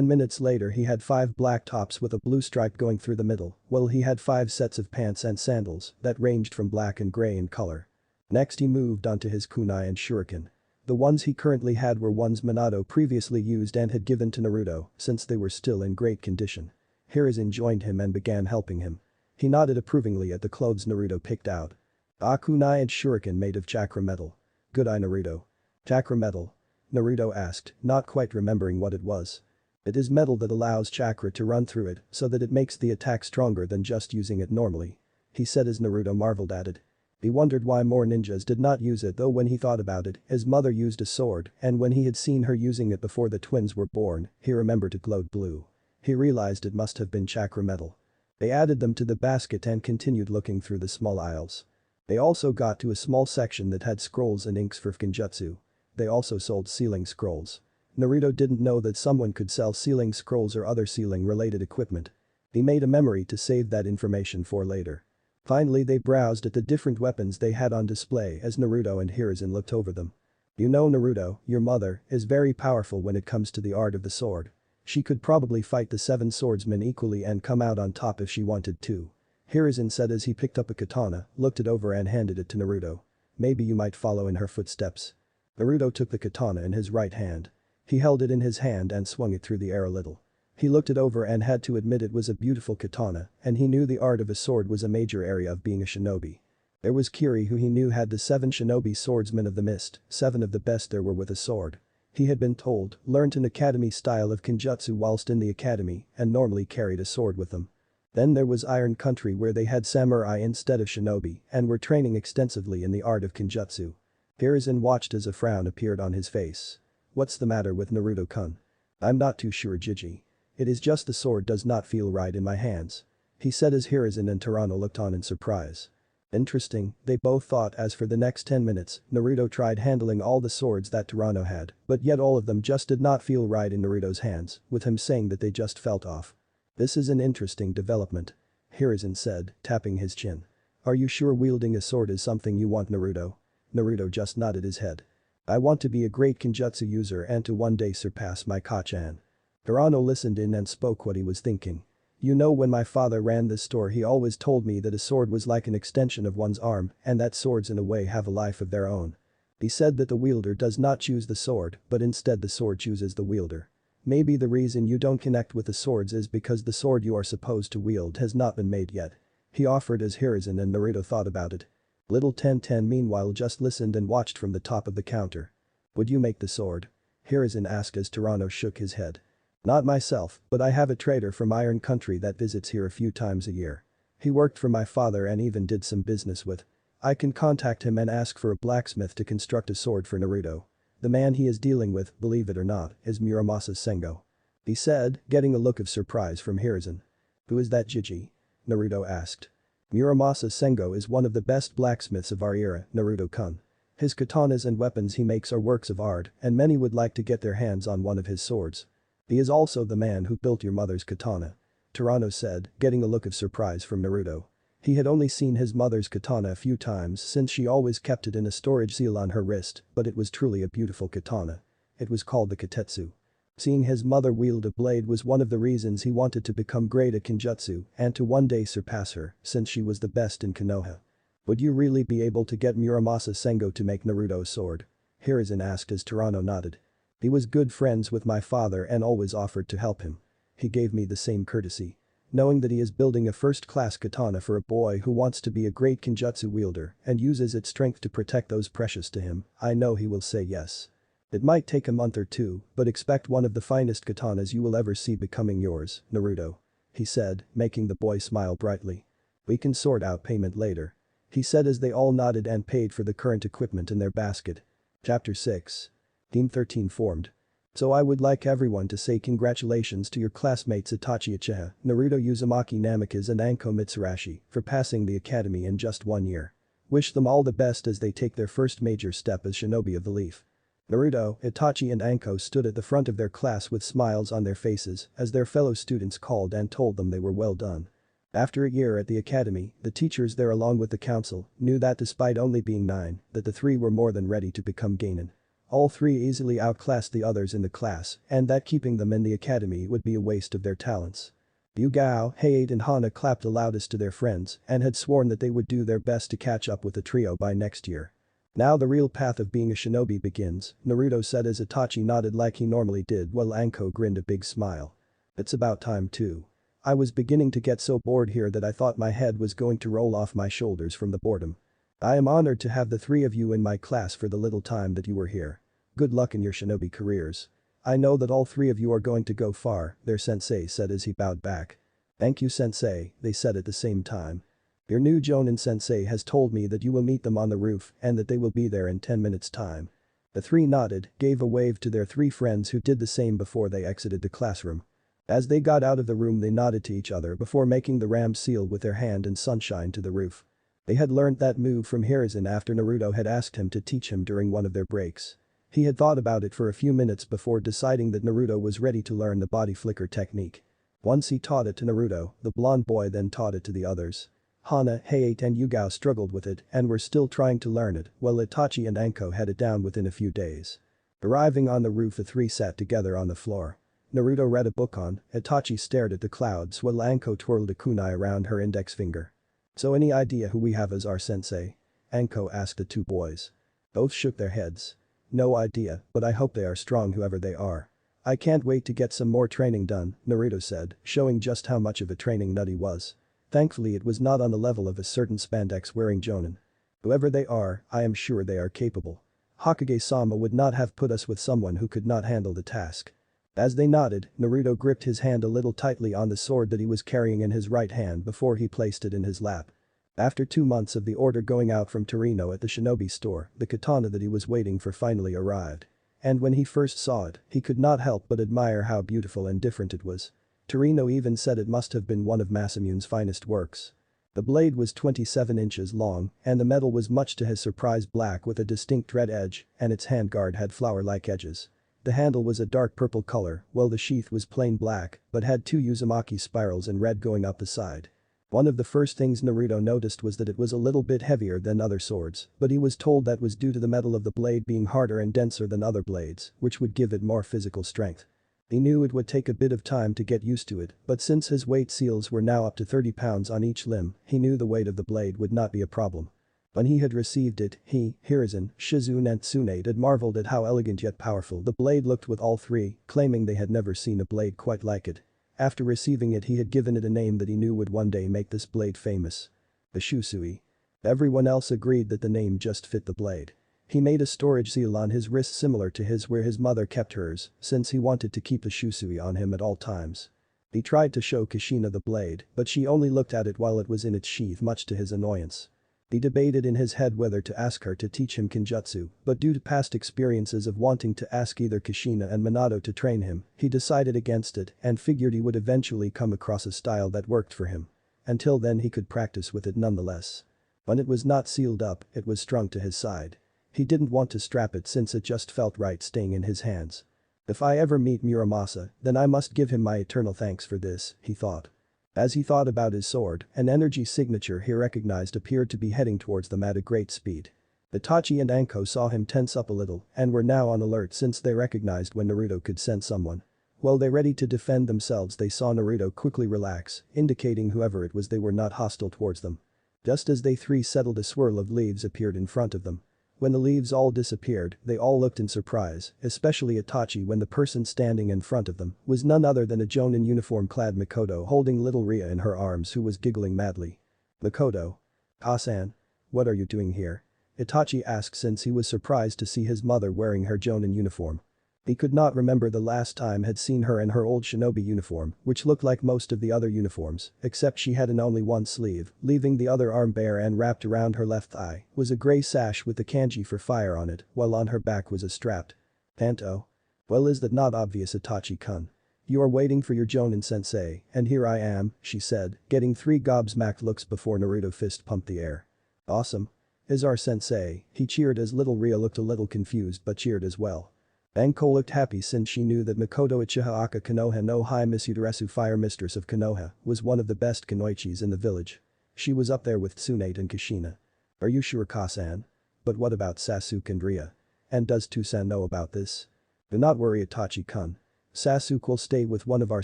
minutes later he had 5 black tops with a blue stripe going through the middle, while he had 5 sets of pants and sandals that ranged from black and gray in color. Next he moved onto his kunai and shuriken. The ones he currently had were ones Minato previously used and had given to Naruto since they were still in great condition. Hiruzen joined him and began helping him. He nodded approvingly at the clothes Naruto picked out. "Ah, kunai and shuriken made of chakra metal. Good eye, Naruto." "Chakra metal?" Naruto asked, not quite remembering what it was. "It is metal that allows chakra to run through it so that it makes the attack stronger than just using it normally," he said as Naruto marveled at it. He wondered why more ninjas did not use it, though when he thought about it, his mother used a sword and when he had seen her using it before the twins were born, he remembered it glowed blue. He realized it must have been chakra metal. They added them to the basket and continued looking through the small aisles. They also got to a small section that had scrolls and inks for genjutsu. They also sold sealing scrolls. Naruto didn't know that someone could sell sealing scrolls or other sealing-related equipment. He made a memory to save that information for later. Finally they browsed at the different weapons they had on display as Naruto and Hiruzen looked over them. "You know, Naruto, your mother is very powerful when it comes to the art of the sword. She could probably fight the 7 swordsmen equally and come out on top if she wanted to," Hiruzen said as he picked up a katana, looked it over and handed it to Naruto. "Maybe you might follow in her footsteps." Naruto took the katana in his right hand. He held it in his hand and swung it through the air a little. He looked it over and had to admit it was a beautiful katana, and he knew the art of a sword was a major area of being a shinobi. There was Kiri, who he knew had the 7 shinobi swordsmen of the mist, 7 of the best there were with a sword. He had been told, learned an academy style of kenjutsu whilst in the academy and normally carried a sword with them. Then there was Iron Country, where they had samurai instead of shinobi and were training extensively in the art of kenjutsu. Hiruzen watched as a frown appeared on his face. "What's the matter with Naruto-kun?" "I'm not too sure, Gigi. It is just the sword does not feel right in my hands. He said as Hiruzen and Toranto looked on in surprise. Interesting, they both thought. As for the next 10 minutes, Naruto tried handling all the swords that Toranto had, but yet all of them just did not feel right in Naruto's hands, with him saying that they just felt off. This is an interesting development. Hiruzen said, tapping his chin. Are you sure wielding a sword is something you want, Naruto? Naruto just nodded his head. I want to be a great Kenjutsu user and to one day surpass my Kachan. Toranto listened in and spoke what he was thinking. You know, when my father ran this store, he always told me that a sword was like an extension of one's arm and that swords in a way have a life of their own. He said that the wielder does not choose the sword, but instead the sword chooses the wielder. Maybe the reason you don't connect with the swords is because the sword you are supposed to wield has not been made yet. He offered as Hiruzen and Naruto thought about it. Little Ten meanwhile just listened and watched from the top of the counter. Would you make the sword? Hiruzen asked as Toranto shook his head. Not myself, but I have a trader from Iron Country that visits here a few times a year. He worked for my father and even did some business with. I can contact him and ask for a blacksmith to construct a sword for Naruto. The man he is dealing with, believe it or not, is Muramasa Sengo. He said, getting a look of surprise from Hiruzen. Who is that Jiji? Naruto asked. Muramasa Sengo is one of the best blacksmiths of our era, Naruto-kun. His katanas and weapons he makes are works of art and many would like to get their hands on one of his swords. He is also the man who built your mother's katana. Toranto said, getting a look of surprise from Naruto. He had only seen his mother's katana a few times since she always kept it in a storage seal on her wrist, but it was truly a beautiful katana. It was called the Katetsu. Seeing his mother wield a blade was one of the reasons he wanted to become great at Kenjutsu and to one day surpass her, since she was the best in Konoha. Would you really be able to get Muramasa Sengo to make Naruto's sword? Hiruzen asked as Toranto nodded. He was good friends with my father and always offered to help him. He gave me the same courtesy. Knowing that he is building a first-class katana for a boy who wants to be a great Kenjutsu wielder and uses its strength to protect those precious to him, I know he will say yes. It might take a month or two, but expect one of the finest katanas you will ever see becoming yours, Naruto. He said, making the boy smile brightly. We can sort out payment later. He said as they all nodded and paid for the current equipment in their basket. Chapter 6. Team 13 formed. So I would like everyone to say congratulations to your classmates Itachi Uchiha, Naruto Uzumaki Namikaze and Anko Mitsurashi for passing the academy in just 1 year. Wish them all the best as they take their first major step as shinobi of the leaf. Naruto, Itachi and Anko stood at the front of their class with smiles on their faces as their fellow students called and told them they were well done. After a year at the academy, the teachers there along with the council knew that despite only being 9, that the 3 were more than ready to become genin. All 3 easily outclassed the others in the class and that keeping them in the academy would be a waste of their talents. Yugao, Hayate and Hana clapped the loudest to their friends and had sworn that they would do their best to catch up with the trio by next year. Now the real path of being a shinobi begins, Naruto said as Itachi nodded like he normally did while Anko grinned a big smile. It's about time too. I was beginning to get so bored here that I thought my head was going to roll off my shoulders from the boredom. I am honored to have the 3 of you in my class for the little time that you were here. Good luck in your shinobi careers. I know that all 3 of you are going to go far, their sensei said as he bowed back. Thank you sensei, they said at the same time. Your new Jonin sensei has told me that you will meet them on the roof and that they will be there in 10 minutes time. The 3 nodded, gave a wave to their 3 friends who did the same before they exited the classroom. As they got out of the room they nodded to each other before making the ram seal with their hand and sunshine to the roof. They had learned that move from Hiruzen after Naruto had asked him to teach him during one of their breaks. He had thought about it for a few minutes before deciding that Naruto was ready to learn the body flicker technique. Once he taught it to Naruto, the blonde boy then taught it to the others. Hana, Hayate and Yugao struggled with it and were still trying to learn it, while Itachi and Anko had it down within a few days. Arriving on the roof, the 3 sat together on the floor. Naruto read a book on, Itachi stared at the clouds while Anko twirled a kunai around her index finger. So any idea who we have as our sensei? Anko asked the 2 boys. Both shook their heads. No idea, but I hope they are strong whoever they are. I can't wait to get some more training done, Naruto said, showing just how much of a training nut he was. Thankfully it was not on the level of a certain spandex-wearing jonin. Whoever they are, I am sure they are capable. Hokage-sama would not have put us with someone who could not handle the task. As they nodded, Naruto gripped his hand a little tightly on the sword that he was carrying in his right hand before he placed it in his lap. After 2 months of the order going out from Torino at the shinobi store, the katana that he was waiting for finally arrived. And when he first saw it, he could not help but admire how beautiful and different it was. Torino even said it must have been one of Masamune's finest works. The blade was 27 inches long, and the metal was much to his surprise black with a distinct red edge, and its handguard had flower-like edges. The handle was a dark purple color, while the sheath was plain black, but had 2 Uzumaki spirals in red going up the side. One of the first things Naruto noticed was that it was a little bit heavier than other swords, but he was told that was due to the metal of the blade being harder and denser than other blades, which would give it more physical strength. He knew it would take a bit of time to get used to it, but since his weight seals were now up to 30 pounds on each limb, he knew the weight of the blade would not be a problem. When he had received it, he, Hiruzen, Shizune and Tsunade had marveled at how elegant yet powerful the blade looked with all three, claiming they had never seen a blade quite like it. After receiving it he had given it a name that he knew would one day make this blade famous. The Shusui. Everyone else agreed that the name just fit the blade. He made a storage seal on his wrist similar to his where his mother kept hers, since he wanted to keep the Shusui on him at all times. He tried to show Kushina the blade, but she only looked at it while it was in its sheath much to his annoyance. He debated in his head whether to ask her to teach him Kenjutsu, but due to past experiences of wanting to ask either Kushina and Minato to train him, he decided against it and figured he would eventually come across a style that worked for him. Until then he could practice with it nonetheless. When it was not sealed up, it was strung to his side. He didn't want to strap it since it just felt right staying in his hands. If I ever meet Muramasa, then I must give him my eternal thanks for this, he thought. As he thought about his sword, an energy signature he recognized appeared to be heading towards them at a great speed. Itachi and Anko saw him tense up a little and were now on alert since they recognized when Naruto could sense someone. While they ready to defend themselves they saw Naruto quickly relax, indicating whoever it was they were not hostile towards them. Just as they three settled a swirl of leaves appeared in front of them. When the leaves all disappeared, they all looked in surprise, especially Itachi when the person standing in front of them was none other than a Jonin uniform-clad Mikoto holding little Ria in her arms who was giggling madly. Mikoto. Hasan. What are you doing here? Itachi asked since he was surprised to see his mother wearing her Jonin uniform. He could not remember the last time had seen her in her old shinobi uniform, which looked like most of the other uniforms, except she had only one sleeve, leaving the other arm bare and wrapped around her left thigh was a gray sash with the kanji for fire on it, while on her back was a strapped panto. Well, is that not obvious, Itachi-kun? You are waiting for your Jonin-sensei, and here I am, she said, getting 3 gobsmacked looks before Naruto fist pumped the air. Awesome. Is our sensei, he cheered as little Ria looked a little confused but cheered as well. Anko looked happy since she knew that Mikoto Uchiha Aka Konoha no Hai Misudaresu Fire Mistress of Konoha was one of the best kunoichis in the village. She was up there with Tsunade and Kushina. Are you sure, Kasan? But what about Sasuke and Ria? And does Tusan know about this? Do not worry, Itachi-kun. Sasuke will stay with one of our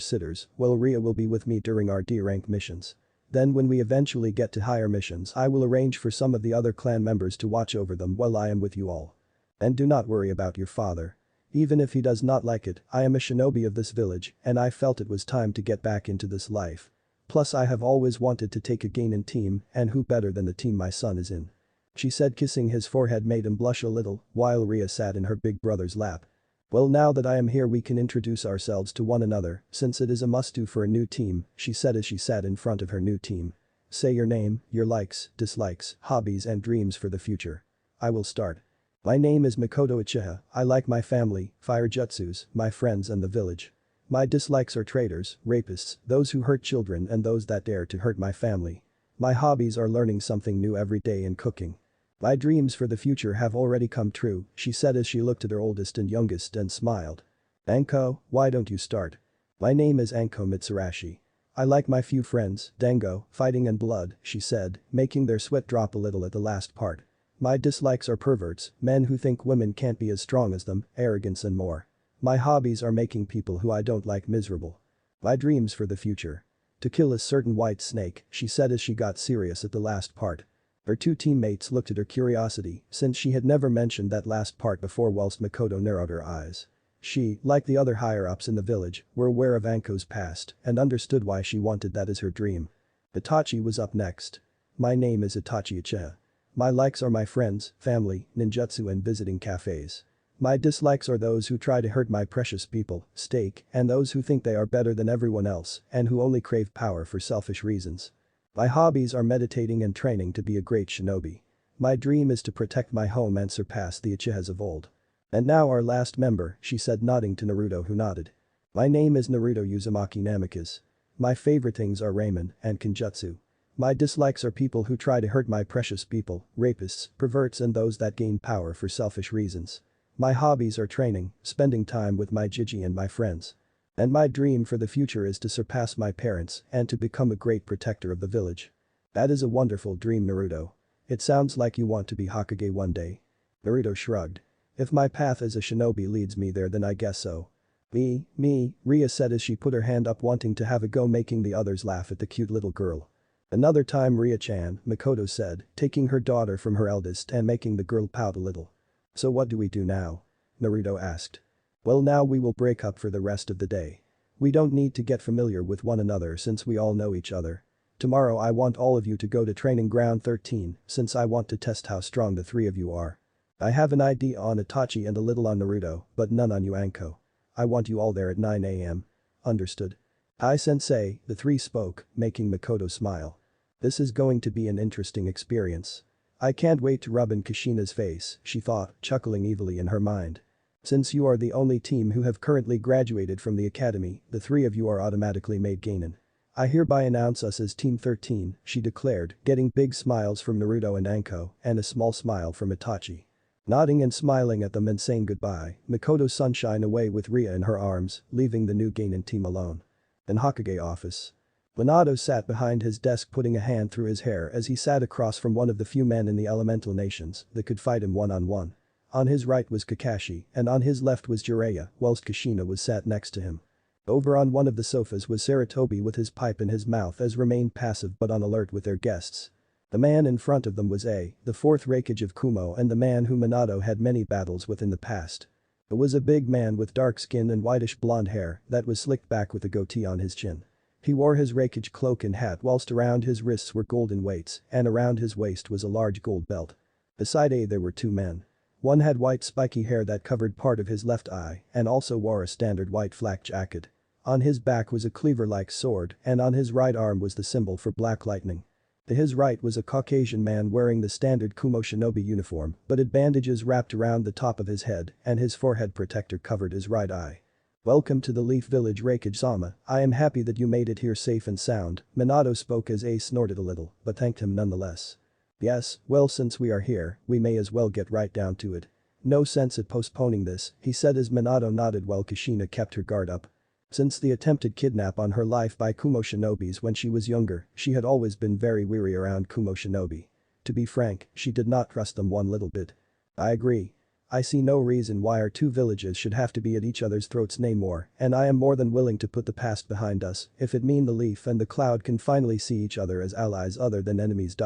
sitters, while Ria will be with me during our D-rank missions. Then when we eventually get to higher missions I will arrange for some of the other clan members to watch over them while I am with you all. And do not worry about your father. Even if he does not like it, I am a shinobi of this village and I felt it was time to get back into this life. Plus I have always wanted to take a Genin team and who better than the team my son is in. She said, kissing his forehead made him blush a little while Ria sat in her big brother's lap. Well, now that I am here we can introduce ourselves to one another since it is a must-do for a new team, she said as she sat in front of her new team. Say your name, your likes, dislikes, hobbies and dreams for the future. I will start. My name is Mikoto Uchiha, I like my family, fire jutsus, my friends and the village. My dislikes are traitors, rapists, those who hurt children and those that dare to hurt my family. My hobbies are learning something new every day and cooking. My dreams for the future have already come true, she said as she looked at her oldest and youngest and smiled. Anko, why don't you start? My name is Anko Mitsurashi. I like my few friends, Dango, fighting and blood, she said, making their sweat drop a little at the last part. My dislikes are perverts, men who think women can't be as strong as them, arrogance and more. My hobbies are making people who I don't like miserable. My dreams for the future. To kill a certain white snake, she said as she got serious at the last part. Her two teammates looked at her curiosity since she had never mentioned that last part before whilst Mikoto narrowed her eyes. She, like the other higher-ups in the village, were aware of Anko's past and understood why she wanted that as her dream. Itachi was up next. My name is Itachi Uchiha. My likes are my friends, family, ninjutsu and visiting cafes. My dislikes are those who try to hurt my precious people, steak, and those who think they are better than everyone else and who only crave power for selfish reasons. My hobbies are meditating and training to be a great shinobi. My dream is to protect my home and surpass the Uchihas of old. And now our last member, she said nodding to Naruto who nodded. My name is Naruto Uzumaki Namikaze. My favorite things are ramen and kenjutsu. My dislikes are people who try to hurt my precious people, rapists, perverts and those that gain power for selfish reasons. My hobbies are training, spending time with my Jiji and my friends. And my dream for the future is to surpass my parents and to become a great protector of the village. That is a wonderful dream, Naruto. It sounds like you want to be Hokage one day. Naruto shrugged. If my path as a shinobi leads me there, then I guess so. Me, Ria said as she put her hand up wanting to have a go, making the others laugh at the cute little girl. Another time, Ria-chan, Makoto said, taking her daughter from her eldest and making the girl pout a little. So what do we do now? Naruto asked. Well, now we will break up for the rest of the day. We don't need to get familiar with one another since we all know each other. Tomorrow I want all of you to go to training ground 13 since I want to test how strong the three of you are. I have an idea on Itachi and a little on Naruto, but none on you, Anko. I want you all there at 9 AM. Understood? Aye, sensei, the three spoke, making Makoto smile. This is going to be an interesting experience. I can't wait to rub in Kushina's face, she thought, chuckling evilly in her mind. Since you are the only team who have currently graduated from the academy, the three of you are automatically made Genin. I hereby announce us as Team 13, she declared, getting big smiles from Naruto and Anko and a small smile from Itachi. Nodding and smiling at them and saying goodbye, Makoto sunshine away with Ria in her arms, leaving the new Genin team alone. In Hokage office. Minato sat behind his desk putting a hand through his hair as he sat across from one of the few men in the elemental nations that could fight him one-on-one. On his right was Kakashi and on his left was Jiraiya, whilst Kushina was sat next to him. Over on one of the sofas was Sarutobi with his pipe in his mouth as remained passive but on alert with their guests. The man in front of them was the fourth Raikage of Kumo and the man who Minato had many battles with in the past. It was a big man with dark skin and whitish blonde hair that was slicked back with a goatee on his chin. He wore his Raikage cloak and hat whilst around his wrists were golden weights and around his waist was a large gold belt. Beside there were two men. One had white spiky hair that covered part of his left eye and also wore a standard white flak jacket. On his back was a cleaver-like sword and on his right arm was the symbol for black lightning. To his right was a Caucasian man wearing the standard Kumo shinobi uniform but had bandages wrapped around the top of his head and his forehead protector covered his right eye. Welcome to the Leaf Village, Raikage-sama. I am happy that you made it here safe and sound, Minato spoke as snorted a little but thanked him nonetheless. Yes, well, since we are here, we may as well get right down to it. No sense at postponing this, he said as Minato nodded while Kushina kept her guard up. Since the attempted kidnap on her life by Kumo shinobis when she was younger, she had always been very weary around Kumo shinobi. To be frank, she did not trust them one little bit. I agree. I see no reason why our two villages should have to be at each other's throats anymore, and I am more than willing to put the past behind us if it mean the Leaf and the Cloud can finally see each other as allies other than enemies.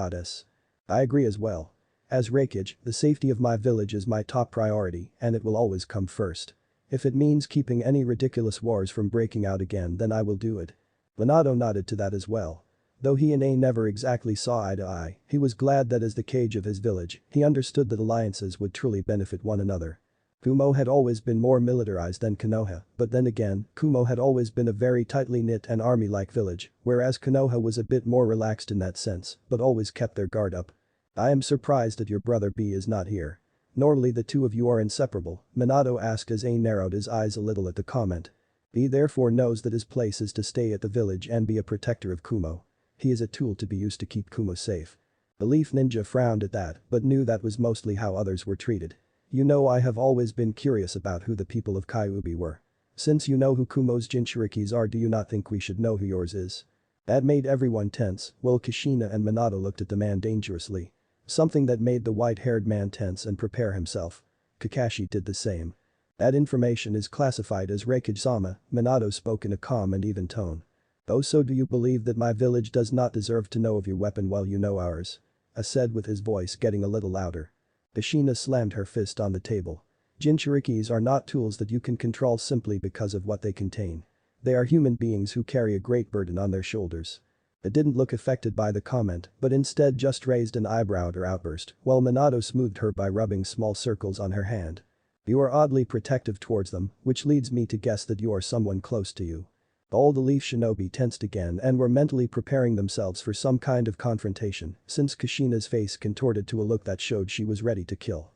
I agree as well. As Raikage, the safety of my village is my top priority and it will always come first. If it means keeping any ridiculous wars from breaking out again, then I will do it. Minato nodded to that as well. Though he and never exactly saw eye to eye, he was glad that as the cage of his village, he understood that alliances would truly benefit one another. Kumo had always been more militarized than Konoha, but then again, Kumo had always been a very tightly knit and army-like village, whereas Konoha was a bit more relaxed in that sense, but always kept their guard up. I am surprised that your brother B is not here. Normally the two of you are inseparable, Minato asked as narrowed his eyes a little at the comment. B therefore knows that his place is to stay at the village and be a protector of Kumo. He is a tool to be used to keep Kumo safe. The Leaf Ninja frowned at that but knew that was mostly how others were treated. You know, I have always been curious about who the people of Kyuubi were. Since you know who Kumo's Jinchurikis are, do you not think we should know who yours is? That made everyone tense, while Kushina and Minato looked at the man dangerously. Something that made the white-haired man tense and prepare himself. Kakashi did the same. That information is classified as Raikage-sama, Minato spoke in a calm and even tone. Oh, so do you believe that my village does not deserve to know of your weapon while you know ours? Said with his voice getting a little louder. Kushina slammed her fist on the table. Jinchurikis are not tools that you can control simply because of what they contain. They are human beings who carry a great burden on their shoulders. It didn't look affected by the comment but instead just raised an eyebrow at her outburst while Minato smoothed her by rubbing small circles on her hand. You are oddly protective towards them, which leads me to guess that you are someone close to you. All the Leaf Shinobi tensed again and were mentally preparing themselves for some kind of confrontation since Kushina's face contorted to a look that showed she was ready to kill.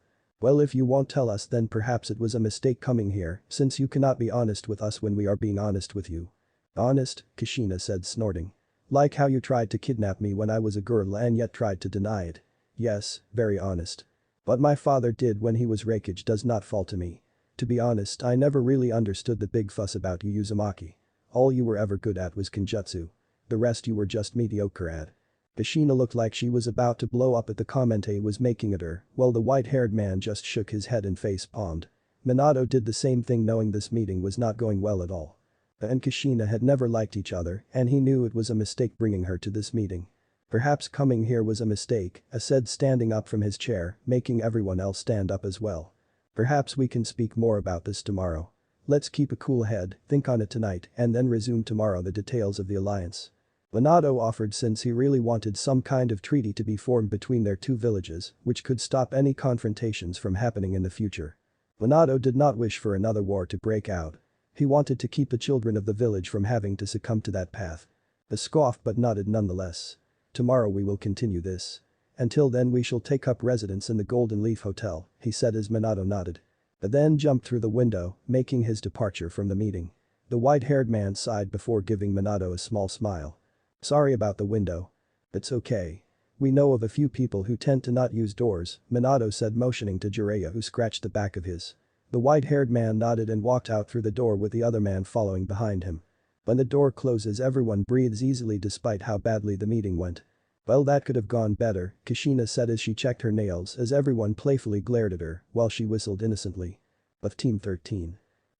Well, if you won't tell us, then perhaps it was a mistake coming here, since you cannot be honest with us when we are being honest with you. Honest, Kushina said, snorting. Like how you tried to kidnap me when I was a girl and yet tried to deny it. Yes, very honest. What my father did when he was Raikage does not fall to me. To be honest, I never really understood the big fuss about you, Uzumaki. All you were ever good at was Kenjutsu. The rest you were just mediocre at. Kushina looked like she was about to blow up at the comment he was making at her, while the white-haired man just shook his head and face-palmed. Minato did the same thing, knowing this meeting was not going well at all. And Kushina had never liked each other, and he knew it was a mistake bringing her to this meeting. Perhaps coming here was a mistake, said, standing up from his chair, making everyone else stand up as well. Perhaps we can speak more about this tomorrow. Let's keep a cool head, think on it tonight, and then resume tomorrow the details of the alliance. Minato offered, since he really wanted some kind of treaty to be formed between their two villages, which could stop any confrontations from happening in the future. Minato did not wish for another war to break out. He wanted to keep the children of the village from having to succumb to that path. He scoffed but nodded nonetheless. Tomorrow we will continue this. Until then we shall take up residence in the Golden Leaf Hotel, he said as Minato nodded. He then jumped through the window, making his departure from the meeting. The white-haired man sighed before giving Minato a small smile. Sorry about the window. It's okay. We know of a few people who tend to not use doors, Minato said, motioning to Jiraiya, who scratched the back of his. The white-haired man nodded and walked out through the door with the other man following behind him. When the door closes, everyone breathes easily despite how badly the meeting went. Well, that could have gone better, Kushina said as she checked her nails as everyone playfully glared at her while she whistled innocently. Of Team 13.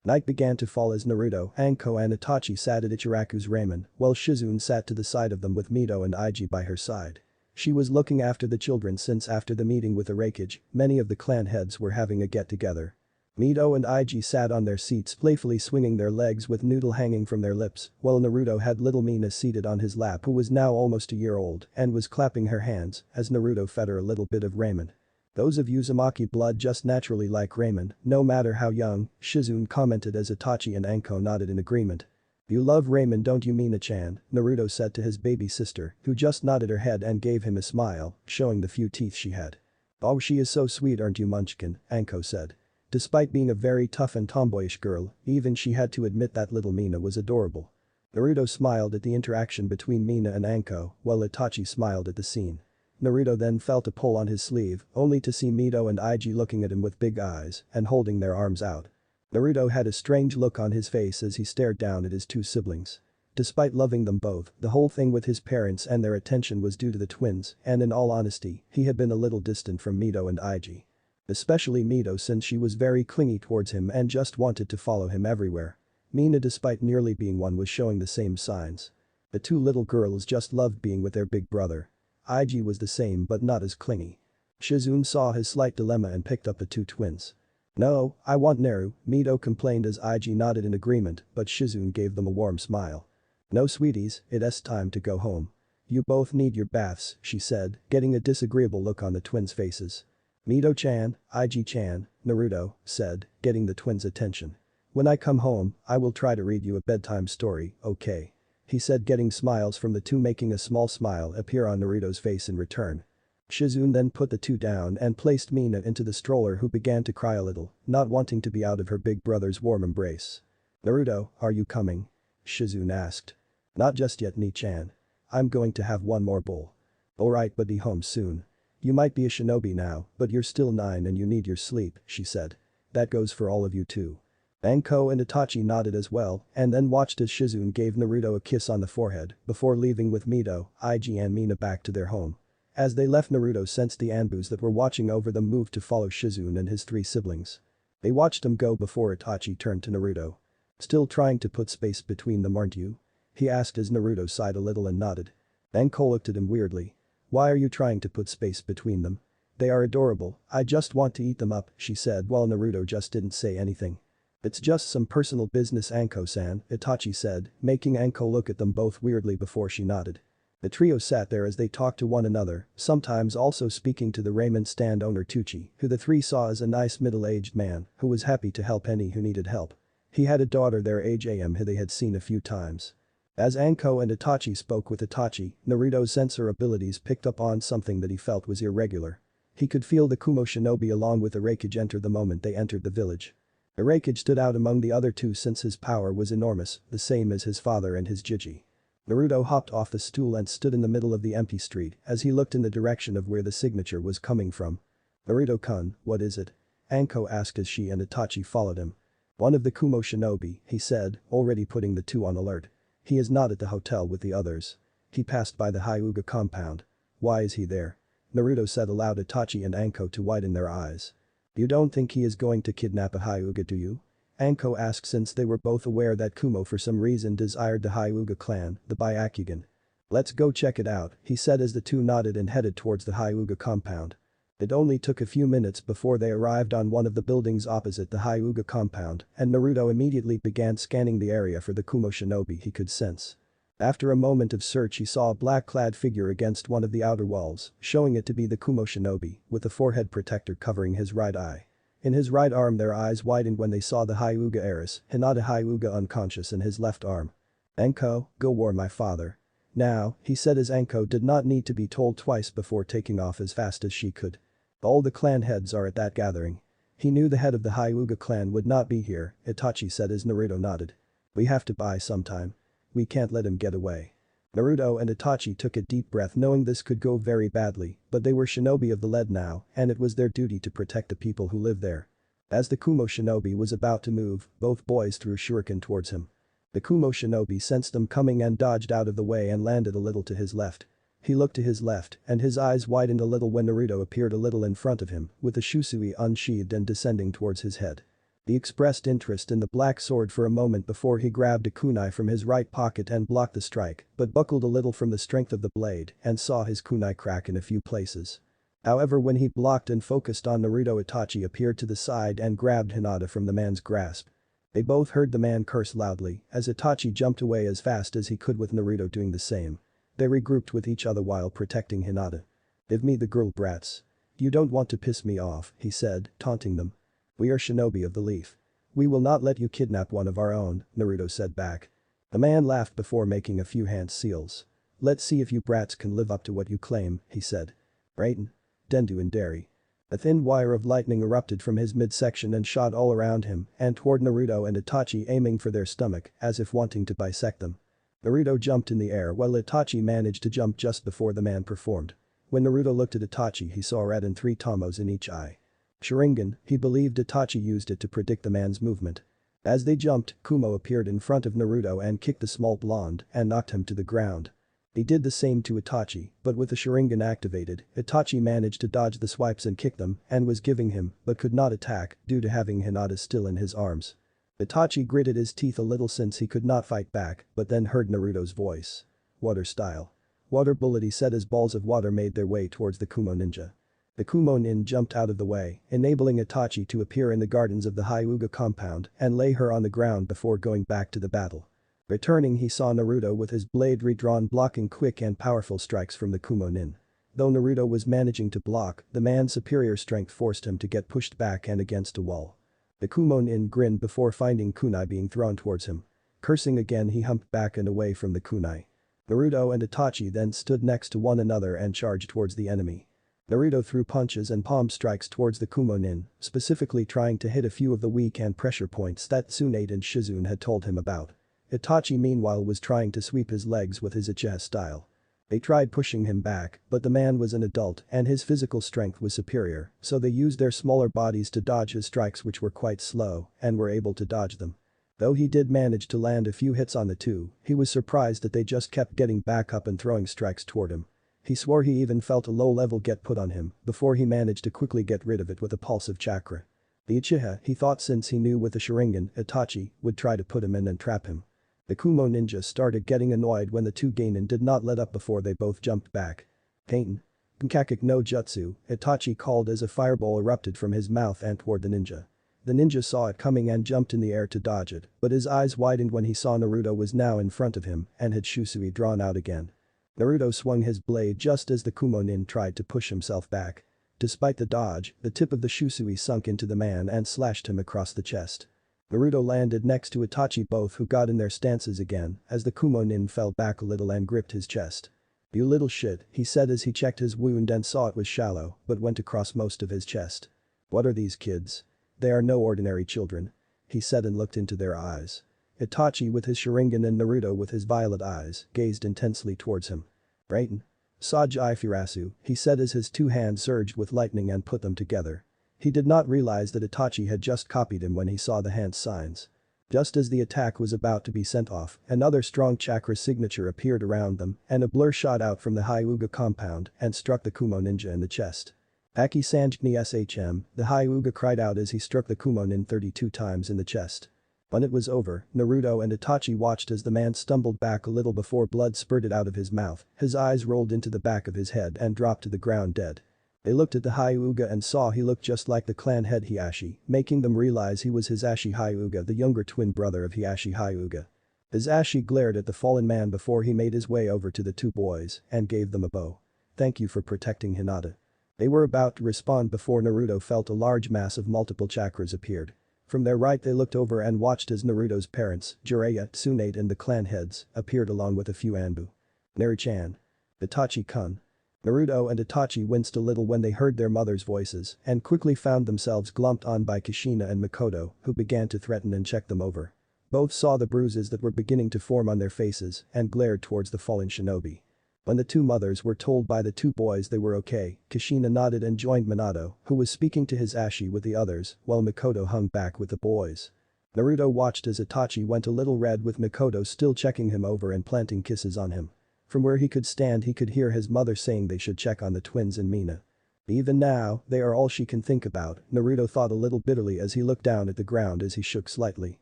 Night began to fall as Naruto, Anko and Itachi sat at Ichiraku's ramen, while Shizune sat to the side of them with Mito and Iji by her side. She was looking after the children since after the meeting with the Raikage, many of the clan heads were having a get-together. Mito and Iji sat on their seats playfully swinging their legs with noodle hanging from their lips, while Naruto had little Mina seated on his lap, who was now almost a year old and was clapping her hands as Naruto fed her a little bit of ramen. Those of Uzumaki blood just naturally like ramen, no matter how young, Shizune commented as Itachi and Anko nodded in agreement. You love ramen, don't you, Mina-chan? Naruto said to his baby sister, who just nodded her head and gave him a smile, showing the few teeth she had. Oh, she is so sweet, aren't you, Munchkin? Anko said. Despite being a very tough and tomboyish girl, even she had to admit that little Mina was adorable. Naruto smiled at the interaction between Mina and Anko, while Itachi smiled at the scene. Naruto then felt a pull on his sleeve, only to see Mito and Iji looking at him with big eyes and holding their arms out. Naruto had a strange look on his face as he stared down at his two siblings. Despite loving them both, the whole thing with his parents and their attention was due to the twins, and in all honesty, he had been a little distant from Mito and Iji. Especially Mito, since she was very clingy towards him and just wanted to follow him everywhere. Mina, despite nearly being one, was showing the same signs. The two little girls just loved being with their big brother. Iji was the same but not as clingy. Shizune saw his slight dilemma and picked up the two twins. No, I want Naru, Mito complained as Iji nodded in agreement, but Shizune gave them a warm smile. No sweeties, it's time to go home. You both need your baths, she said, getting a disagreeable look on the twins' faces. Mito-chan, Iji-chan, Naruto said, getting the twins' attention. When I come home, I will try to read you a bedtime story, okay? He said, getting smiles from the two, making a small smile appear on Naruto's face in return. Shizune then put the two down and placed Mina into the stroller, who began to cry a little, not wanting to be out of her big brother's warm embrace. Naruto, are you coming? Shizune asked. Not just yet, Ni-chan. I'm going to have one more bowl. Alright, but be home soon. You might be a shinobi now, but you're still 9 and you need your sleep, she said. That goes for all of you too. Anko and Itachi nodded as well and then watched as Shizune gave Naruto a kiss on the forehead before leaving with Mito, Iji and Mina back to their home. As they left, Naruto sensed the Anbus that were watching over them move to follow Shizune and his 3 siblings. They watched him go before Itachi turned to Naruto. Still trying to put space between them, aren't you? He asked as Naruto sighed a little and nodded. Anko looked at him weirdly. Why are you trying to put space between them? They are adorable, I just want to eat them up, she said while Naruto just didn't say anything. It's just some personal business, Anko-san, Itachi said, making Anko look at them both weirdly before she nodded. The trio sat there as they talked to one another, sometimes also speaking to the ramen stand owner Tucci, who the 3 saw as a nice middle-aged man who was happy to help any who needed help. He had a daughter their age who they had seen a few times. As Anko and Itachi spoke with Itachi, Naruto's sensor abilities picked up on something that he felt was irregular. He could feel the Kumo shinobi along with Arakage enter the moment they entered the village. Arakage stood out among the other two since his power was enormous, the same as his father and his Jiji. Naruto hopped off the stool and stood in the middle of the empty street as he looked in the direction of where the signature was coming from. "Naruto-kun, what is it?" Anko asked as she and Itachi followed him. "One of the Kumo shinobi," he said, already putting the two on alert. "He is not at the hotel with the others. He passed by the Hyuga compound. Why is he there?" Naruto said aloud. Itachi and Anko to widen their eyes. "You don't think he is going to kidnap a Hyuga, do you?" Anko asked since they were both aware that Kumo for some reason desired the Hyuga clan, the Byakugan. "Let's go check it out," he said as the two nodded and headed towards the Hyuga compound. It only took a few minutes before they arrived on one of the buildings opposite the Hyuga compound, and Naruto immediately began scanning the area for the Kumo shinobi he could sense. After a moment of search he saw a black-clad figure against one of the outer walls, showing it to be the Kumo shinobi, with the forehead protector covering his right eye. In his right arm their eyes widened when they saw the Hyuga heiress, Hinata Hyuga unconscious in his left arm. "Anko, go warn my father. Now," he said as Anko did not need to be told twice before taking off as fast as she could. "All the clan heads are at that gathering." He knew the head of the Hyuga clan would not be here, Itachi said as Naruto nodded. "We have to buy some time. We can't let him get away." Naruto and Itachi took a deep breath knowing this could go very badly, but they were shinobi of the lead now, and it was their duty to protect the people who live there. As the Kumo shinobi was about to move, both boys threw shuriken towards him. The Kumo shinobi sensed them coming and dodged out of the way and landed a little to his left. He looked to his left, and his eyes widened a little when Naruto appeared a little in front of him, with the shusui unsheathed and descending towards his head. He expressed interest in the black sword for a moment before he grabbed a kunai from his right pocket and blocked the strike, but buckled a little from the strength of the blade and saw his kunai crack in a few places. However, when he blocked and focused on Naruto, Itachi appeared to the side and grabbed Hinata from the man's grasp. They both heard the man curse loudly as Itachi jumped away as fast as he could with Naruto doing the same. They regrouped with each other while protecting Hinata. "Give me the girl, brats. You don't want to piss me off," he said, taunting them. "We are shinobi of the leaf. We will not let you kidnap one of our own," Naruto said back. The man laughed before making a few hand seals. "Let's see if you brats can live up to what you claim," he said. "Raiden. Dendu and Dari." A thin wire of lightning erupted from his midsection and shot all around him and toward Naruto and Itachi, aiming for their stomach as if wanting to bisect them. Naruto jumped in the air while Itachi managed to jump just before the man performed. When Naruto looked at Itachi, he saw red and 3 tomos in each eye. Sharingan, he believed Itachi used it to predict the man's movement. As they jumped, Kumo appeared in front of Naruto and kicked the small blonde and knocked him to the ground. He did the same to Itachi, but with the Sharingan activated, Itachi managed to dodge the swipes and kick them and was giving him but could not attack due to having Hinata still in his arms. Itachi gritted his teeth a little since he could not fight back but then heard Naruto's voice. "Water style. Water bullet," he said as balls of water made their way towards the Kumo ninja. The Kumo nin jumped out of the way, enabling Itachi to appear in the gardens of the Hyuga compound and lay her on the ground before going back to the battle. Returning, he saw Naruto with his blade redrawn blocking quick and powerful strikes from the Kumo nin. Though Naruto was managing to block, the man's superior strength forced him to get pushed back and against a wall. The Kumo nin grinned before finding kunai being thrown towards him. Cursing again, he humped back and away from the kunai. Naruto and Itachi then stood next to one another and charged towards the enemy. Naruto threw punches and palm strikes towards the Kumo nin, specifically trying to hit a few of the weak and pressure points that Tsunade and Shizune had told him about. Itachi meanwhile was trying to sweep his legs with his Uchiha style. They tried pushing him back, but the man was an adult and his physical strength was superior, so they used their smaller bodies to dodge his strikes, which were quite slow, and were able to dodge them. Though he did manage to land a few hits on the two, he was surprised that they just kept getting back up and throwing strikes toward him. He swore he even felt a low level get put on him before he managed to quickly get rid of it with a pulse of chakra. The Uchiha, he thought, since he knew with the Sharingan, Itachi would try to put him in and trap him. The Kumo ninja started getting annoyed when the two genin did not let up before they both jumped back. "Kaiten. Kankakik no jutsu," Itachi called as a fireball erupted from his mouth and toward the ninja. The ninja saw it coming and jumped in the air to dodge it, but his eyes widened when he saw Naruto was now in front of him and had shusui drawn out again. Naruto swung his blade just as the Kumo nin tried to push himself back. Despite the dodge, the tip of the shusui sunk into the man and slashed him across the chest. Naruto landed next to Itachi, both who got in their stances again as the Kumo nin fell back a little and gripped his chest. "You little shit," he said as he checked his wound and saw it was shallow but went across most of his chest. "What are these kids? They are no ordinary children," he said and looked into their eyes. Itachi with his Sharingan and Naruto with his violet eyes gazed intensely towards him. "Raiden. Sajai Firasu," he said as his two hands surged with lightning and put them together. He did not realize that Itachi had just copied him when he saw the hand signs. Just as the attack was about to be sent off, another strong chakra signature appeared around them and a blur shot out from the Hyuga compound and struck the Kumo ninja in the chest. "Aki Sanjni Shm," the Hyuga cried out as he struck the Kumo nin 32 times in the chest. When it was over, Naruto and Itachi watched as the man stumbled back a little before blood spurted out of his mouth, his eyes rolled into the back of his head and dropped to the ground dead. They looked at the Hyuga and saw he looked just like the clan head Hiashi, making them realize he was Hisashi Hyuga, the younger twin brother of Hiashi Hyuga. Hisashi glared at the fallen man before he made his way over to the two boys and gave them a bow. "Thank you for protecting Hinata." They were about to respond before Naruto felt a large mass of multiple chakras appeared. From their right they looked over and watched as Naruto's parents, Jiraiya, Tsunade and the clan heads, appeared along with a few Anbu. "Neri-chan. Itachi-kun." Naruto and Itachi winced a little when they heard their mother's voices and quickly found themselves glumped on by Kushina and Makoto, who began to threaten and check them over. Both saw the bruises that were beginning to form on their faces and glared towards the fallen shinobi. When the two mothers were told by the two boys they were okay, Kushina nodded and joined Minato, who was speaking to Hisashi with the others, while Makoto hung back with the boys. Naruto watched as Itachi went a little red with Makoto still checking him over and planting kisses on him. From where he could stand he could hear his mother saying they should check on the twins and Mina. Even now, they are all she can think about, Naruto thought a little bitterly as he looked down at the ground as he shook slightly.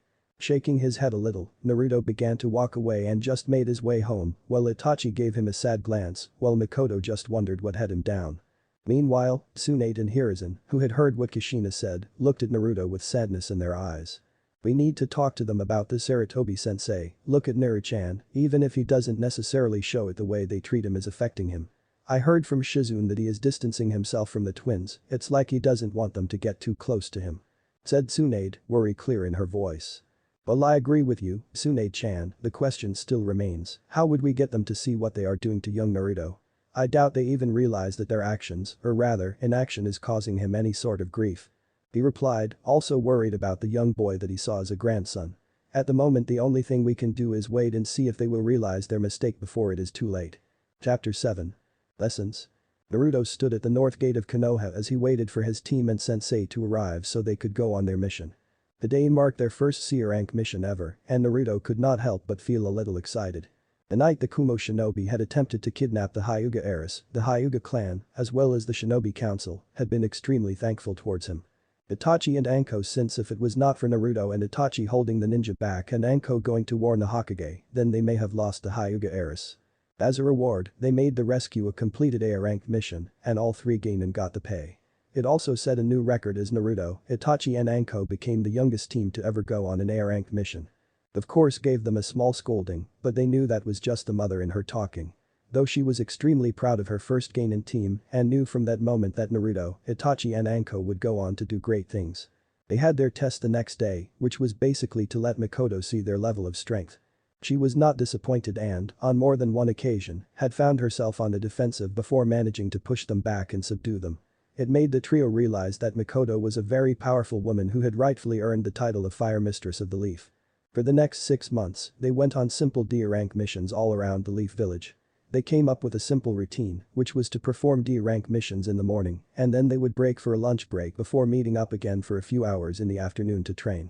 Shaking his head a little, Naruto began to walk away and just made his way home, while Itachi gave him a sad glance, while Makoto just wondered what had him down. Meanwhile, Tsunade and Hiruzen, who had heard what Kushina said, looked at Naruto with sadness in their eyes. "We need to talk to them about this Sarutobi-sensei, look at Neri-chan, even if he doesn't necessarily show it the way they treat him is affecting him. I heard from Shizune that he is distancing himself from the twins, it's like he doesn't want them to get too close to him," said Tsunade, worry clear in her voice. "Well, I agree with you, Tsunade-chan, the question still remains, how would we get them to see what they are doing to young Naruto? I doubt they even realize that their actions, or rather, inaction is causing him any sort of grief," he replied, also worried about the young boy that he saw as a grandson. "At the moment the only thing we can do is wait and see if they will realize their mistake before it is too late." Chapter 7. Lessons. Naruto stood at the north gate of Konoha as he waited for his team and sensei to arrive so they could go on their mission. The day marked their first C rank mission ever, and Naruto could not help but feel a little excited. The night the Kumo shinobi had attempted to kidnap the Hyuga heiress, the Hyuga clan, as well as the shinobi council, had been extremely thankful towards him. Itachi and Anko, since if it was not for Naruto and Itachi holding the ninja back and Anko going to warn the Hokage, then they may have lost the Hyuga heiress. As a reward, they made the rescue a completed A-ranked mission, and all three gained and got the pay. It also set a new record as Naruto, Itachi and Anko became the youngest team to ever go on an A-ranked mission. Of course gave them a small scolding, but they knew that was just the mother in her talking. Though she was extremely proud of her first gain in team and knew from that moment that Naruto, Itachi and Anko would go on to do great things. They had their test the next day, which was basically to let Makoto see their level of strength. She was not disappointed and, on more than one occasion, had found herself on the defensive before managing to push them back and subdue them. It made the trio realize that Makoto was a very powerful woman who had rightfully earned the title of Fire Mistress of the Leaf. For the next 6 months, they went on simple D-rank missions all around the Leaf Village. They came up with a simple routine, which was to perform D-rank missions in the morning, and then they would break for a lunch break before meeting up again for a few hours in the afternoon to train.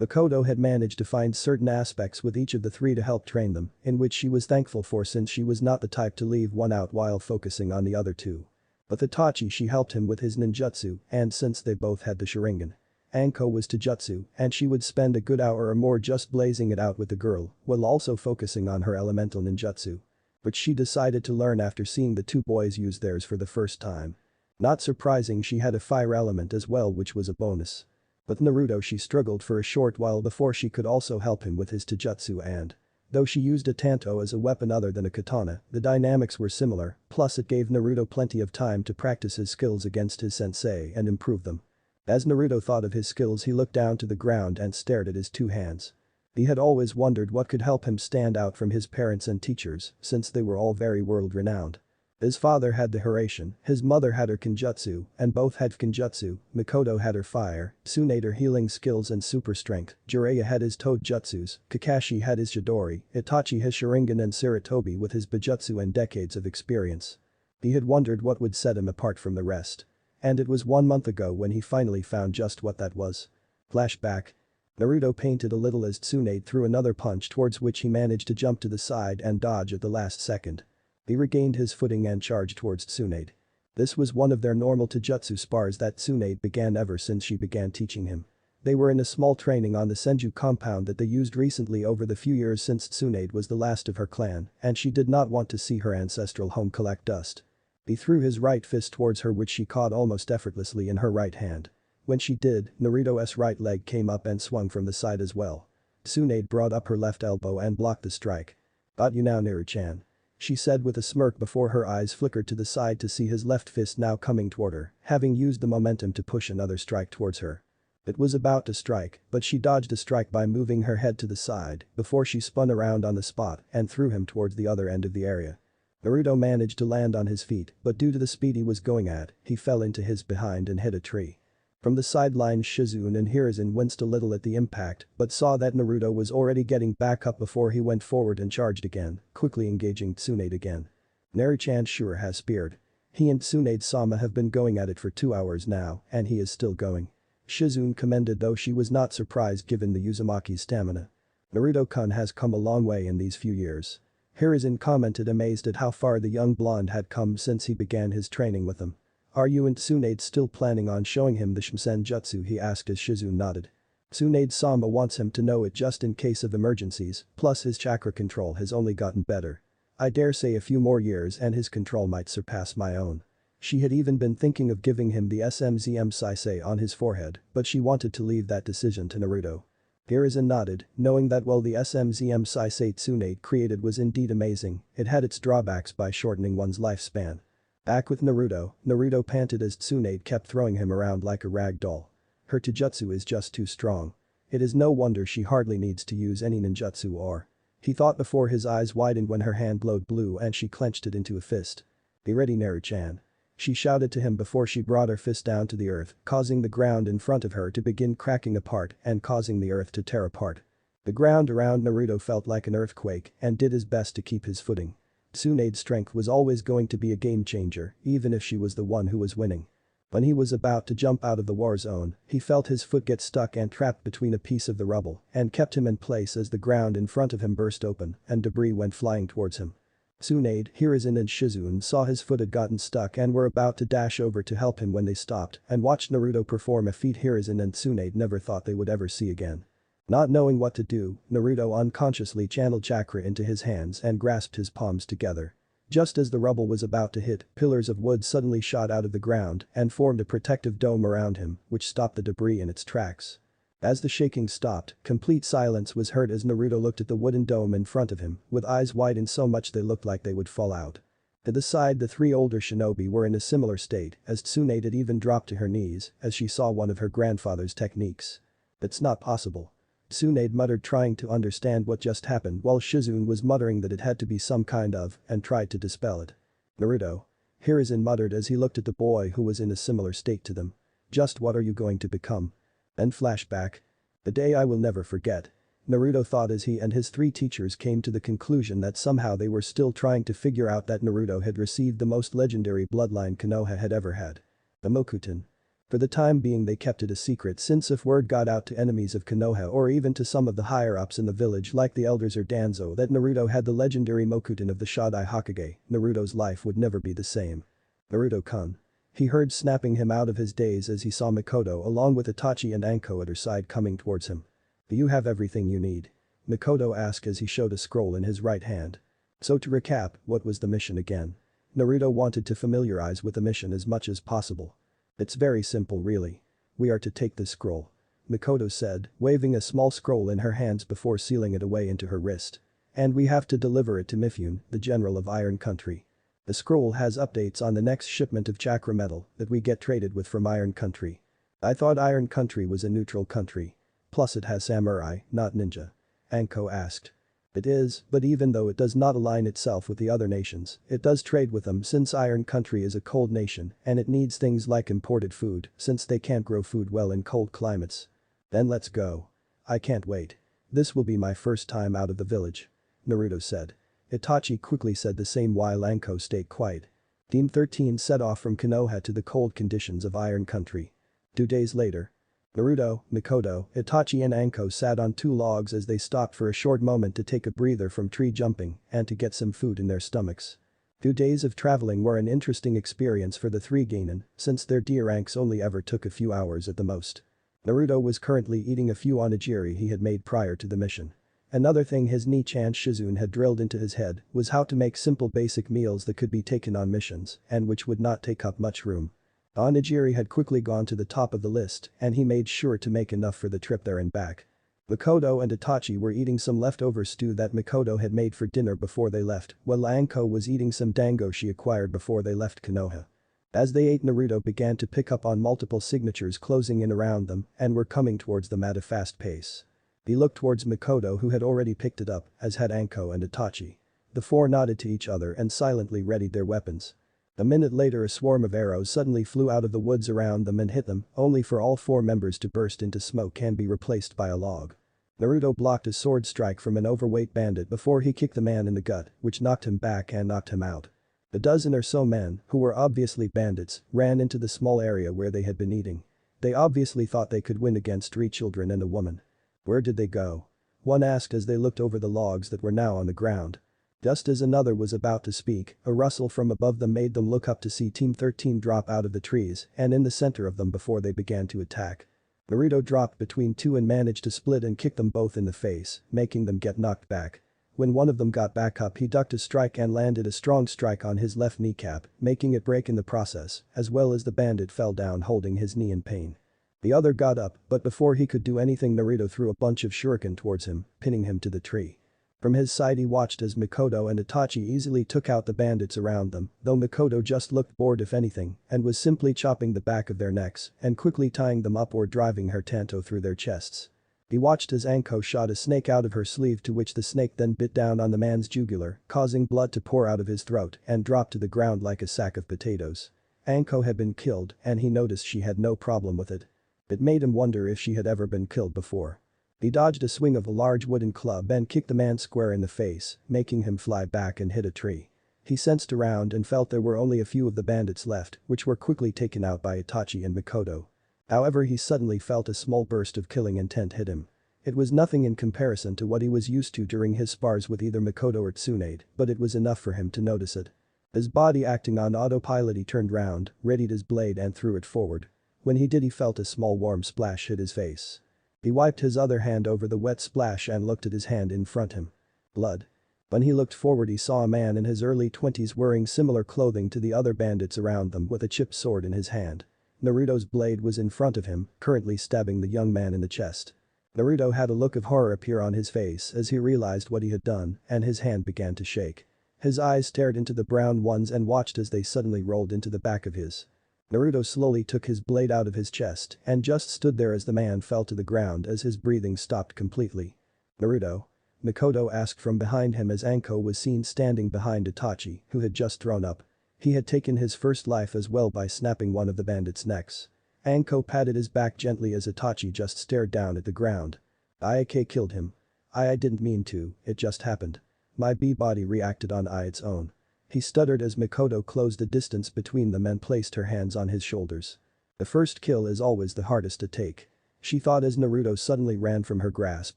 Makoto had managed to find certain aspects with each of the three to help train them, in which she was thankful for since she was not the type to leave one out while focusing on the other two. With Itachi she helped him with his ninjutsu, and since they both had the Sharingan. Anko was Taijutsu, and she would spend a good hour or more just blazing it out with the girl, while also focusing on her elemental ninjutsu. But she decided to learn after seeing the two boys use theirs for the first time. Not surprising, she had a fire element as well, which was a bonus. With Naruto she struggled for a short while before she could also help him with his Taijutsu, and though she used a tanto as a weapon other than a katana, the dynamics were similar, plus it gave Naruto plenty of time to practice his skills against his sensei and improve them. As Naruto thought of his skills he looked down to the ground and stared at his two hands. He had always wondered what could help him stand out from his parents and teachers, since they were all very world-renowned. His father had the Hiraishin, his mother had her Kenjutsu, and both had Kenjutsu. Mikoto had her fire, Tsunade her healing skills and super strength, Jiraiya had his Toujutsus, Kakashi had his Chidori, Itachi his Sharingan and Sarutobi with his Bijutsu and decades of experience. He had wondered what would set him apart from the rest. And it was 1 month ago when he finally found just what that was. Flashback. Naruto painted a little as Tsunade threw another punch towards which he managed to jump to the side and dodge at the last second. He regained his footing and charged towards Tsunade. This was one of their normal Taijutsu spars that Tsunade began ever since she began teaching him. They were in a small training on the Senju compound that they used recently over the few years since Tsunade was the last of her clan and she did not want to see her ancestral home collect dust. He threw his right fist towards her which she caught almost effortlessly in her right hand. When she did, Naruto's right leg came up and swung from the side as well. Tsunade brought up her left elbow and blocked the strike. "Got you now, Naru-chan," she said with a smirk before her eyes flickered to the side to see his left fist now coming toward her, having used the momentum to push another strike towards her. It was about to strike, but she dodged the strike by moving her head to the side before she spun around on the spot and threw him towards the other end of the area. Naruto managed to land on his feet, but due to the speed he was going at, he fell into his behind and hit a tree. From the sidelines Shizune and Hiruzen winced a little at the impact but saw that Naruto was already getting back up before he went forward and charged again, quickly engaging Tsunade again. Naru-chan sure has speared. He and Tsunade-sama have been going at it for 2 hours now and he is still going. Shizune commended though she was not surprised given the Uzumaki's stamina. Naruto-kun has come a long way in these few years. Hiruzen commented amazed at how far the young blonde had come since he began his training with them. "Are you and Tsunade still planning on showing him the Shinsen Jutsu?" he asked as Shizune nodded. Tsunade-sama wants him to know it just in case of emergencies, plus his chakra control has only gotten better. I dare say a few more years and his control might surpass my own. She had even been thinking of giving him the SMZM Saisei on his forehead, but she wanted to leave that decision to Naruto. Hiruzen nodded, knowing that while the SMZM Saisei Tsunade created was indeed amazing, it had its drawbacks by shortening one's lifespan. Back with Naruto, Naruto panted as Tsunade kept throwing him around like a rag doll. Her taijutsu is just too strong. It is no wonder she hardly needs to use any ninjutsu or. He thought before his eyes widened when her hand glowed blue and she clenched it into a fist. "Be ready, Naru-chan," she shouted to him before she brought her fist down to the earth, causing the ground in front of her to begin cracking apart and causing the earth to tear apart. The ground around Naruto felt like an earthquake and did his best to keep his footing. Tsunade's strength was always going to be a game changer, even if she was the one who was winning. When he was about to jump out of the war zone, he felt his foot get stuck and trapped between a piece of the rubble and kept him in place as the ground in front of him burst open and debris went flying towards him. Tsunade, Hiruzen and Shizune saw his foot had gotten stuck and were about to dash over to help him when they stopped and watched Naruto perform a feat Hiruzen and Tsunade never thought they would ever see again. Not knowing what to do, Naruto unconsciously channeled chakra into his hands and grasped his palms together. Just as the rubble was about to hit, pillars of wood suddenly shot out of the ground and formed a protective dome around him, which stopped the debris in its tracks. As the shaking stopped, complete silence was heard as Naruto looked at the wooden dome in front of him, with eyes widened so much they looked like they would fall out. To the side the 3 older shinobi were in a similar state, as Tsunade had even dropped to her knees as she saw one of her grandfather's techniques. "It's not possible," Tsunade muttered, trying to understand what just happened while Shizune was muttering that it had to be some kind of and tried to dispel it. "Naruto," Hiruzen muttered as he looked at the boy who was in a similar state to them. "Just what are you going to become?" Then flashback. The day I will never forget. Naruto thought as he and his 3 teachers came to the conclusion that somehow they were still trying to figure out that Naruto had received the most legendary bloodline Konoha had ever had. The Mokuton. For the time being they kept it a secret since if word got out to enemies of Konoha or even to some of the higher-ups in the village like the elders or Danzo that Naruto had the legendary Mokuton of the Shodai Hokage, Naruto's life would never be the same. "Naruto-kun." He heard snapping him out of his daze as he saw Mikoto along with Itachi and Anko at her side coming towards him. "Do you have everything you need?" Mikoto asked as he showed a scroll in his right hand. So to recap, what was the mission again? Naruto wanted to familiarize with the mission as much as possible. "It's very simple really. We are to take this scroll," Mikoto said, waving a small scroll in her hands before sealing it away into her wrist. "And we have to deliver it to Mifune, the general of Iron Country. The scroll has updates on the next shipment of chakra metal that we get traded with from Iron Country. I thought Iron Country was a neutral country. Plus it has samurai, not ninja. Anko asked. It is, but even though it does not align itself with the other nations, it does trade with them since Iron Country is a cold nation and it needs things like imported food since they can't grow food well in cold climates. Then let's go. I can't wait. This will be my first time out of the village. Naruto said. Itachi quickly said the same while Anko stayed quiet. Team 13 set off from Konoha to the cold conditions of Iron Country. 2 days later. Naruto, Mikoto, Itachi and Anko sat on 2 logs as they stopped for a short moment to take a breather from tree jumping and to get some food in their stomachs. 2 days of traveling were an interesting experience for the 3 genin since their D ranks only ever took a few hours at the most. Naruto was currently eating a few onigiri he had made prior to the mission. Another thing his Nichan Shizune had drilled into his head was how to make simple basic meals that could be taken on missions and which would not take up much room. Onigiri had quickly gone to the top of the list and he made sure to make enough for the trip there and back. Mikoto and Itachi were eating some leftover stew that Mikoto had made for dinner before they left, while Anko was eating some dango she acquired before they left Konoha. As they ate, Naruto began to pick up on multiple signatures closing in around them and were coming towards them at a fast pace. He looked towards Mikoto who had already picked it up, as had Anko and Itachi. The 4 nodded to each other and silently readied their weapons. A minute later a swarm of arrows suddenly flew out of the woods around them and hit them, only for all 4 members to burst into smoke and be replaced by a log. Naruto blocked a sword strike from an overweight bandit before he kicked the man in the gut, which knocked him back and knocked him out. A dozen or so men, who were obviously bandits, ran into the small area where they had been eating. They obviously thought they could win against 3 children and a woman. Where did they go? One asked as they looked over the logs that were now on the ground. Just as another was about to speak, a rustle from above them made them look up to see Team 13 drop out of the trees and in the center of them before they began to attack. Naruto dropped between 2 and managed to split and kick them both in the face, making them get knocked back. When one of them got back up he ducked a strike and landed a strong strike on his left kneecap, making it break in the process, as well as the bandit fell down holding his knee in pain. The other got up, but before he could do anything Naruto threw a bunch of shuriken towards him, pinning him to the tree. From his side he watched as Mikoto and Itachi easily took out the bandits around them, though Mikoto just looked bored if anything and was simply chopping the back of their necks and quickly tying them up or driving her tanto through their chests. He watched as Anko shot a snake out of her sleeve to which the snake then bit down on the man's jugular, causing blood to pour out of his throat and drop to the ground like a sack of potatoes. Anko had been killed and he noticed she had no problem with it. It made him wonder if she had ever been killed before. He dodged a swing of a large wooden club and kicked the man square in the face, making him fly back and hit a tree. He sensed around and felt there were only a few of the bandits left, which were quickly taken out by Itachi and Mikoto. However, he suddenly felt a small burst of killing intent hit him. It was nothing in comparison to what he was used to during his spars with either Mikoto or Tsunade, but it was enough for him to notice it. His body acting on autopilot he turned round, readied his blade and threw it forward. When he did he felt a small warm splash hit his face. He wiped his other hand over the wet splash and looked at his hand in front him. Blood. When he looked forward he saw a man in his early 20s wearing similar clothing to the other bandits around them with a chipped sword in his hand. Naruto's blade was in front of him, currently stabbing the young man in the chest. Naruto had a look of horror appear on his face as he realized what he had done and his hand began to shake. His eyes stared into the brown ones and watched as they suddenly rolled into the back of his. Naruto slowly took his blade out of his chest and just stood there as the man fell to the ground as his breathing stopped completely. Naruto? Mikoto asked from behind him as Anko was seen standing behind Itachi, who had just thrown up. He had taken his first life as well by snapping one of the bandits' necks. Anko patted his back gently as Itachi just stared down at the ground. "Ike killed him. I didn't mean to, it just happened. My B-body reacted on its own." He stuttered as Mikoto closed the distance between them and placed her hands on his shoulders. The first kill is always the hardest to take. She thought as Naruto suddenly ran from her grasp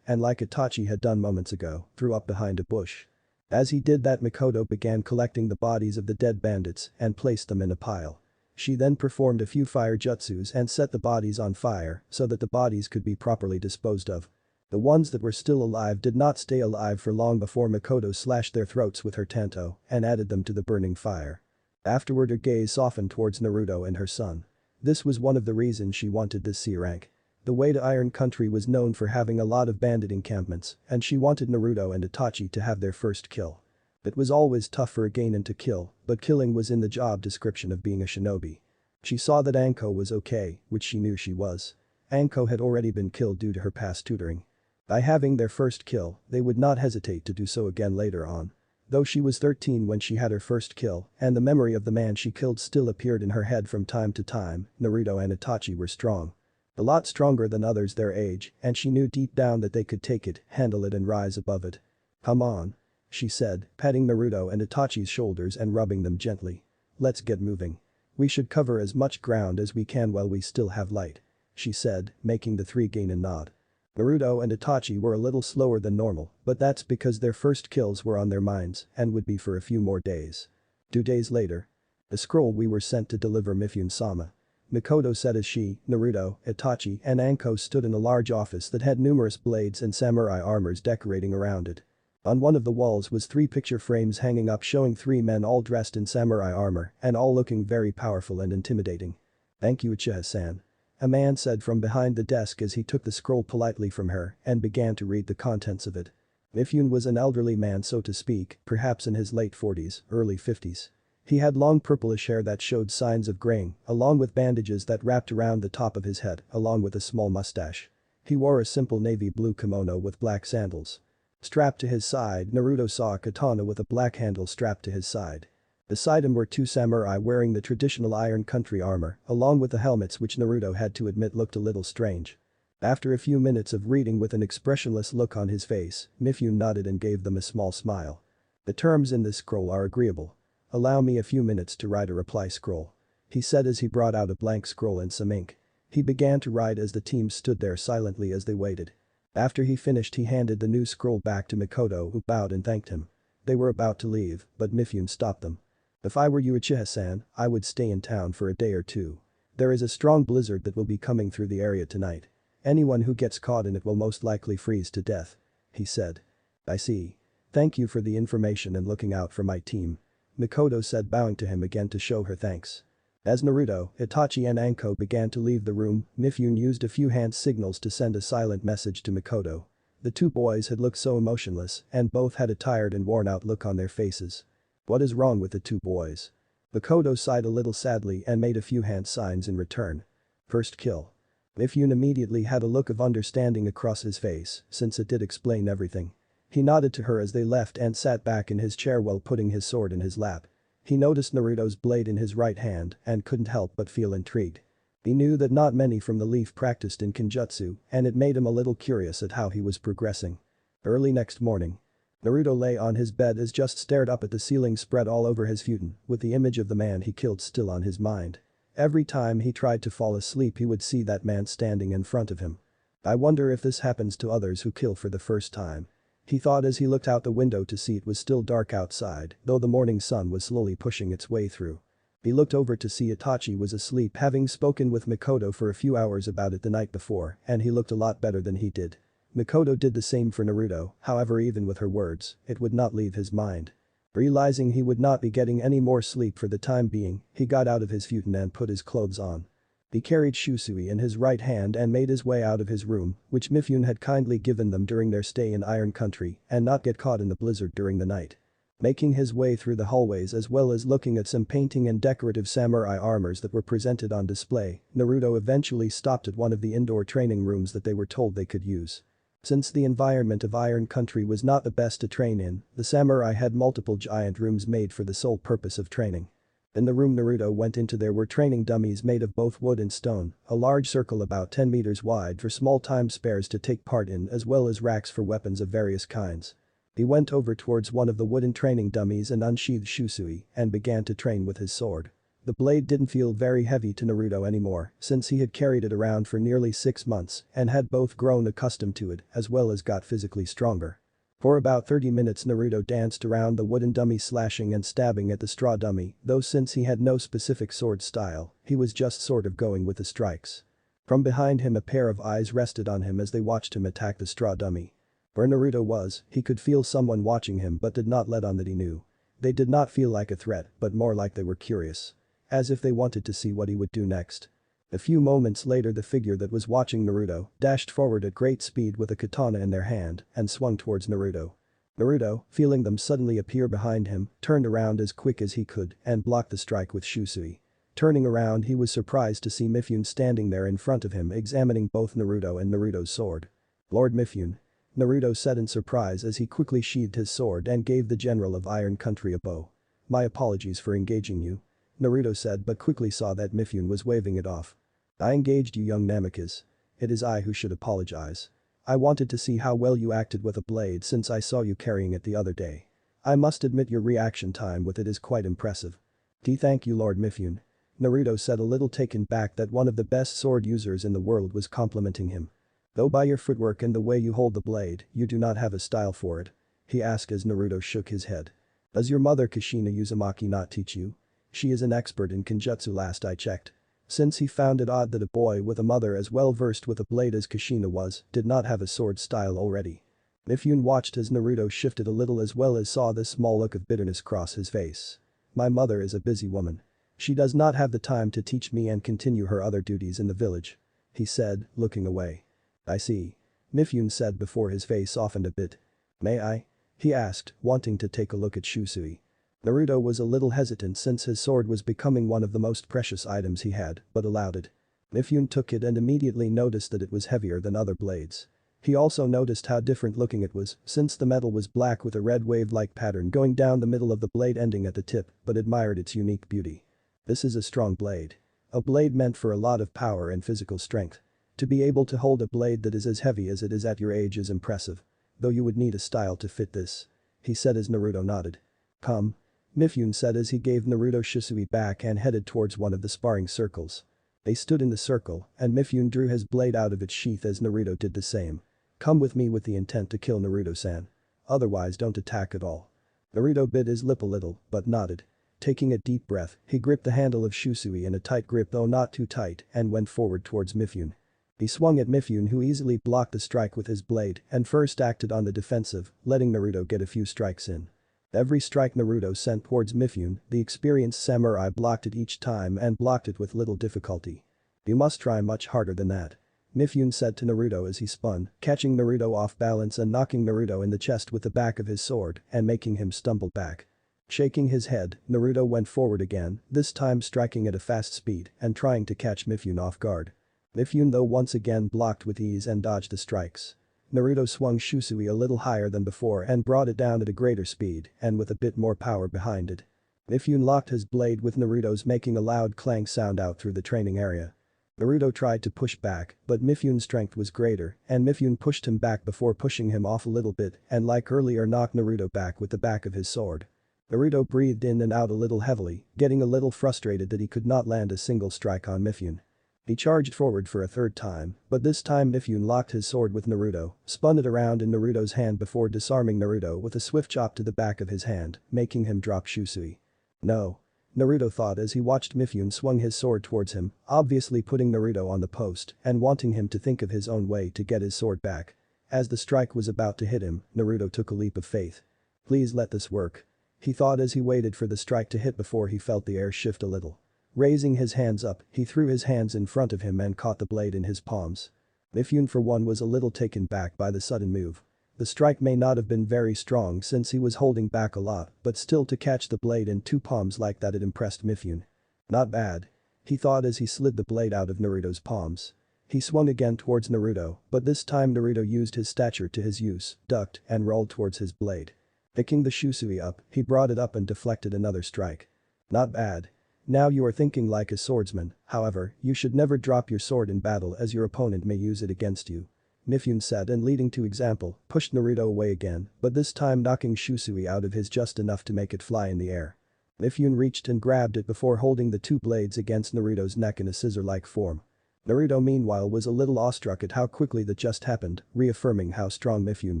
and like Itachi had done moments ago, threw up behind a bush. As he did that Mikoto began collecting the bodies of the dead bandits and placed them in a pile. She then performed a few fire jutsus and set the bodies on fire so that the bodies could be properly disposed of. The ones that were still alive did not stay alive for long before Mikoto slashed their throats with her tanto and added them to the burning fire. Afterward her gaze softened towards Naruto and her son. This was one of the reasons she wanted this C rank. The way to Iron Country was known for having a lot of bandit encampments and she wanted Naruto and Itachi to have their first kill. It was always tough for a genin to kill, but killing was in the job description of being a shinobi. She saw that Anko was okay, which she knew she was. Anko had already been killed due to her past tutoring. By having their first kill, they would not hesitate to do so again later on. Though she was 13 when she had her first kill, and the memory of the man she killed still appeared in her head from time to time, Naruto and Itachi were strong. A lot stronger than others their age, and she knew deep down that they could take it, handle it and rise above it. "Come on," she said, patting Naruto and Itachi's shoulders and rubbing them gently. "Let's get moving. We should cover as much ground as we can while we still have light," she said, making the three gain a nod. Naruto and Itachi were a little slower than normal, but that's because their first kills were on their minds and would be for a few more days. 2 days later. The scroll we were sent to deliver Mifune-sama. Mikoto said as she, Naruto, Itachi and Anko stood in a large office that had numerous blades and samurai armors decorating around it. On one of the walls was 3 picture frames hanging up showing 3 men all dressed in samurai armor and all looking very powerful and intimidating. "Thank you, Uchiha-san," a man said from behind the desk as he took the scroll politely from her and began to read the contents of it. Mifune was an elderly man so to speak, perhaps in his late 40s, early 50s. He had long purplish hair that showed signs of graying, along with bandages that wrapped around the top of his head, along with a small mustache. He wore a simple navy blue kimono with black sandals. Strapped to his side, Naruto saw a katana with a black handle strapped to his side. Beside him were 2 samurai wearing the traditional Iron Country armor, along with the helmets which Naruto had to admit looked a little strange. After a few minutes of reading with an expressionless look on his face, Mifune nodded and gave them a small smile. "The terms in this scroll are agreeable. Allow me a few minutes to write a reply scroll," he said as he brought out a blank scroll and some ink. He began to write as the team stood there silently as they waited. After he finished he handed the new scroll back to Mikoto who bowed and thanked him. They were about to leave, but Mifune stopped them. "If I were you, Uchiha-san, I would stay in town for a day or 2. There is a strong blizzard that will be coming through the area tonight. Anyone who gets caught in it will most likely freeze to death," he said. "I see. Thank you for the information and looking out for my team," Mikoto said, bowing to him again to show her thanks. As Naruto, Itachi and Anko began to leave the room, Mifune used a few hand signals to send a silent message to Mikoto. The 2 boys had looked so emotionless and both had a tired and worn out look on their faces. "What is wrong with the 2 boys?" Mikoto sighed a little sadly and made a few hand signs in return. "First kill." Mifune immediately had a look of understanding across his face, since it did explain everything. He nodded to her as they left and sat back in his chair while putting his sword in his lap. He noticed Naruto's blade in his right hand and couldn't help but feel intrigued. He knew that not many from the Leaf practiced in Kenjutsu and it made him a little curious at how he was progressing. Early next morning. Naruto lay on his bed as just stared up at the ceiling spread all over his futon with the image of the man he killed still on his mind. Every time he tried to fall asleep he would see that man standing in front of him. "I wonder if this happens to others who kill for the first time," he thought as he looked out the window to see it was still dark outside, though the morning sun was slowly pushing its way through. He looked over to see Itachi was asleep, having spoken with Mikoto for a few hours about it the night before, and he looked a lot better than he did. Mikoto did the same for Naruto, however even with her words, it would not leave his mind. Realizing he would not be getting any more sleep for the time being, he got out of his futon and put his clothes on. He carried Shusui in his right hand and made his way out of his room, which Mifune had kindly given them during their stay in Iron Country and not get caught in the blizzard during the night. Making his way through the hallways as well as looking at some painting and decorative samurai armors that were presented on display, Naruto eventually stopped at one of the indoor training rooms that they were told they could use. Since the environment of Iron Country was not the best to train in, the samurai had multiple giant rooms made for the sole purpose of training. In the room Naruto went into there were training dummies made of both wood and stone, a large circle about 10 meters wide for small time spares to take part in as well as racks for weapons of various kinds. He went over towards one of the wooden training dummies and unsheathed Shusui and began to train with his sword. The blade didn't feel very heavy to Naruto anymore since he had carried it around for nearly 6 months and had both grown accustomed to it as well as got physically stronger. For about 30 minutes Naruto danced around the wooden dummy slashing and stabbing at the straw dummy, though since he had no specific sword style, he was just sort of going with the strikes. From behind him a pair of eyes rested on him as they watched him attack the straw dummy. Where Naruto was, he could feel someone watching him but did not let on that he knew. They did not feel like a threat but more like they were curious. As if they wanted to see what he would do next. A few moments later the figure that was watching Naruto dashed forward at great speed with a katana in their hand and swung towards Naruto. Naruto, feeling them suddenly appear behind him, turned around as quick as he could and blocked the strike with Shusui. Turning around he was surprised to see Mifune standing there in front of him examining both Naruto and Naruto's sword. "Lord Mifune." Naruto said in surprise as he quickly sheathed his sword and gave the general of Iron Country a bow. My apologies for engaging you. Naruto said but quickly saw that Mifune was waving it off. I engaged you, young Namikaze. It is I who should apologize. I wanted to see how well you acted with a blade since I saw you carrying it the other day. I must admit your reaction time with it is quite impressive. Thank you, Lord Mifune. Naruto said, a little taken back that one of the best sword users in the world was complimenting him. Though by your footwork and the way you hold the blade, you do not have a style for it. He asked as Naruto shook his head. Does your mother Kushina Uzumaki not teach you? She is an expert in Kenjutsu last I checked. Since he found it odd that a boy with a mother as well versed with a blade as Kushina was, did not have a sword style already. Mifune watched as Naruto shifted a little as well as saw this small look of bitterness cross his face. My mother is a busy woman. She does not have the time to teach me and continue her other duties in the village. He said, looking away. I see. Mifune said before his face softened a bit. May I? He asked, wanting to take a look at Shusui. Naruto was a little hesitant since his sword was becoming one of the most precious items he had, but allowed it. Mifune took it and immediately noticed that it was heavier than other blades. He also noticed how different looking it was, since the metal was black with a red wave-like pattern going down the middle of the blade ending at the tip, but admired its unique beauty. This is a strong blade. A blade meant for a lot of power and physical strength. To be able to hold a blade that is as heavy as it is at your age is impressive. Though you would need a style to fit this. He said as Naruto nodded. Come. Mifune said as he gave Naruto Shusui back and headed towards one of the sparring circles. They stood in the circle, and Mifune drew his blade out of its sheath as Naruto did the same. Come with me with the intent to kill Naruto-san. Otherwise don't attack at all. Naruto bit his lip a little, but nodded. Taking a deep breath, he gripped the handle of Shusui in a tight grip though not too tight and went forward towards Mifune. He swung at Mifune who easily blocked the strike with his blade and first acted on the defensive, letting Naruto get a few strikes in. Every strike Naruto sent towards Mifune, the experienced samurai blocked it each time and blocked it with little difficulty. You must try much harder than that. Mifune said to Naruto as he spun, catching Naruto off balance and knocking Naruto in the chest with the back of his sword and making him stumble back. Shaking his head, Naruto went forward again, this time striking at a fast speed and trying to catch Mifune off guard. Mifune though once again blocked with ease and dodged the strikes. Naruto swung Shusui a little higher than before and brought it down at a greater speed and with a bit more power behind it. Mifune locked his blade with Naruto's making a loud clang sound out through the training area. Naruto tried to push back, but Mifune's strength was greater and Mifune pushed him back before pushing him off a little bit and like earlier knocked Naruto back with the back of his sword. Naruto breathed in and out a little heavily, getting a little frustrated that he could not land a single strike on Mifune. He charged forward for a third time, but this time Mifune locked his sword with Naruto, spun it around in Naruto's hand before disarming Naruto with a swift chop to the back of his hand, making him drop Shusui. No. Naruto thought as he watched Mifune swung his sword towards him, obviously putting Naruto on the post and wanting him to think of his own way to get his sword back. As the strike was about to hit him, Naruto took a leap of faith. Please let this work. He thought as he waited for the strike to hit before he felt the air shift a little. Raising his hands up, he threw his hands in front of him and caught the blade in his palms. Mifune for one was a little taken back by the sudden move. The strike may not have been very strong since he was holding back a lot, but still to catch the blade in two palms like that it impressed Mifune. Not bad. He thought as he slid the blade out of Naruto's palms. He swung again towards Naruto, but this time Naruto used his stature to his use, ducked and rolled towards his blade. Picking the Shusui up, he brought it up and deflected another strike. Not bad. Now you are thinking like a swordsman, however, you should never drop your sword in battle as your opponent may use it against you. Mifune said and leading to example, pushed Naruto away again, but this time knocking Shusui out of his just enough to make it fly in the air. Mifune reached and grabbed it before holding the two blades against Naruto's neck in a scissor-like form. Naruto meanwhile was a little awestruck at how quickly that just happened, reaffirming how strong Mifune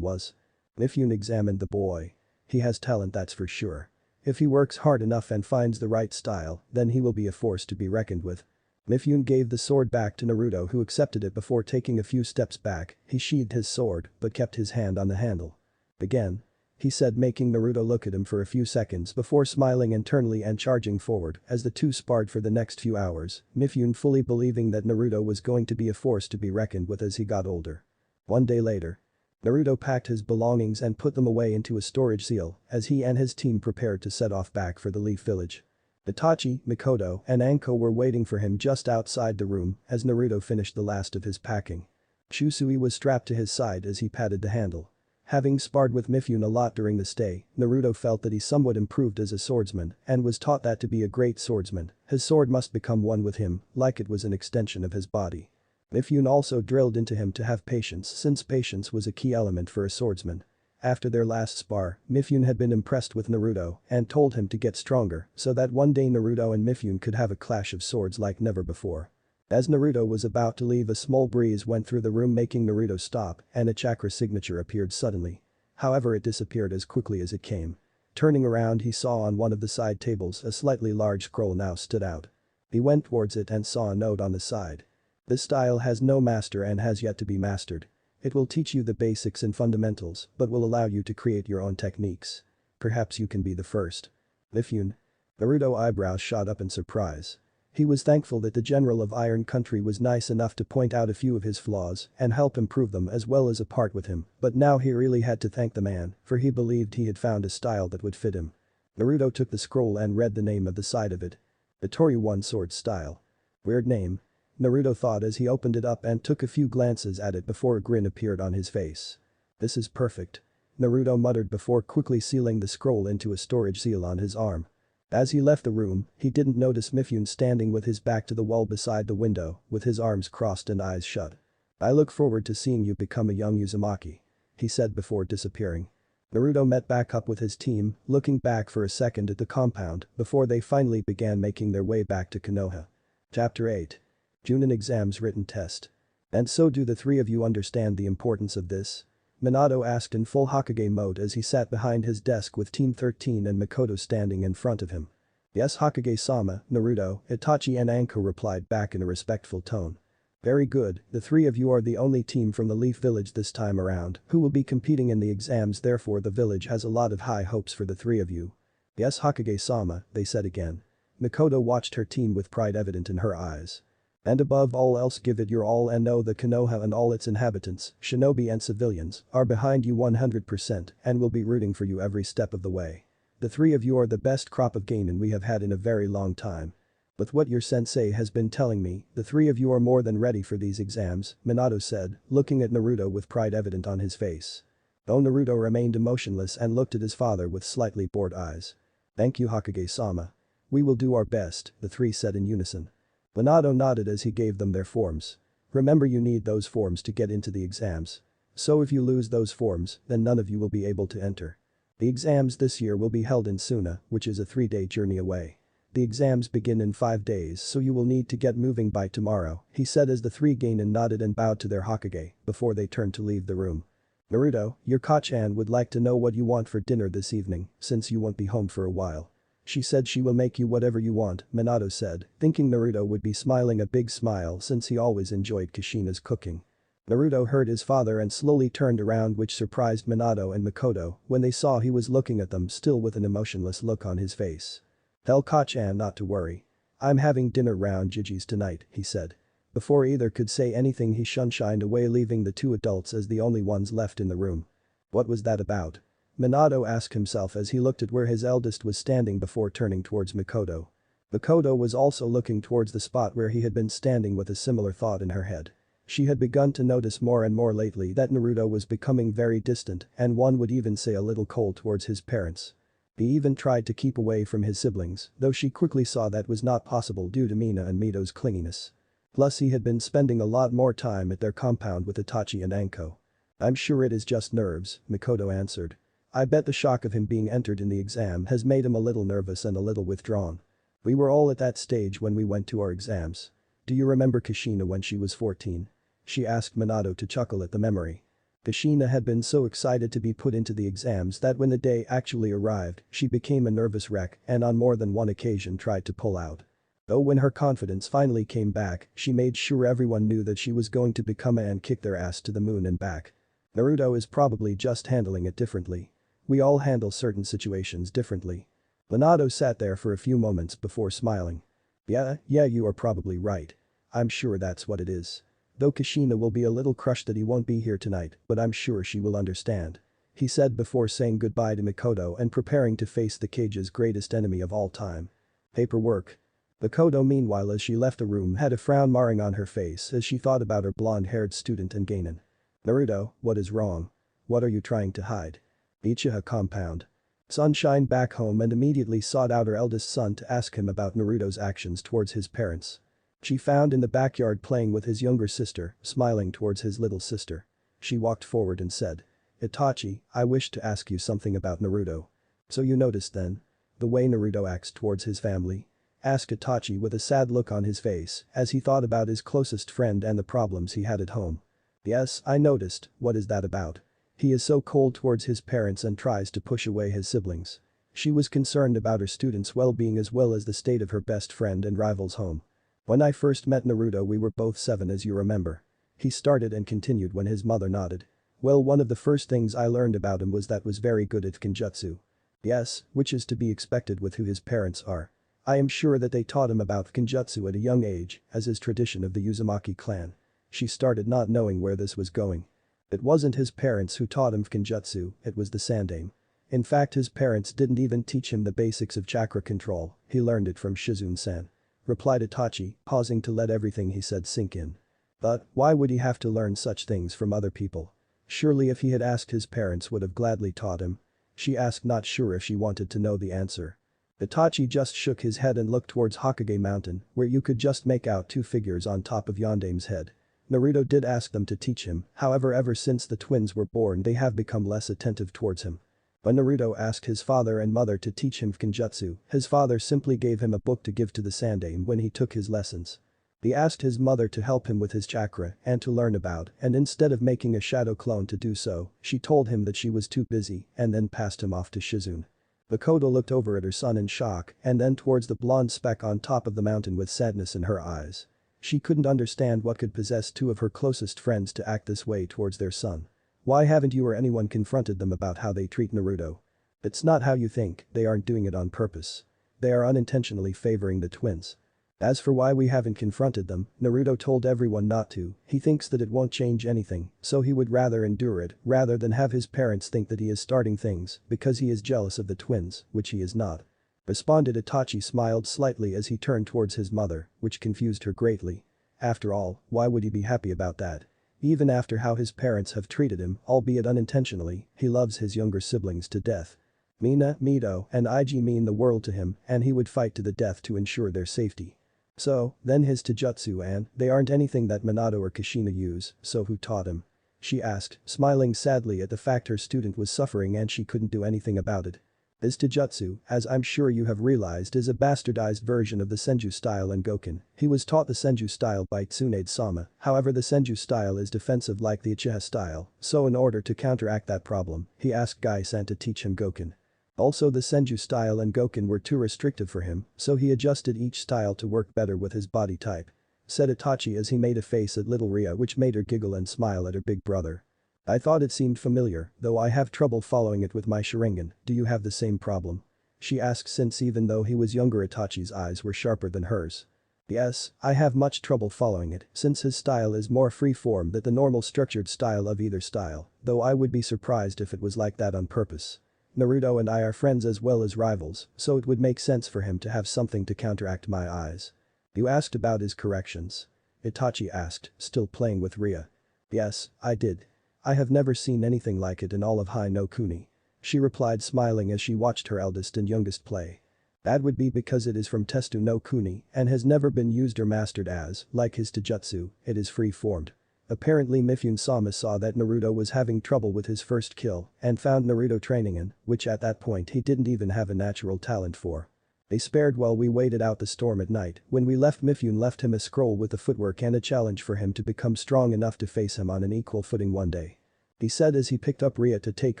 was. Mifune examined the boy. He has talent, that's for sure. If he works hard enough and finds the right style, then he will be a force to be reckoned with. Mifune gave the sword back to Naruto who accepted it before taking a few steps back. He sheathed his sword but kept his hand on the handle. Again. He said, making Naruto look at him for a few seconds before smiling internally and charging forward as the two sparred for the next few hours, Mifune fully believing that Naruto was going to be a force to be reckoned with as he got older. One day later. Naruto packed his belongings and put them away into a storage seal as he and his team prepared to set off back for the Leaf Village. Itachi, Mikoto, and Anko were waiting for him just outside the room as Naruto finished the last of his packing. Shusui was strapped to his side as he patted the handle. Having sparred with Mifune a lot during the stay, Naruto felt that he somewhat improved as a swordsman and was taught that to be a great swordsman, his sword must become one with him, like it was an extension of his body. Mifune also drilled into him to have patience since patience was a key element for a swordsman. After their last spar, Mifune had been impressed with Naruto and told him to get stronger so that one day Naruto and Mifune could have a clash of swords like never before. As Naruto was about to leave, a small breeze went through the room making Naruto stop and a chakra signature appeared suddenly. However, it disappeared as quickly as it came. Turning around, he saw on one of the side tables a slightly large scroll now stood out. He went towards it and saw a note on the side. This style has no master and has yet to be mastered. It will teach you the basics and fundamentals but will allow you to create your own techniques. Perhaps you can be the first. Mifune. Naruto's eyebrows shot up in surprise. He was thankful that the general of Iron Country was nice enough to point out a few of his flaws and help improve them as well as apart with him, but now he really had to thank the man, for he believed he had found a style that would fit him. Naruto took the scroll and read the name of the side of it. The Tori One Sword Style. Weird name. Naruto thought as he opened it up and took a few glances at it before a grin appeared on his face. This is perfect. Naruto muttered before quickly sealing the scroll into a storage seal on his arm. As he left the room, he didn't notice Mifune standing with his back to the wall beside the window, with his arms crossed and eyes shut. I look forward to seeing you become a young Uzumaki, he said before disappearing. Naruto met back up with his team, looking back for a second at the compound before they finally began making their way back to Konoha. Chapter 8. Junin Exams Written Test. And so do the three of you understand the importance of this? Minato asked in full Hokage mode as he sat behind his desk with Team 13 and Makoto standing in front of him. Yes, Hokage-sama, Naruto, Itachi and Anko replied back in a respectful tone. Very good, the three of you are the only team from the Leaf Village this time around who will be competing in the exams, therefore the village has a lot of high hopes for the three of you. Yes, Hokage-sama, they said again. Makoto watched her team with pride evident in her eyes. And above all else, give it your all and know that Konoha and all its inhabitants, shinobi and civilians, are behind you 100% and will be rooting for you every step of the way. The three of you are the best crop of genin we have had in a very long time. With what your sensei has been telling me, the three of you are more than ready for these exams, Minato said, looking at Naruto with pride evident on his face. Though Naruto remained emotionless and looked at his father with slightly bored eyes. Thank you, Hokage-sama. We will do our best, the three said in unison. Minato nodded as he gave them their forms. Remember, you need those forms to get into the exams. So if you lose those forms, then none of you will be able to enter. The exams this year will be held in Suna, which is a 3-day journey away. The exams begin in 5 days, so you will need to get moving by tomorrow, he said as the three genin nodded and bowed to their Hokage before they turned to leave the room. Naruto, your Kachan would like to know what you want for dinner this evening, since you won't be home for a while. She said she will make you whatever you want, Minato said, thinking Naruto would be smiling a big smile since he always enjoyed Kushina's cooking. Naruto heard his father and slowly turned around, which surprised Minato and Makoto when they saw he was looking at them still with an emotionless look on his face. Tell Kachan not to worry. I'm having dinner round Gigi's tonight, he said. Before either could say anything, he shunshined away, leaving the two adults as the only ones left in the room. What was that about? Minato asked himself as he looked at where his eldest was standing before turning towards Makoto. Makoto was also looking towards the spot where he had been standing with a similar thought in her head. She had begun to notice more and more lately that Naruto was becoming very distant and one would even say a little cold towards his parents. He even tried to keep away from his siblings, though she quickly saw that was not possible due to Mina and Mito's clinginess. Plus he had been spending a lot more time at their compound with Itachi and Anko. I'm sure it is just nerves, Makoto answered. I bet the shock of him being entered in the exam has made him a little nervous and a little withdrawn. We were all at that stage when we went to our exams. Do you remember Kushina when she was 14? She asked Minato to chuckle at the memory. Kushina had been so excited to be put into the exams that when the day actually arrived, she became a nervous wreck and on more than one occasion tried to pull out. Though when her confidence finally came back, she made sure everyone knew that she was going to become a and kick their ass to the moon and back. Naruto is probably just handling it differently. We all handle certain situations differently. Minato sat there for a few moments before smiling. Yeah, you are probably right. I'm sure that's what it is. Though Kushina will be a little crushed that he won't be here tonight, but I'm sure she will understand. He said before saying goodbye to Makoto and preparing to face the cage's greatest enemy of all time. Paperwork. Makoto meanwhile as she left the room had a frown marring on her face as she thought about her blonde-haired student and Ganon. Naruto, what is wrong? What are you trying to hide? Ichiha compound. Sunshine back home and immediately sought out her eldest son to ask him about Naruto's actions towards his parents. She found in the backyard playing with his younger sister, smiling towards his little sister. She walked forward and said, Itachi, I wish to ask you something about Naruto. So you noticed then? The way Naruto acts towards his family? Asked Itachi with a sad look on his face as he thought about his closest friend and the problems he had at home. Yes, I noticed, what is that about? He is so cold towards his parents and tries to push away his siblings. She was concerned about her students' well-being as well as the state of her best friend and rival's home. When I first met Naruto we were both 7 as you remember. He started and continued when his mother nodded. Well, one of the first things I learned about him was that was very good at Kenjutsu. Yes, which is to be expected with who his parents are. I am sure that they taught him about Kenjutsu at a young age, as is tradition of the Uzumaki clan. She started not knowing where this was going. It wasn't his parents who taught him Kenjutsu, it was the Sandaime. In fact his parents didn't even teach him the basics of chakra control, he learned it from Shizune-san. Replied Itachi, pausing to let everything he said sink in. But, why would he have to learn such things from other people? Surely if he had asked his parents would have gladly taught him. She asked not sure if she wanted to know the answer. Itachi just shook his head and looked towards Hokage Mountain, where you could just make out 2 figures on top of Yondaime's head. Naruto did ask them to teach him, however ever since the twins were born they have become less attentive towards him. When Naruto asked his father and mother to teach him Kenjutsu, his father simply gave him a book to give to the Sandaime when he took his lessons. He asked his mother to help him with his chakra and to learn about, and instead of making a shadow clone to do so, she told him that she was too busy and then passed him off to Shizune. Makoto looked over at her son in shock and then towards the blonde speck on top of the mountain with sadness in her eyes. She couldn't understand what could possess 2 of her closest friends to act this way towards their son. Why haven't you or anyone confronted them about how they treat Naruto? It's not how you think, they aren't doing it on purpose. They are unintentionally favoring the twins. As for why we haven't confronted them, Naruto told everyone not to, he thinks that it won't change anything, so he would rather endure it rather than have his parents think that he is starting things because he is jealous of the twins, which he is not. Responded Itachi smiled slightly as he turned towards his mother, which confused her greatly. After all, why would he be happy about that? Even after how his parents have treated him, albeit unintentionally, he loves his younger siblings to death. Mina, Mito, and Ig mean the world to him and he would fight to the death to ensure their safety. So, then his taijutsu and they aren't anything that Minato or Kushina use, so who taught him? She asked, smiling sadly at the fact her student was suffering and she couldn't do anything about it. This taijutsu, as I'm sure you have realized is a bastardized version of the Senju style and Goken. He was taught the Senju style by Tsunade-sama, however the Senju style is defensive like the Uchiha style, so in order to counteract that problem, he asked Gai-san to teach him Goken. Also the Senju style and Goken were too restrictive for him, so he adjusted each style to work better with his body type. Said Itachi as he made a face at little Ria which made her giggle and smile at her big brother. I thought it seemed familiar, though I have trouble following it with my Sharingan, do you have the same problem? She asked since even though he was younger Itachi's eyes were sharper than hers. Yes, I have much trouble following it since his style is more free-form than the normal structured style of either style, though I would be surprised if it was like that on purpose. Naruto and I are friends as well as rivals, so it would make sense for him to have something to counteract my eyes. You asked about his corrections? Itachi asked, still playing with Ria. Yes, I did. I have never seen anything like it in all of Hai no Kuni. She replied smiling as she watched her eldest and youngest play. That would be because it is from Testu no Kuni and has never been used or mastered as, like his taijutsu, it is free-formed. Apparently Mifune-sama saw that Naruto was having trouble with his first kill and found Naruto training in, which at that point he didn't even have a natural talent for. They spared while we waited out the storm at night. When we left Mifune left him a scroll with the footwork and a challenge for him to become strong enough to face him on an equal footing one day. He said as he picked up Ria to take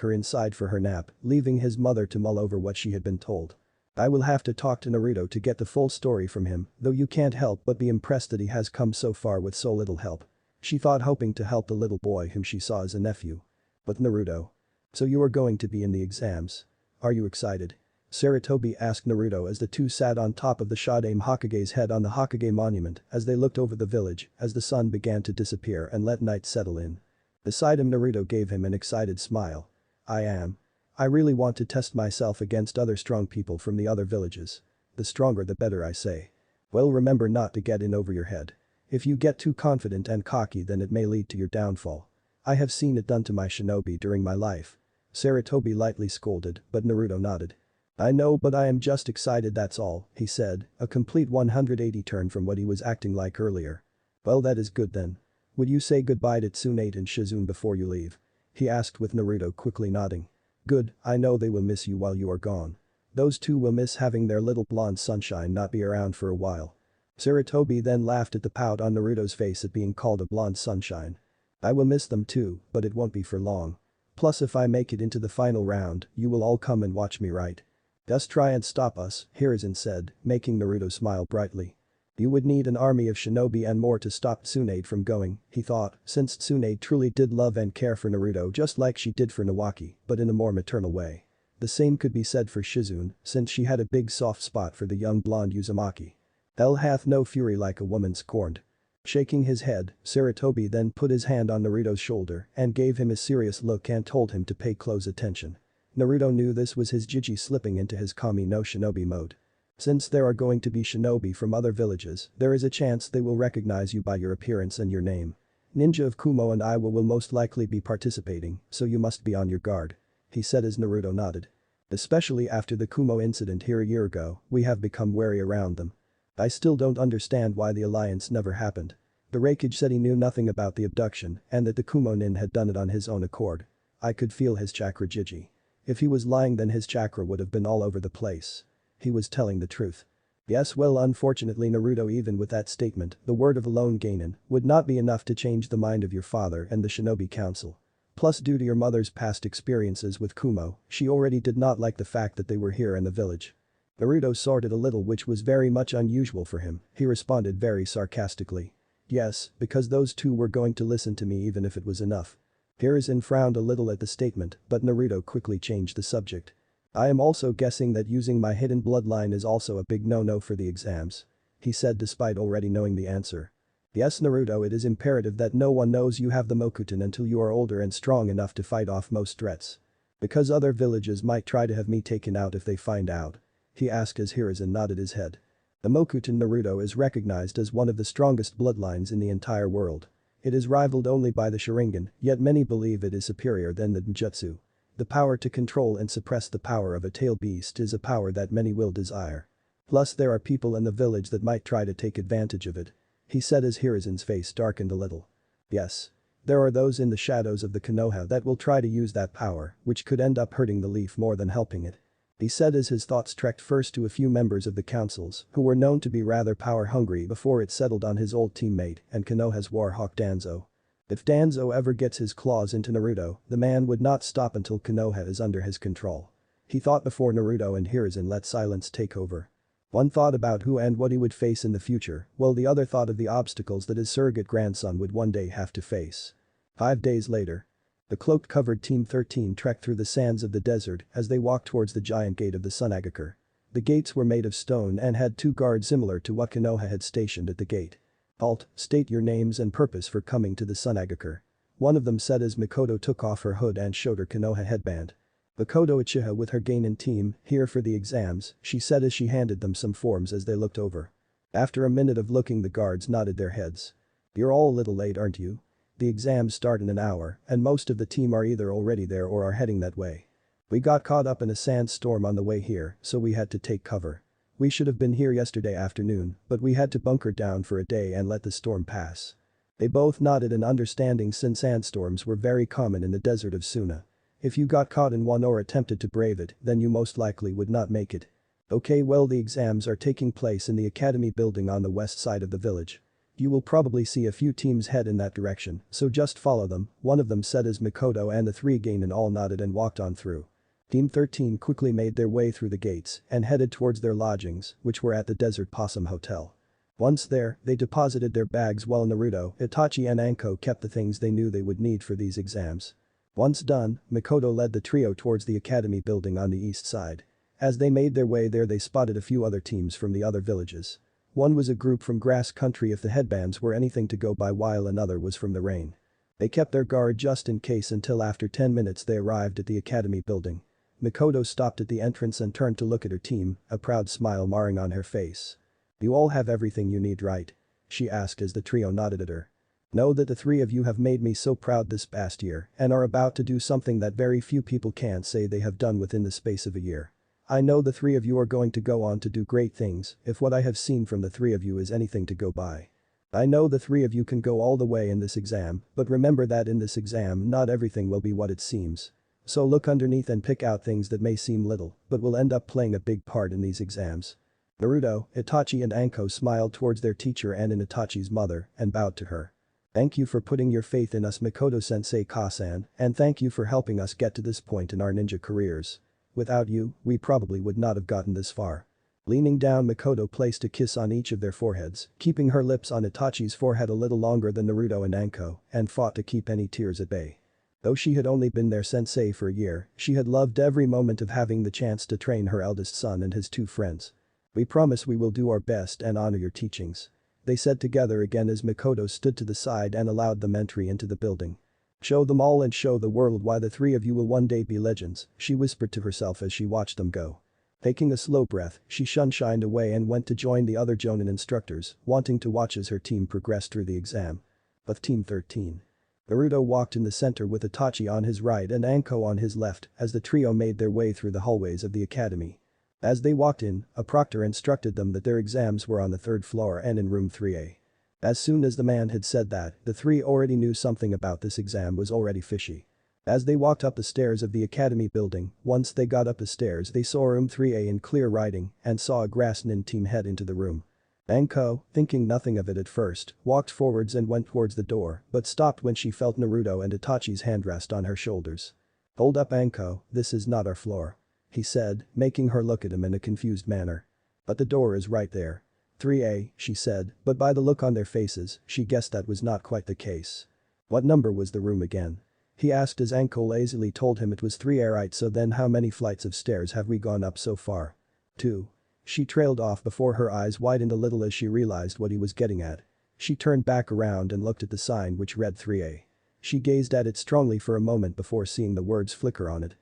her inside for her nap, leaving his mother to mull over what she had been told. I will have to talk to Naruto to get the full story from him, though you can't help but be impressed that he has come so far with so little help. She thought hoping to help the little boy whom she saw as a nephew. But Naruto. So you are going to be in the exams. Are you excited? Sarutobi asked Naruto as the two sat on top of the Sandaime Hokage's head on the Hokage monument as they looked over the village as the sun began to disappear and let night settle in. Beside him Naruto gave him an excited smile. I am. I really want to test myself against other strong people from the other villages. The stronger the better I say. Well, remember not to get in over your head. If you get too confident and cocky, then it may lead to your downfall. I have seen it done to my shinobi during my life. Sarutobi lightly scolded, but Naruto nodded. I know, but I am just excited, that's all, he said, a complete 180 turn from what he was acting like earlier. Well, that is good then. Would you say goodbye to Tsunade and Shizune before you leave? He asked with Naruto quickly nodding. Good, I know they will miss you while you are gone. Those two will miss having their little blonde sunshine not be around for a while. Sarutobi then laughed at the pout on Naruto's face at being called a blonde sunshine. I will miss them too, but it won't be for long. Plus, if I make it into the final round, you will all come and watch me, right? Just try and stop us, Hiruzen said, making Naruto smile brightly. You would need an army of shinobi and more to stop Tsunade from going, he thought, since Tsunade truly did love and care for Naruto just like she did for Nawaki, but in a more maternal way. The same could be said for Shizune, since she had a big soft spot for the young blonde Uzumaki. Hell hath no fury like a woman scorned. Shaking his head, Sarutobi then put his hand on Naruto's shoulder and gave him a serious look and told him to pay close attention. Naruto knew this was his Jiji slipping into his Kami no Shinobi mode. Since there are going to be shinobi from other villages, there is a chance they will recognize you by your appearance and your name. Ninja of Kumo and I will most likely be participating, so you must be on your guard. He said as Naruto nodded. Especially after the Kumo incident here a year ago, we have become wary around them. I still don't understand why the alliance never happened. The Raikage said he knew nothing about the abduction and that the Kumo nin had done it on his own accord. I could feel his chakra Jiji. If he was lying, then his chakra would have been all over the place. He was telling the truth. Yes, well, unfortunately Naruto, even with that statement, the word of a lone genin would not be enough to change the mind of your father and the Shinobi Council. Plus, due to your mother's past experiences with Kumo, she already did not like the fact that they were here in the village. Naruto snorted a little, which was very much unusual for him. He responded very sarcastically. Yes, because those two were going to listen to me even if it was enough. Hiruzen frowned a little at the statement, but Naruto quickly changed the subject. I am also guessing that using my hidden bloodline is also a big no-no for the exams. He said despite already knowing the answer. Yes, Naruto, it is imperative that no one knows you have the Mokuton until you are older and strong enough to fight off most threats. Because other villages might try to have me taken out if they find out. He asked as Hiruzen nodded his head. The Mokuton Naruto is recognized as one of the strongest bloodlines in the entire world. It is rivaled only by the Sharingan, yet many believe it is superior than the Ninjutsu. The power to control and suppress the power of a tail beast is a power that many will desire. Plus, there are people in the village that might try to take advantage of it. He said as Hiruzen's face darkened a little. Yes. There are those in the shadows of the Konoha that will try to use that power, which could end up hurting the leaf more than helping it. He said as his thoughts trekked first to a few members of the councils who were known to be rather power-hungry before it settled on his old teammate and Konoha's warhawk Danzo. If Danzo ever gets his claws into Naruto, the man would not stop until Konoha is under his control. He thought before Naruto and Hiruzen let silence take over. One thought about who and what he would face in the future, while the other thought of the obstacles that his surrogate grandson would one day have to face. 5 days later. The cloak-covered Team 13 trekked through the sands of the desert as they walked towards the giant gate of the Sunagaker. The gates were made of stone and had 2 guards similar to what Konoha had stationed at the gate. Halt, state your names and purpose for coming to the Sunagaker. One of them said as Mikoto took off her hood and showed her Konoha headband. Mikoto Uchiha with her Genin team, here for the exams, she said as she handed them some forms as they looked over. After a minute of looking, the guards nodded their heads. You're all a little late, aren't you? The exams start in an hour and most of the team are either already there or are heading that way. We got caught up in a sandstorm on the way here, so we had to take cover. We should have been here yesterday afternoon, but we had to bunker down for a day and let the storm pass. They both nodded in understanding since sandstorms were very common in the desert of Suna. If you got caught in one or attempted to brave it, then you most likely would not make it. Okay, well, the exams are taking place in the academy building on the west side of the village. You will probably see a few teams head in that direction, so just follow them, one of them said as Mikoto and the 3 Genin all nodded and walked on through. Team 13 quickly made their way through the gates and headed towards their lodgings, which were at the Desert Possum Hotel. Once there, they deposited their bags while Naruto, Itachi and Anko kept the things they knew they would need for these exams. Once done, Mikoto led the trio towards the academy building on the east side. As they made their way there, they spotted a few other teams from the other villages. One was a group from grass country if the headbands were anything to go by, while another was from the rain. They kept their guard just in case until after 10 minutes they arrived at the academy building. Mikoto stopped at the entrance and turned to look at her team, a proud smile marring on her face. You all have everything you need, right? She asked as the trio nodded at her. Know that the three of you have made me so proud this past year and are about to do something that very few people can say they have done within the space of a year. I know the three of you are going to go on to do great things if what I have seen from the three of you is anything to go by. I know the three of you can go all the way in this exam, but remember that in this exam not everything will be what it seems. So look underneath and pick out things that may seem little, but will end up playing a big part in these exams. Naruto, Itachi and Anko smiled towards their teacher and in Itachi's mother and bowed to her. Thank you for putting your faith in us, Mikoto-sensei Kasan, and thank you for helping us get to this point in our ninja careers. Without you, we probably would not have gotten this far. Leaning down, Mikoto placed a kiss on each of their foreheads, keeping her lips on Itachi's forehead a little longer than Naruto and Anko, and fought to keep any tears at bay. Though she had only been their sensei for a year, she had loved every moment of having the chance to train her eldest son and his two friends. We promise we will do our best and honor your teachings. They said together again as Mikoto stood to the side and allowed them entry into the building. Show them all and show the world why the three of you will one day be legends, she whispered to herself as she watched them go. Taking a slow breath, she shined away and went to join the other Jonin instructors, wanting to watch as her team progressed through the exam. But Team 13. Naruto walked in the center with Itachi on his right and Anko on his left as the trio made their way through the hallways of the academy. As they walked in, a proctor instructed them that their exams were on the third floor and in room 3A. As soon as the man had said that, the three already knew something about this exam was already fishy. As they walked up the stairs of the academy building, once they got up the stairs they saw room 3A in clear writing and saw a grass nin team head into the room. Anko, thinking nothing of it at first, walked forwards and went towards the door but stopped when she felt Naruto and Itachi's hand rest on her shoulders. Hold up, Anko, this is not our floor. He said, making her look at him in a confused manner. But the door is right there. 3A, she said, but by the look on their faces, she guessed that was not quite the case. What number was the room again? He asked as Anko lazily told him it was 3A, right, so then how many flights of stairs have we gone up so far? 2. She trailed off before her eyes widened a little as she realized what he was getting at. She turned back around and looked at the sign which read 3A. She gazed at it strongly for a moment before seeing the words flicker on it.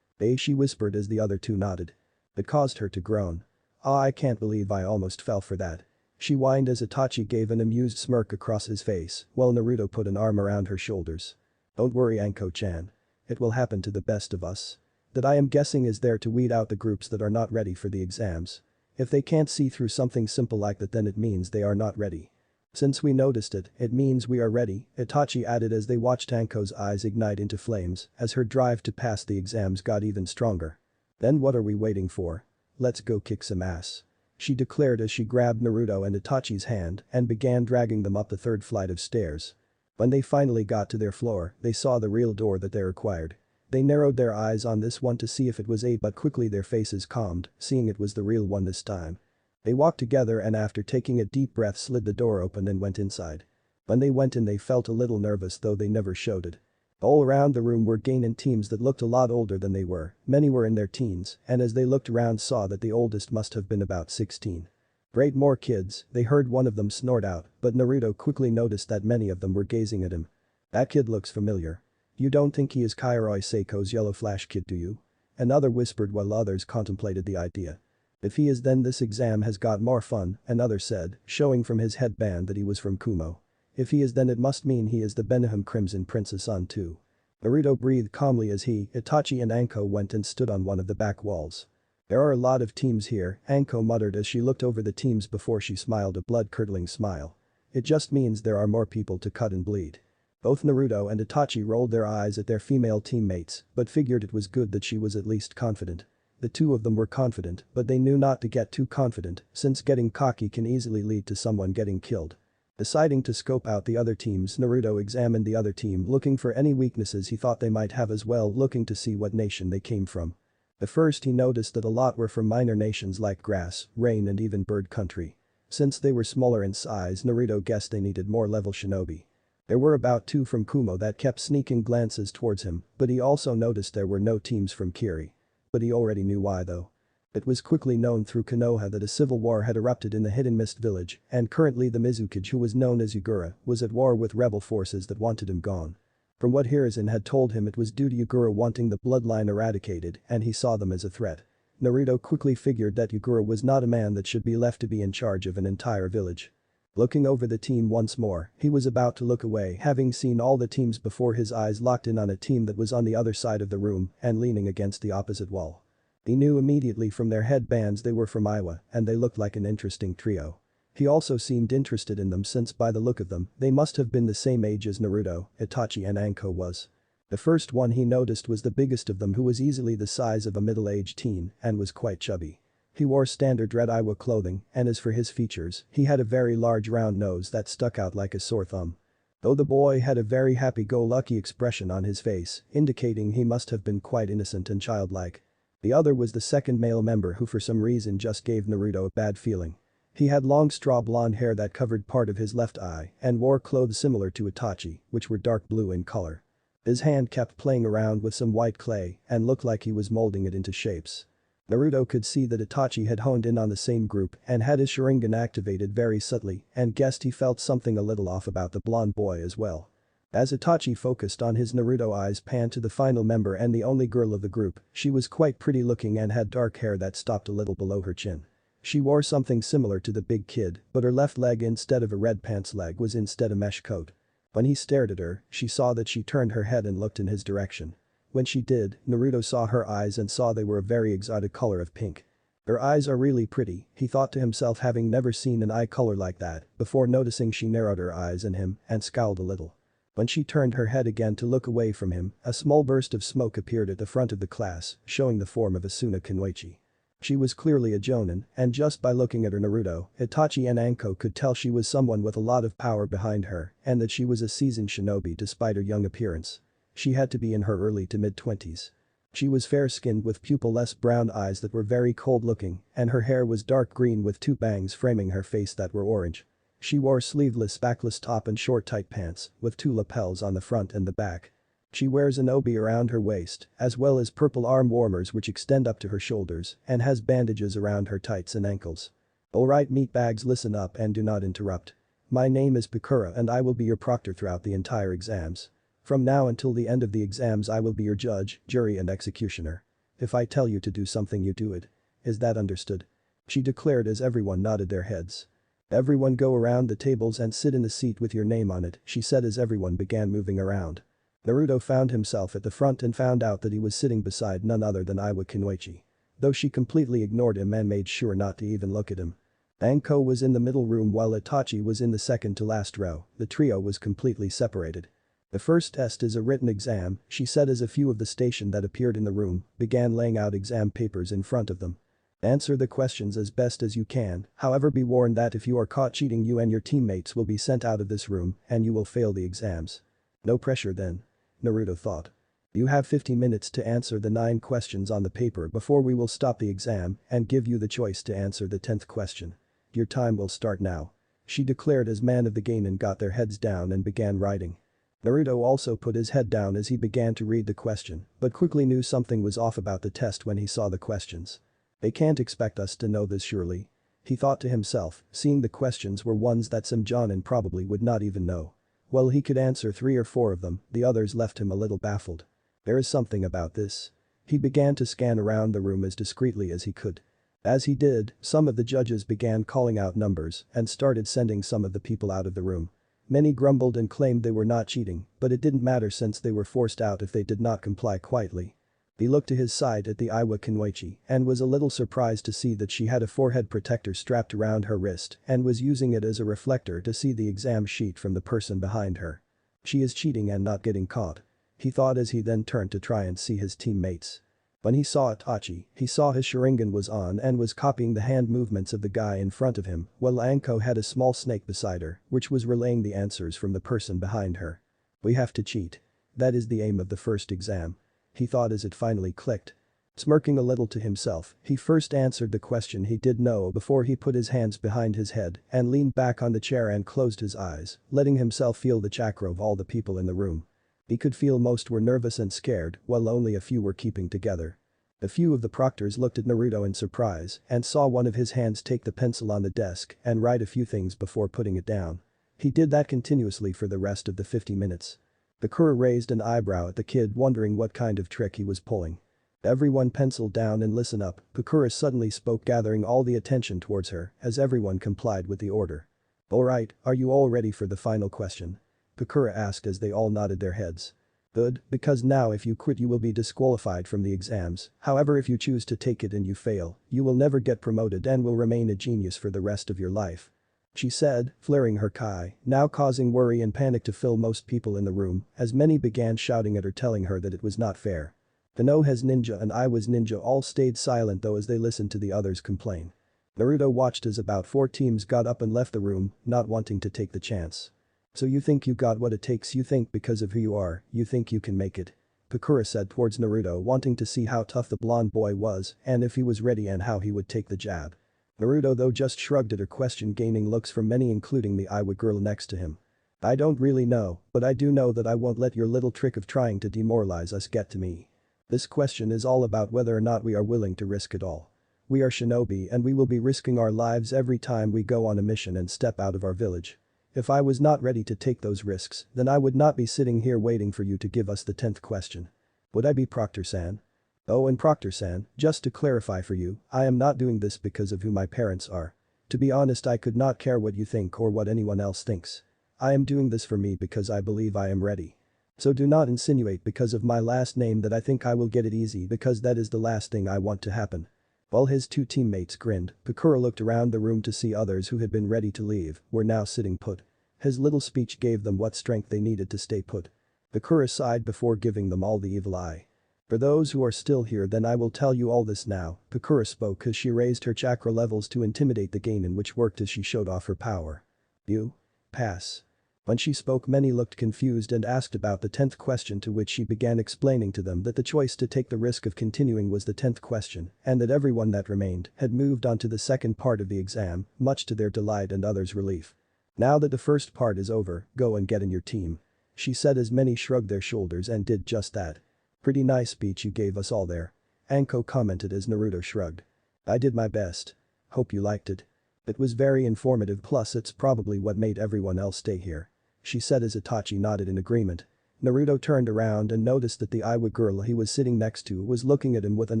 She whispered as the other two nodded. It caused her to groan. I can't believe I almost fell for that. She whined as Itachi gave an amused smirk across his face while Naruto put an arm around her shoulders. Don't worry, Anko-chan. It will happen to the best of us. That I am guessing is there to weed out the groups that are not ready for the exams. If they can't see through something simple like that, then it means they are not ready. Since we noticed it, it means we are ready, Itachi added as they watched Anko's eyes ignite into flames as her drive to pass the exams got even stronger. Then what are we waiting for? Let's go kick some ass. She declared as she grabbed Naruto and Itachi's hand and began dragging them up the third flight of stairs. When they finally got to their floor, they saw the real door that they required. They narrowed their eyes on this one to see if it was A, but quickly their faces calmed, seeing it was the real one this time. They walked together and after taking a deep breath slid the door open and went inside. When they went in they felt a little nervous, though they never showed it. All around the room were Genin teams that looked a lot older than they were, many were in their teens, and as they looked around saw that the oldest must have been about 16. Great, more kids, they heard one of them snort out, but Naruto quickly noticed that many of them were gazing at him. That kid looks familiar. You don't think he is Kairoi Seiko's Yellow Flash kid, do you? Another whispered while others contemplated the idea. If he is, then this exam has got more fun, another said, showing from his headband that he was from Kumo. If he is, then it must mean he is the Beniham Crimson Prince's son too. Naruto breathed calmly as he, Itachi and Anko went and stood on one of the back walls. There are a lot of teams here, Anko muttered as she looked over the teams before she smiled a blood-curdling smile. It just means there are more people to cut and bleed. Both Naruto and Itachi rolled their eyes at their female teammates, but figured it was good that she was at least confident. The two of them were confident, but they knew not to get too confident, since getting cocky can easily lead to someone getting killed. Deciding to scope out the other teams, Naruto examined the other team looking for any weaknesses he thought they might have, as well looking to see what nation they came from. At first he noticed that a lot were from minor nations like grass, rain and even bird country. Since they were smaller in size, Naruto guessed they needed more level shinobi. There were about 2 from Kumo that kept sneaking glances towards him, but he also noticed there were no teams from Kiri. But he already knew why though. It was quickly known through Konoha that a civil war had erupted in the Hidden Mist village, and currently the Mizukage, who was known as Yugura, was at war with rebel forces that wanted him gone. From what Hiruzen had told him, it was due to Yugura wanting the bloodline eradicated and he saw them as a threat. Naruto quickly figured that Yukura was not a man that should be left to be in charge of an entire village. Looking over the team once more, he was about to look away having seen all the teams before his eyes locked in on a team that was on the other side of the room and leaning against the opposite wall. He knew immediately from their headbands they were from Iowa and they looked like an interesting trio. He also seemed interested in them since by the look of them, they must have been the same age as Naruto, Itachi and Anko was. The first one he noticed was the biggest of them who was easily the size of a middle-aged teen and was quite chubby. He wore standard red Iowa clothing and as for his features, he had a very large round nose that stuck out like a sore thumb. Though the boy had a very happy-go-lucky expression on his face, indicating he must have been quite innocent and childlike. The other was the second male member who for some reason just gave Naruto a bad feeling. He had long straw blonde hair that covered part of his left eye and wore clothes similar to Itachi, which were dark blue in color. His hand kept playing around with some white clay and looked like he was molding it into shapes. Naruto could see that Itachi had honed in on the same group and had his Sharingan activated very subtly and guessed he felt something a little off about the blonde boy as well. As Itachi focused on his Naruto eyes panned to the final member and the only girl of the group, she was quite pretty looking and had dark hair that stopped a little below her chin. She wore something similar to the big kid, but her left leg instead of a red pants leg was instead a mesh coat. When he stared at her, she saw that she turned her head and looked in his direction. When she did, Naruto saw her eyes and saw they were a very exotic color of pink. Her eyes are really pretty, he thought to himself having never seen an eye color like that, before noticing she narrowed her eyes on him and scowled a little. When she turned her head again to look away from him, a small burst of smoke appeared at the front of the class, showing the form of Asuna Kunoichi. She was clearly a Jonin, and just by looking at her Naruto, Itachi and Anko could tell she was someone with a lot of power behind her and that she was a seasoned shinobi despite her young appearance. She had to be in her early to mid-20s. She was fair-skinned with pupil-less brown eyes that were very cold-looking and her hair was dark green with two bangs framing her face that were orange. She wore sleeveless backless top and short tight pants with two lapels on the front and the back. She wears an obi around her waist, as well as purple arm warmers which extend up to her shoulders and has bandages around her tights and ankles. Alright meatbags, listen up and do not interrupt. My name is Pakura and I will be your proctor throughout the entire exams. From now until the end of the exams I will be your judge, jury and executioner. If I tell you to do something you do it. Is that understood? She declared as everyone nodded their heads. Everyone go around the tables and sit in the seat with your name on it, she said as everyone began moving around. Naruto found himself at the front and found out that he was sitting beside none other than Iwa Kunoichi. Though she completely ignored him and made sure not to even look at him. Anko was in the middle room while Itachi was in the second to last row, the trio was completely separated. The first test is a written exam, she said as a few of the station that appeared in the room began laying out exam papers in front of them. Answer the questions as best as you can, however be warned that if you are caught cheating you and your teammates will be sent out of this room and you will fail the exams. No pressure then. Naruto thought. You have 50 minutes to answer the 9 questions on the paper before we will stop the exam and give you the choice to answer the 10th question. Your time will start now. She declared as man of the Genin got their heads down and began writing. Naruto also put his head down as he began to read the question, but quickly knew something was off about the test when he saw the questions. They can't expect us to know this surely. He thought to himself, seeing the questions were ones that some Jonin probably would not even know. Well, he could answer 3 or 4 of them, the others left him a little baffled. There is something about this. He began to scan around the room as discreetly as he could. As he did, some of the judges began calling out numbers and started sending some of the people out of the room. Many grumbled and claimed they were not cheating, but it didn't matter since they were forced out if they did not comply quietly. He looked to his side at the Iwa Kunoichi and was a little surprised to see that she had a forehead protector strapped around her wrist and was using it as a reflector to see the exam sheet from the person behind her. She is cheating and not getting caught. He thought as he then turned to try and see his teammates. When he saw Itachi, he saw his Sharingan was on and was copying the hand movements of the guy in front of him, while Anko had a small snake beside her, which was relaying the answers from the person behind her. We have to cheat. That is the aim of the first exam. He thought as it finally clicked. Smirking a little to himself, he first answered the question he did know before he put his hands behind his head and leaned back on the chair and closed his eyes, letting himself feel the chakra of all the people in the room. He could feel most were nervous and scared, while only a few were keeping together. A few of the proctors looked at Naruto in surprise and saw one of his hands take the pencil on the desk and write a few things before putting it down. He did that continuously for the rest of the 50 minutes. The Kura raised an eyebrow at the kid wondering what kind of trick he was pulling. Everyone pencil down and listen up, Pakura suddenly spoke, gathering all the attention towards her as everyone complied with the order. Alright, are you all ready for the final question? Pakura asked as they all nodded their heads. Good, because now if you quit you will be disqualified from the exams, however if you choose to take it and you fail, you will never get promoted and will remain a genius for the rest of your life. She said, flaring her kai, now causing worry and panic to fill most people in the room, as many began shouting at her telling her that it was not fair. Kano has ninja and I was ninja all stayed silent though as they listened to the others complain. Naruto watched as about 4 teams got up and left the room, not wanting to take the chance. So you think you got what it takes, you think because of who you are, you think you can make it. Pakura said towards Naruto, wanting to see how tough the blonde boy was and if he was ready and how he would take the jab. Naruto though just shrugged at her question, gaining looks from many including the Iwa girl next to him. I don't really know, but I do know that I won't let your little trick of trying to demoralize us get to me. This question is all about whether or not we are willing to risk it all. We are shinobi and we will be risking our lives every time we go on a mission and step out of our village. If I was not ready to take those risks, then I would not be sitting here waiting for you to give us the 10th question. Would I be Proctor-san? Oh, and Proctor-san, just to clarify for you, I am not doing this because of who my parents are. To be honest, I could not care what you think or what anyone else thinks. I am doing this for me because I believe I am ready. So do not insinuate because of my last name that I think I will get it easy, because that is the last thing I want to happen. While his 2 teammates grinned, Pakura looked around the room to see others who had been ready to leave were now sitting put. His little speech gave them what strength they needed to stay put. Pakura sighed before giving them all the evil eye. For those who are still here, then I will tell you all this now, Pakura spoke as she raised her chakra levels to intimidate the Genin, which worked as she showed off her power. You? Pass. When she spoke, many looked confused and asked about the 10th question, to which she began explaining to them that the choice to take the risk of continuing was the 10th question and that everyone that remained had moved on to the second part of the exam, much to their delight and others' relief. Now that the first part is over, go and get in your team. She said as many shrugged their shoulders and did just that. Pretty nice speech you gave us all there. Anko commented as Naruto shrugged. I did my best. Hope you liked it. It was very informative, plus it's probably what made everyone else stay here. She said as Itachi nodded in agreement. Naruto turned around and noticed that the Iwa girl he was sitting next to was looking at him with an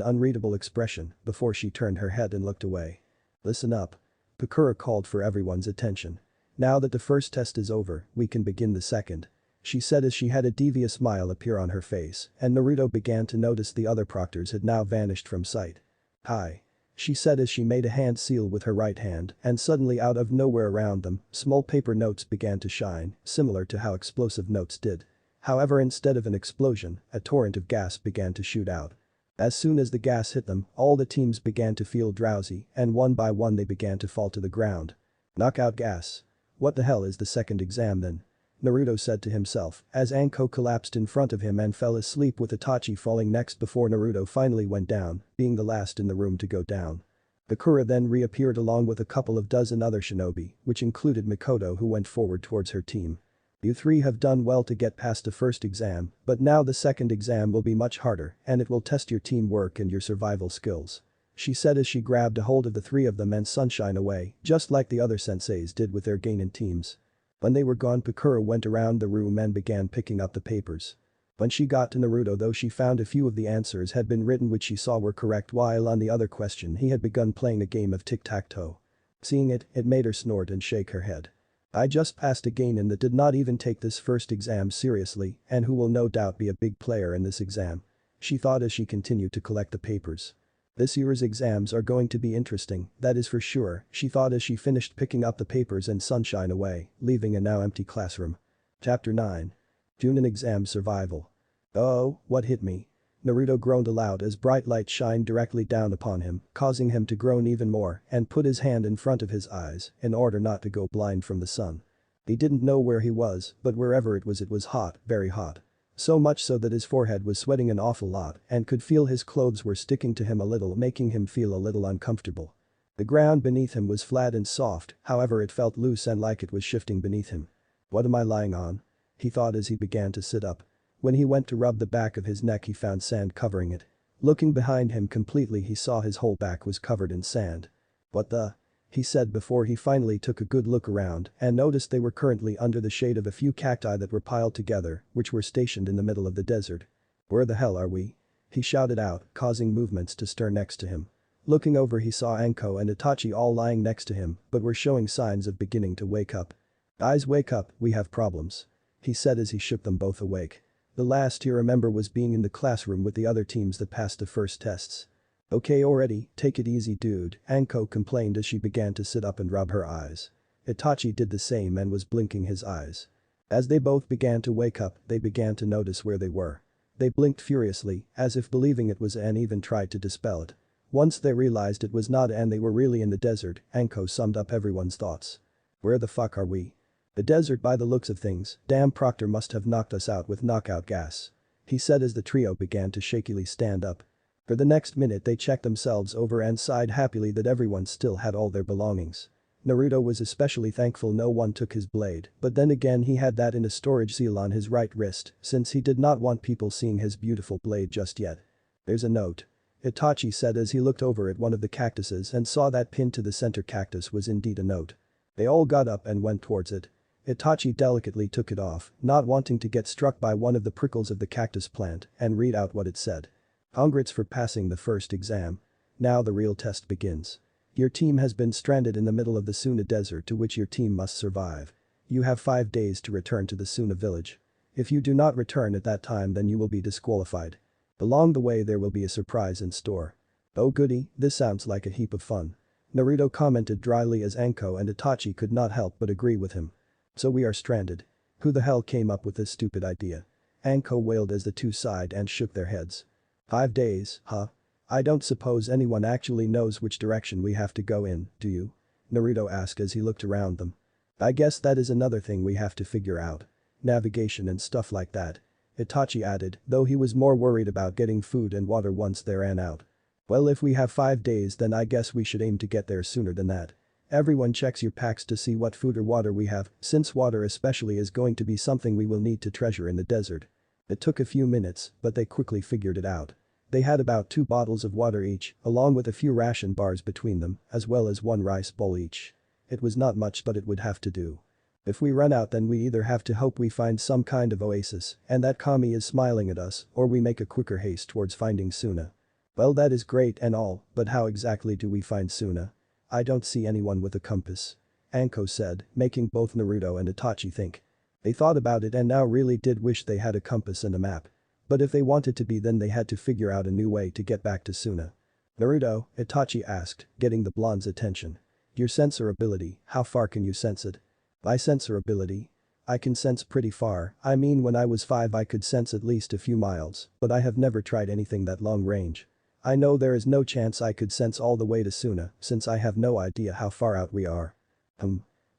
unreadable expression before she turned her head and looked away. Listen up. Pakura called for everyone's attention. Now that the first test is over, we can begin the second. She said as she had a devious smile appear on her face, and Naruto began to notice the other proctors had now vanished from sight. Hi. She said as she made a hand seal with her right hand, and suddenly out of nowhere around them, small paper notes began to shine, similar to how explosive notes did. However, instead of an explosion, a torrent of gas began to shoot out. As soon as the gas hit them, all the teams began to feel drowsy, and one by one they began to fall to the ground. Knockout gas. What the hell is the second exam then? Naruto said to himself, as Anko collapsed in front of him and fell asleep, with Itachi falling next before Naruto finally went down, being the last in the room to go down. Bakura then reappeared along with a couple of dozen other shinobi, which included Mikoto, who went forward towards her team. You 3 have done well to get past the first exam, but now the second exam will be much harder and it will test your teamwork and your survival skills. She said as she grabbed a hold of the 3 of them and sunshine away, just like the other senseis did with their Genin teams. When they were gone, Pakura went around the room and began picking up the papers. When she got to Naruto though, she found a few of the answers had been written which she saw were correct, while on the other question he had begun playing a game of tic-tac-toe. Seeing it, it made her snort and shake her head. I just passed a Genin that did not even take this first exam seriously and who will no doubt be a big player in this exam. She thought as she continued to collect the papers. This year's exams are going to be interesting, that is for sure, she thought as she finished picking up the papers and sunshine away, leaving a now empty classroom. Chapter 9. Junin Exam Survival. Oh, what hit me? Naruto groaned aloud as bright light shined directly down upon him, causing him to groan even more and put his hand in front of his eyes in order not to go blind from the sun. He didn't know where he was, but wherever it was hot, very hot. So much so that his forehead was sweating an awful lot and could feel his clothes were sticking to him a little, making him feel a little uncomfortable. The ground beneath him was flat and soft, however it felt loose and like it was shifting beneath him. What am I lying on? He thought as he began to sit up. When he went to rub the back of his neck he found sand covering it. Looking behind him completely he saw his whole back was covered in sand. What the? He said before he finally took a good look around and noticed they were currently under the shade of a few cacti that were piled together, which were stationed in the middle of the desert. Where the hell are we? he shouted out, causing movements to stir next to him. Looking over he saw Anko and Itachi all lying next to him but were showing signs of beginning to wake up. "Guys, wake up, we have problems," he said as he shook them both awake. The last he remember was being in the classroom with the other teams that passed the first tests. "Okay already, take it easy dude," Anko complained as she began to sit up and rub her eyes. Itachi did the same and was blinking his eyes. As they both began to wake up, they began to notice where they were. They blinked furiously, as if believing it was and even tried to dispel it. Once they realized it was not and they were really in the desert, Anko summed up everyone's thoughts. "Where the fuck are we? The desert by the looks of things, damn Proctor must have knocked us out with knockout gas," he said as the trio began to shakily stand up. For the next minute they checked themselves over and sighed happily that everyone still had all their belongings. Naruto was especially thankful no one took his blade, but then again he had that in a storage seal on his right wrist since he did not want people seeing his beautiful blade just yet. "There's a note," Itachi said as he looked over at one of the cactuses and saw that pinned to the center cactus was indeed a note. They all got up and went towards it. Itachi delicately took it off, not wanting to get struck by one of the prickles of the cactus plant, and read out what it said. "Congrats for passing the first exam. Now the real test begins. Your team has been stranded in the middle of the Suna desert to which your team must survive. You have 5 days to return to the Suna village. If you do not return at that time then you will be disqualified. Along the way there will be a surprise in store." "Oh goody, this sounds like a heap of fun," Naruto commented dryly as Anko and Itachi could not help but agree with him. "So we are stranded. Who the hell came up with this stupid idea?" Anko wailed as the two sighed and shook their heads. 5 days, huh? I don't suppose anyone actually knows which direction we have to go in, do you?" Naruto asked as he looked around them. "I guess that is another thing we have to figure out. Navigation and stuff like that," Itachi added, though he was more worried about getting food and water once they ran out. "Well, if we have 5 days then I guess we should aim to get there sooner than that. Everyone checks your packs to see what food or water we have, since water especially is going to be something we will need to treasure in the desert." It took a few minutes, but they quickly figured it out. They had about 2 bottles of water each, along with a few ration bars between them, as well as 1 rice bowl each. It was not much but it would have to do. "If we run out then we either have to hope we find some kind of oasis and that Kami is smiling at us or we make a quicker haste towards finding Suna." "Well that is great and all, but how exactly do we find Suna? I don't see anyone with a compass," Anko said, making both Naruto and Itachi think. They thought about it and now really did wish they had a compass and a map. But if they wanted to be then they had to figure out a new way to get back to Suna. "Naruto," Itachi asked, getting the blonde's attention. "Your sensor ability, how far can you sense it?" "My sensor ability? I can sense pretty far, I mean when I was 5 I could sense at least a few miles, but I have never tried anything that long range. I know there is no chance I could sense all the way to Suna since I have no idea how far out we are."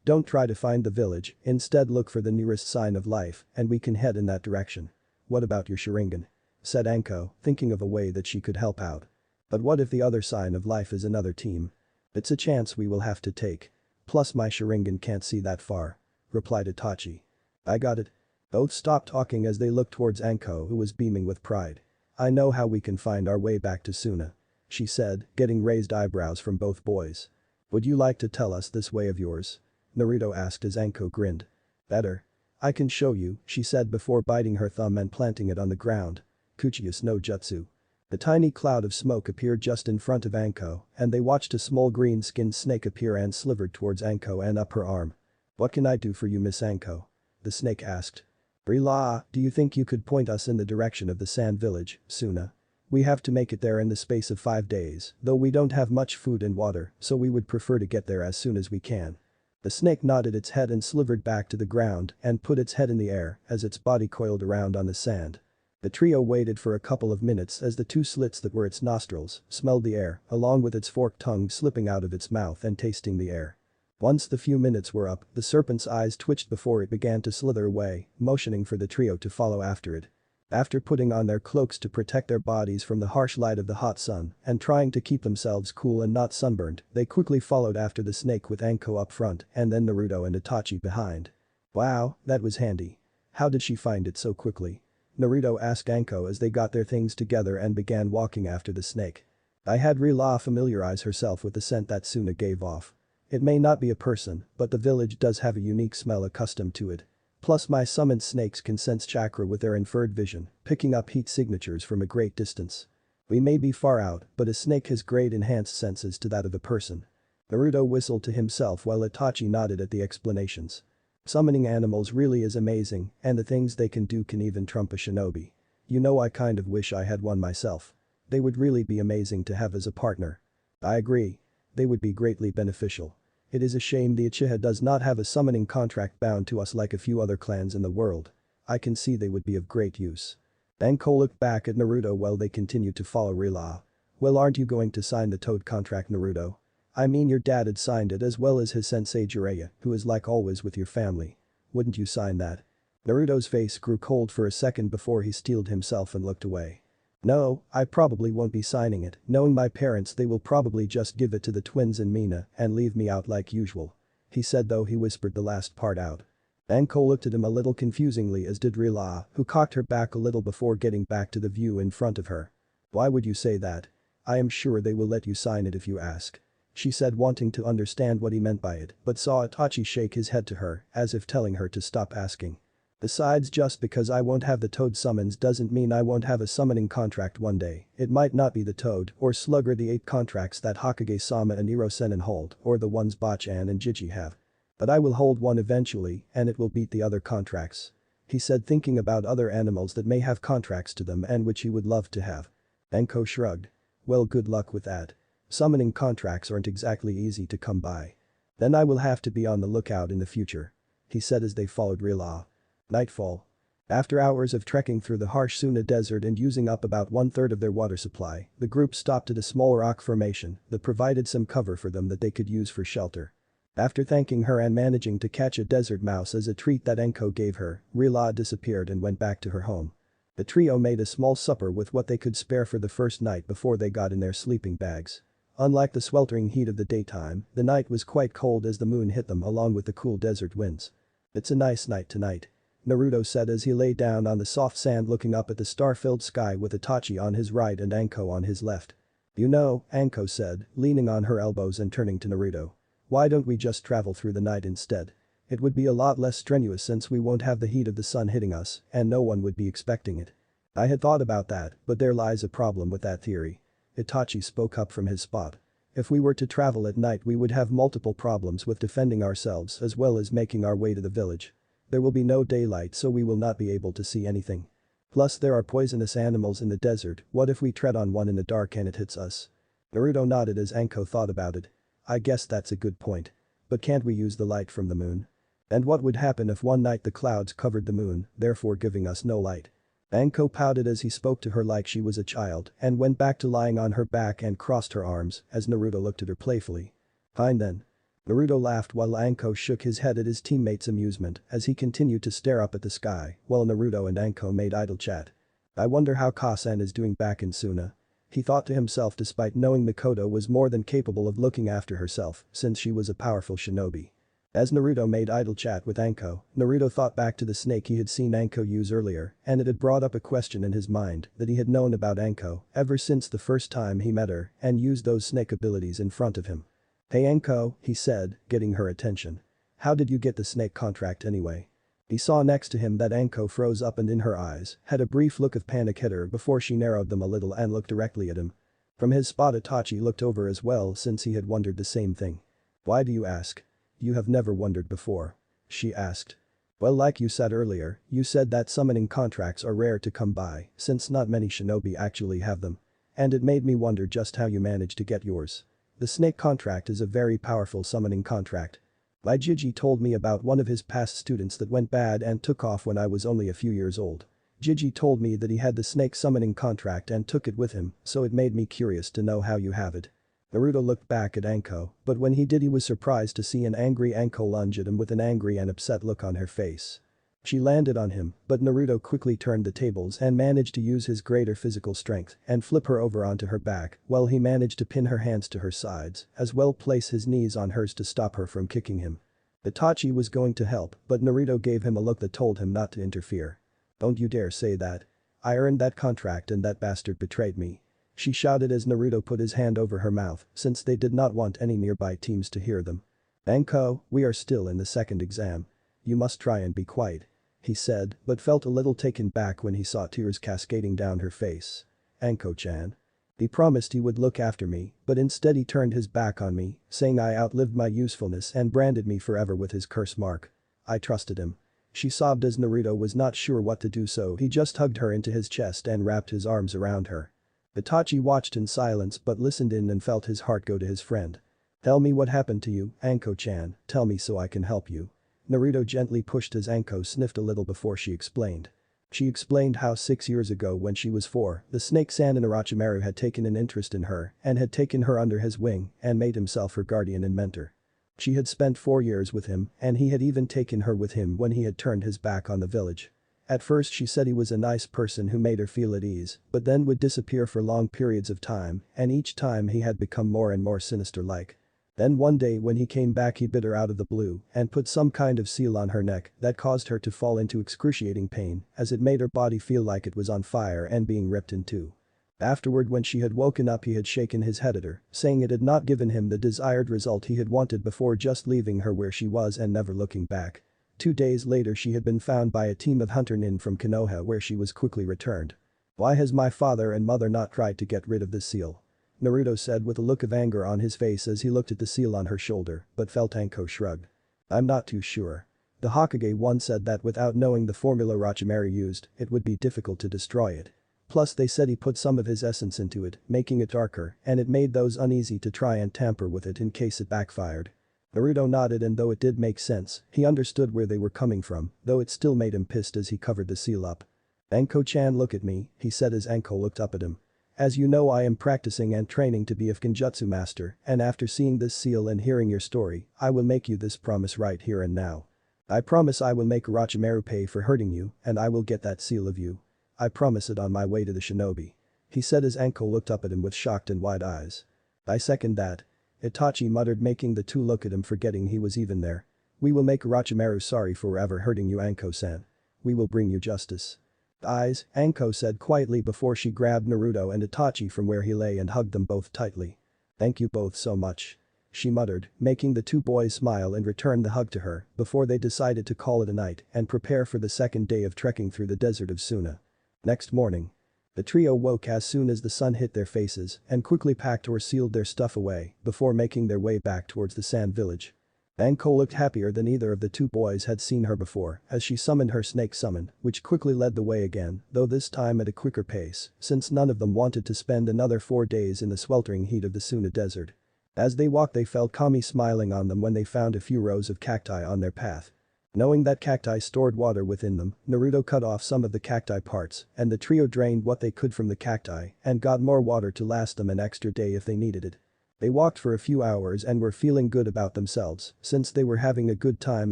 "Don't try to find the village, instead look for the nearest sign of life and we can head in that direction. What about your Sharingan?" said Anko, thinking of a way that she could help out. "But what if the other sign of life is another team? It's a chance we will have to take. Plus my Sharingan can't see that far," replied Itachi. "I got it." Both stopped talking as they looked towards Anko who was beaming with pride. "I know how we can find our way back to Suna," she said, getting raised eyebrows from both boys. "Would you like to tell us this way of yours?" Naruto asked as Anko grinned. "Better. I can show you," she said before biting her thumb and planting it on the ground. "Kuchius no Jutsu." A tiny cloud of smoke appeared just in front of Anko and they watched a small green-skinned snake appear and slithered towards Anko and up her arm. "What can I do for you Miss Anko?" the snake asked. "Rila, do you think you could point us in the direction of the sand village, Suna? We have to make it there in the space of 5 days, though we don't have much food and water, so we would prefer to get there as soon as we can." The snake nodded its head and slithered back to the ground and put its head in the air as its body coiled around on the sand. The trio waited for a couple of minutes as the 2 slits that were its nostrils smelled the air along with its forked tongue slipping out of its mouth and tasting the air. Once the few minutes were up, the serpent's eyes twitched before it began to slither away, motioning for the trio to follow after it. After putting on their cloaks to protect their bodies from the harsh light of the hot sun and trying to keep themselves cool and not sunburned, they quickly followed after the snake with Anko up front and then Naruto and Itachi behind. "Wow, that was handy. How did she find it so quickly?" Naruto asked Anko as they got their things together and began walking after the snake. "I had Rila familiarize herself with the scent that Suna gave off. It may not be a person, but the village does have a unique smell accustomed to it. Plus my summoned snakes can sense chakra with their inferred vision, picking up heat signatures from a great distance. We may be far out, but a snake has great enhanced senses to that of a person. Naruto whistled to himself while Itachi nodded at the explanations. Summoning animals really is amazing, and the things they can do can even trump a shinobi. You know, I kind of wish I had one myself. They would really be amazing to have as a partner. I agree. They would be greatly beneficial. It is a shame the Uchiha does not have a summoning contract bound to us like a few other clans in the world. I can see they would be of great use. Anko looked back at Naruto while they continued to follow Rila. Well, aren't you going to sign the Toad contract, Naruto? I mean, your dad had signed it as well as his sensei Jiraiya, who is like always with your family. Wouldn't you sign that? Naruto's face grew cold for a second before he steeled himself and looked away. No, I probably won't be signing it. Knowing my parents, they will probably just give it to the twins and Mina and leave me out like usual. He said, though he whispered the last part out. Anko looked at him a little confusingly, as did Rila, who cocked her back a little before getting back to the view in front of her. Why would you say that? I am sure they will let you sign it if you ask. She said, wanting to understand what he meant by it, but saw Itachi shake his head to her, as if telling her to stop asking. Besides, just because I won't have the Toad summons doesn't mean I won't have a summoning contract one day. It might not be the Toad or Slugger, the 8 contracts that Hokage-sama and Iro-Senin hold, or the ones Bachan and Jiji have. But I will hold one eventually, and it will beat the other contracts. He said, thinking about other animals that may have contracts to them and which he would love to have. Anko shrugged. Well, good luck with that. Summoning contracts aren't exactly easy to come by. Then I will have to be on the lookout in the future. He said as they followed Rila. Nightfall. After hours of trekking through the harsh Suna desert and using up about 1/3 of their water supply, the group stopped at a small rock formation that provided some cover for them that they could use for shelter. After thanking her and managing to catch a desert mouse as a treat that Enko gave her, Rila disappeared and went back to her home. The trio made a small supper with what they could spare for the first night before they got in their sleeping bags. Unlike the sweltering heat of the daytime, the night was quite cold as the moon hit them along with the cool desert winds. It's a nice night tonight, Naruto said as he lay down on the soft sand looking up at the star-filled sky with Itachi on his right and Anko on his left. You know, Anko said, leaning on her elbows and turning to Naruto. Why don't we just travel through the night instead? It would be a lot less strenuous since we won't have the heat of the sun hitting us and no one would be expecting it. I had thought about that, but there lies a problem with that theory. Itachi spoke up from his spot. If we were to travel at night, we would have multiple problems with defending ourselves as well as making our way to the village. There will be no daylight, so we will not be able to see anything. Plus there are poisonous animals in the desert. What if we tread on one in the dark and it hits us? Naruto nodded as Anko thought about it. I guess that's a good point. But can't we use the light from the moon? And what would happen if one night the clouds covered the moon, therefore giving us no light? Anko pouted as he spoke to her like she was a child and went back to lying on her back and crossed her arms as Naruto looked at her playfully. Fine then. Naruto laughed while Anko shook his head at his teammates' amusement as he continued to stare up at the sky while Naruto and Anko made idle chat. I wonder how Kasan is doing back in Suna. He thought to himself despite knowing Mikoto was more than capable of looking after herself since she was a powerful shinobi. As Naruto made idle chat with Anko, Naruto thought back to the snake he had seen Anko use earlier and it had brought up a question in his mind that he had known about Anko ever since the first time he met her and used those snake abilities in front of him. Hey Anko, he said, getting her attention. How did you get the snake contract anyway? He saw next to him that Anko froze up and in her eyes had a brief look of panic hit her before she narrowed them a little and looked directly at him. From his spot Itachi looked over as well since he had wondered the same thing. Why do you ask? You have never wondered before. She asked. Well, like you said earlier, you said that summoning contracts are rare to come by since not many shinobi actually have them. And it made me wonder just how you managed to get yours. The snake contract is a very powerful summoning contract. My Jiji told me about one of his past students that went bad and took off when I was only a few years old. Jiji told me that he had the snake summoning contract and took it with him, so it made me curious to know how you have it. Naruto looked back at Anko, but when he did he was surprised to see an angry Anko lunge at him with an angry and upset look on her face. She landed on him, but Naruto quickly turned the tables and managed to use his greater physical strength and flip her over onto her back while he managed to pin her hands to her sides as well place his knees on hers to stop her from kicking him. Itachi was going to help, but Naruto gave him a look that told him not to interfere. Don't you dare say that. I earned that contract and that bastard betrayed me. She shouted as Naruto put his hand over her mouth since they did not want any nearby teams to hear them. Anko, we are still in the second exam. You must try and be quiet. he said, but felt a little taken back when he saw tears cascading down her face. Anko-chan. He promised he would look after me, but instead he turned his back on me, saying I outlived my usefulness and branded me forever with his curse mark. I trusted him. She sobbed as Naruto was not sure what to do, so he just hugged her into his chest and wrapped his arms around her. Itachi watched in silence but listened in and felt his heart go to his friend. Tell me what happened to you, Anko-chan, tell me so I can help you. Naruto gently pushed as Anko sniffed a little before she explained. She explained how 6 years ago when she was 4, the snake-san in Orochimaru had taken an interest in her and had taken her under his wing and made himself her guardian and mentor. She had spent 4 years with him and he had even taken her with him when he had turned his back on the village. At first she said he was a nice person who made her feel at ease, but then would disappear for long periods of time and each time he had become more and more sinister-like. Then one day when he came back he bit her out of the blue and put some kind of seal on her neck that caused her to fall into excruciating pain as it made her body feel like it was on fire and being ripped in two. Afterward when she had woken up he had shaken his head at her, saying it had not given him the desired result he had wanted before, just leaving her where she was and never looking back. 2 days later she had been found by a team of hunter nin from Konoha where she was quickly returned. Why has my father and mother not tried to get rid of this seal? Naruto said with a look of anger on his face as he looked at the seal on her shoulder, but felt Anko shrugged. I'm not too sure. The Hokage once said that without knowing the formula Orochimaru used, it would be difficult to destroy it. Plus they said he put some of his essence into it, making it darker, and it made those uneasy to try and tamper with it in case it backfired. Naruto nodded, and though it did make sense, he understood where they were coming from, though it still made him pissed as he covered the seal up. Anko-chan, look at me, he said as Anko looked up at him. As you know, I am practicing and training to be a Genjutsu master, and after seeing this seal and hearing your story, I will make you this promise right here and now. I promise I will make Orochimaru pay for hurting you, and I will get that seal of you. I promise it on my way to the shinobi. He said as Anko looked up at him with shocked and wide eyes. I second that. Itachi muttered, making the two look at him, forgetting he was even there. We will make Orochimaru sorry for ever hurting you, Anko-san. We will bring you justice. Eyes, Anko said quietly before she grabbed Naruto and Itachi from where he lay and hugged them both tightly. Thank you both so much. She muttered, making the two boys smile and return the hug to her before they decided to call it a night and prepare for the second day of trekking through the desert of Suna. Next morning. The trio woke as soon as the sun hit their faces and quickly packed or sealed their stuff away before making their way back towards the sand village. Anko looked happier than either of the two boys had seen her before as she summoned her snake summon, which quickly led the way again, though this time at a quicker pace, since none of them wanted to spend another 4 days in the sweltering heat of the Suna desert. As they walked they felt Kami smiling on them when they found a few rows of cacti on their path. Knowing that cacti stored water within them, Naruto cut off some of the cacti parts and the trio drained what they could from the cacti and got more water to last them an extra day if they needed it. They walked for a few hours and were feeling good about themselves since they were having a good time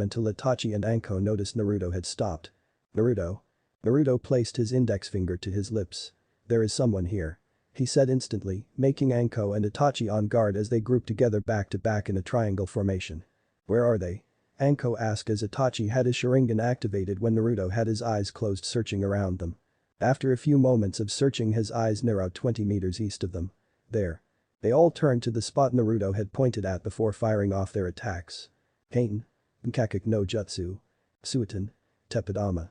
until Itachi and Anko noticed Naruto had stopped. Naruto? Naruto placed his index finger to his lips. There is someone here. He said instantly, making Anko and Itachi on guard as they grouped together back to back in a triangle formation. Where are they? Anko asked as Itachi had his Sharingan activated when Naruto had his eyes closed, searching around them. After a few moments of searching, his eyes narrowed 20 meters east of them. There. They all turned to the spot Naruto had pointed at before firing off their attacks. Kain. Nkakuk no Jutsu. Suiton. Tepidama.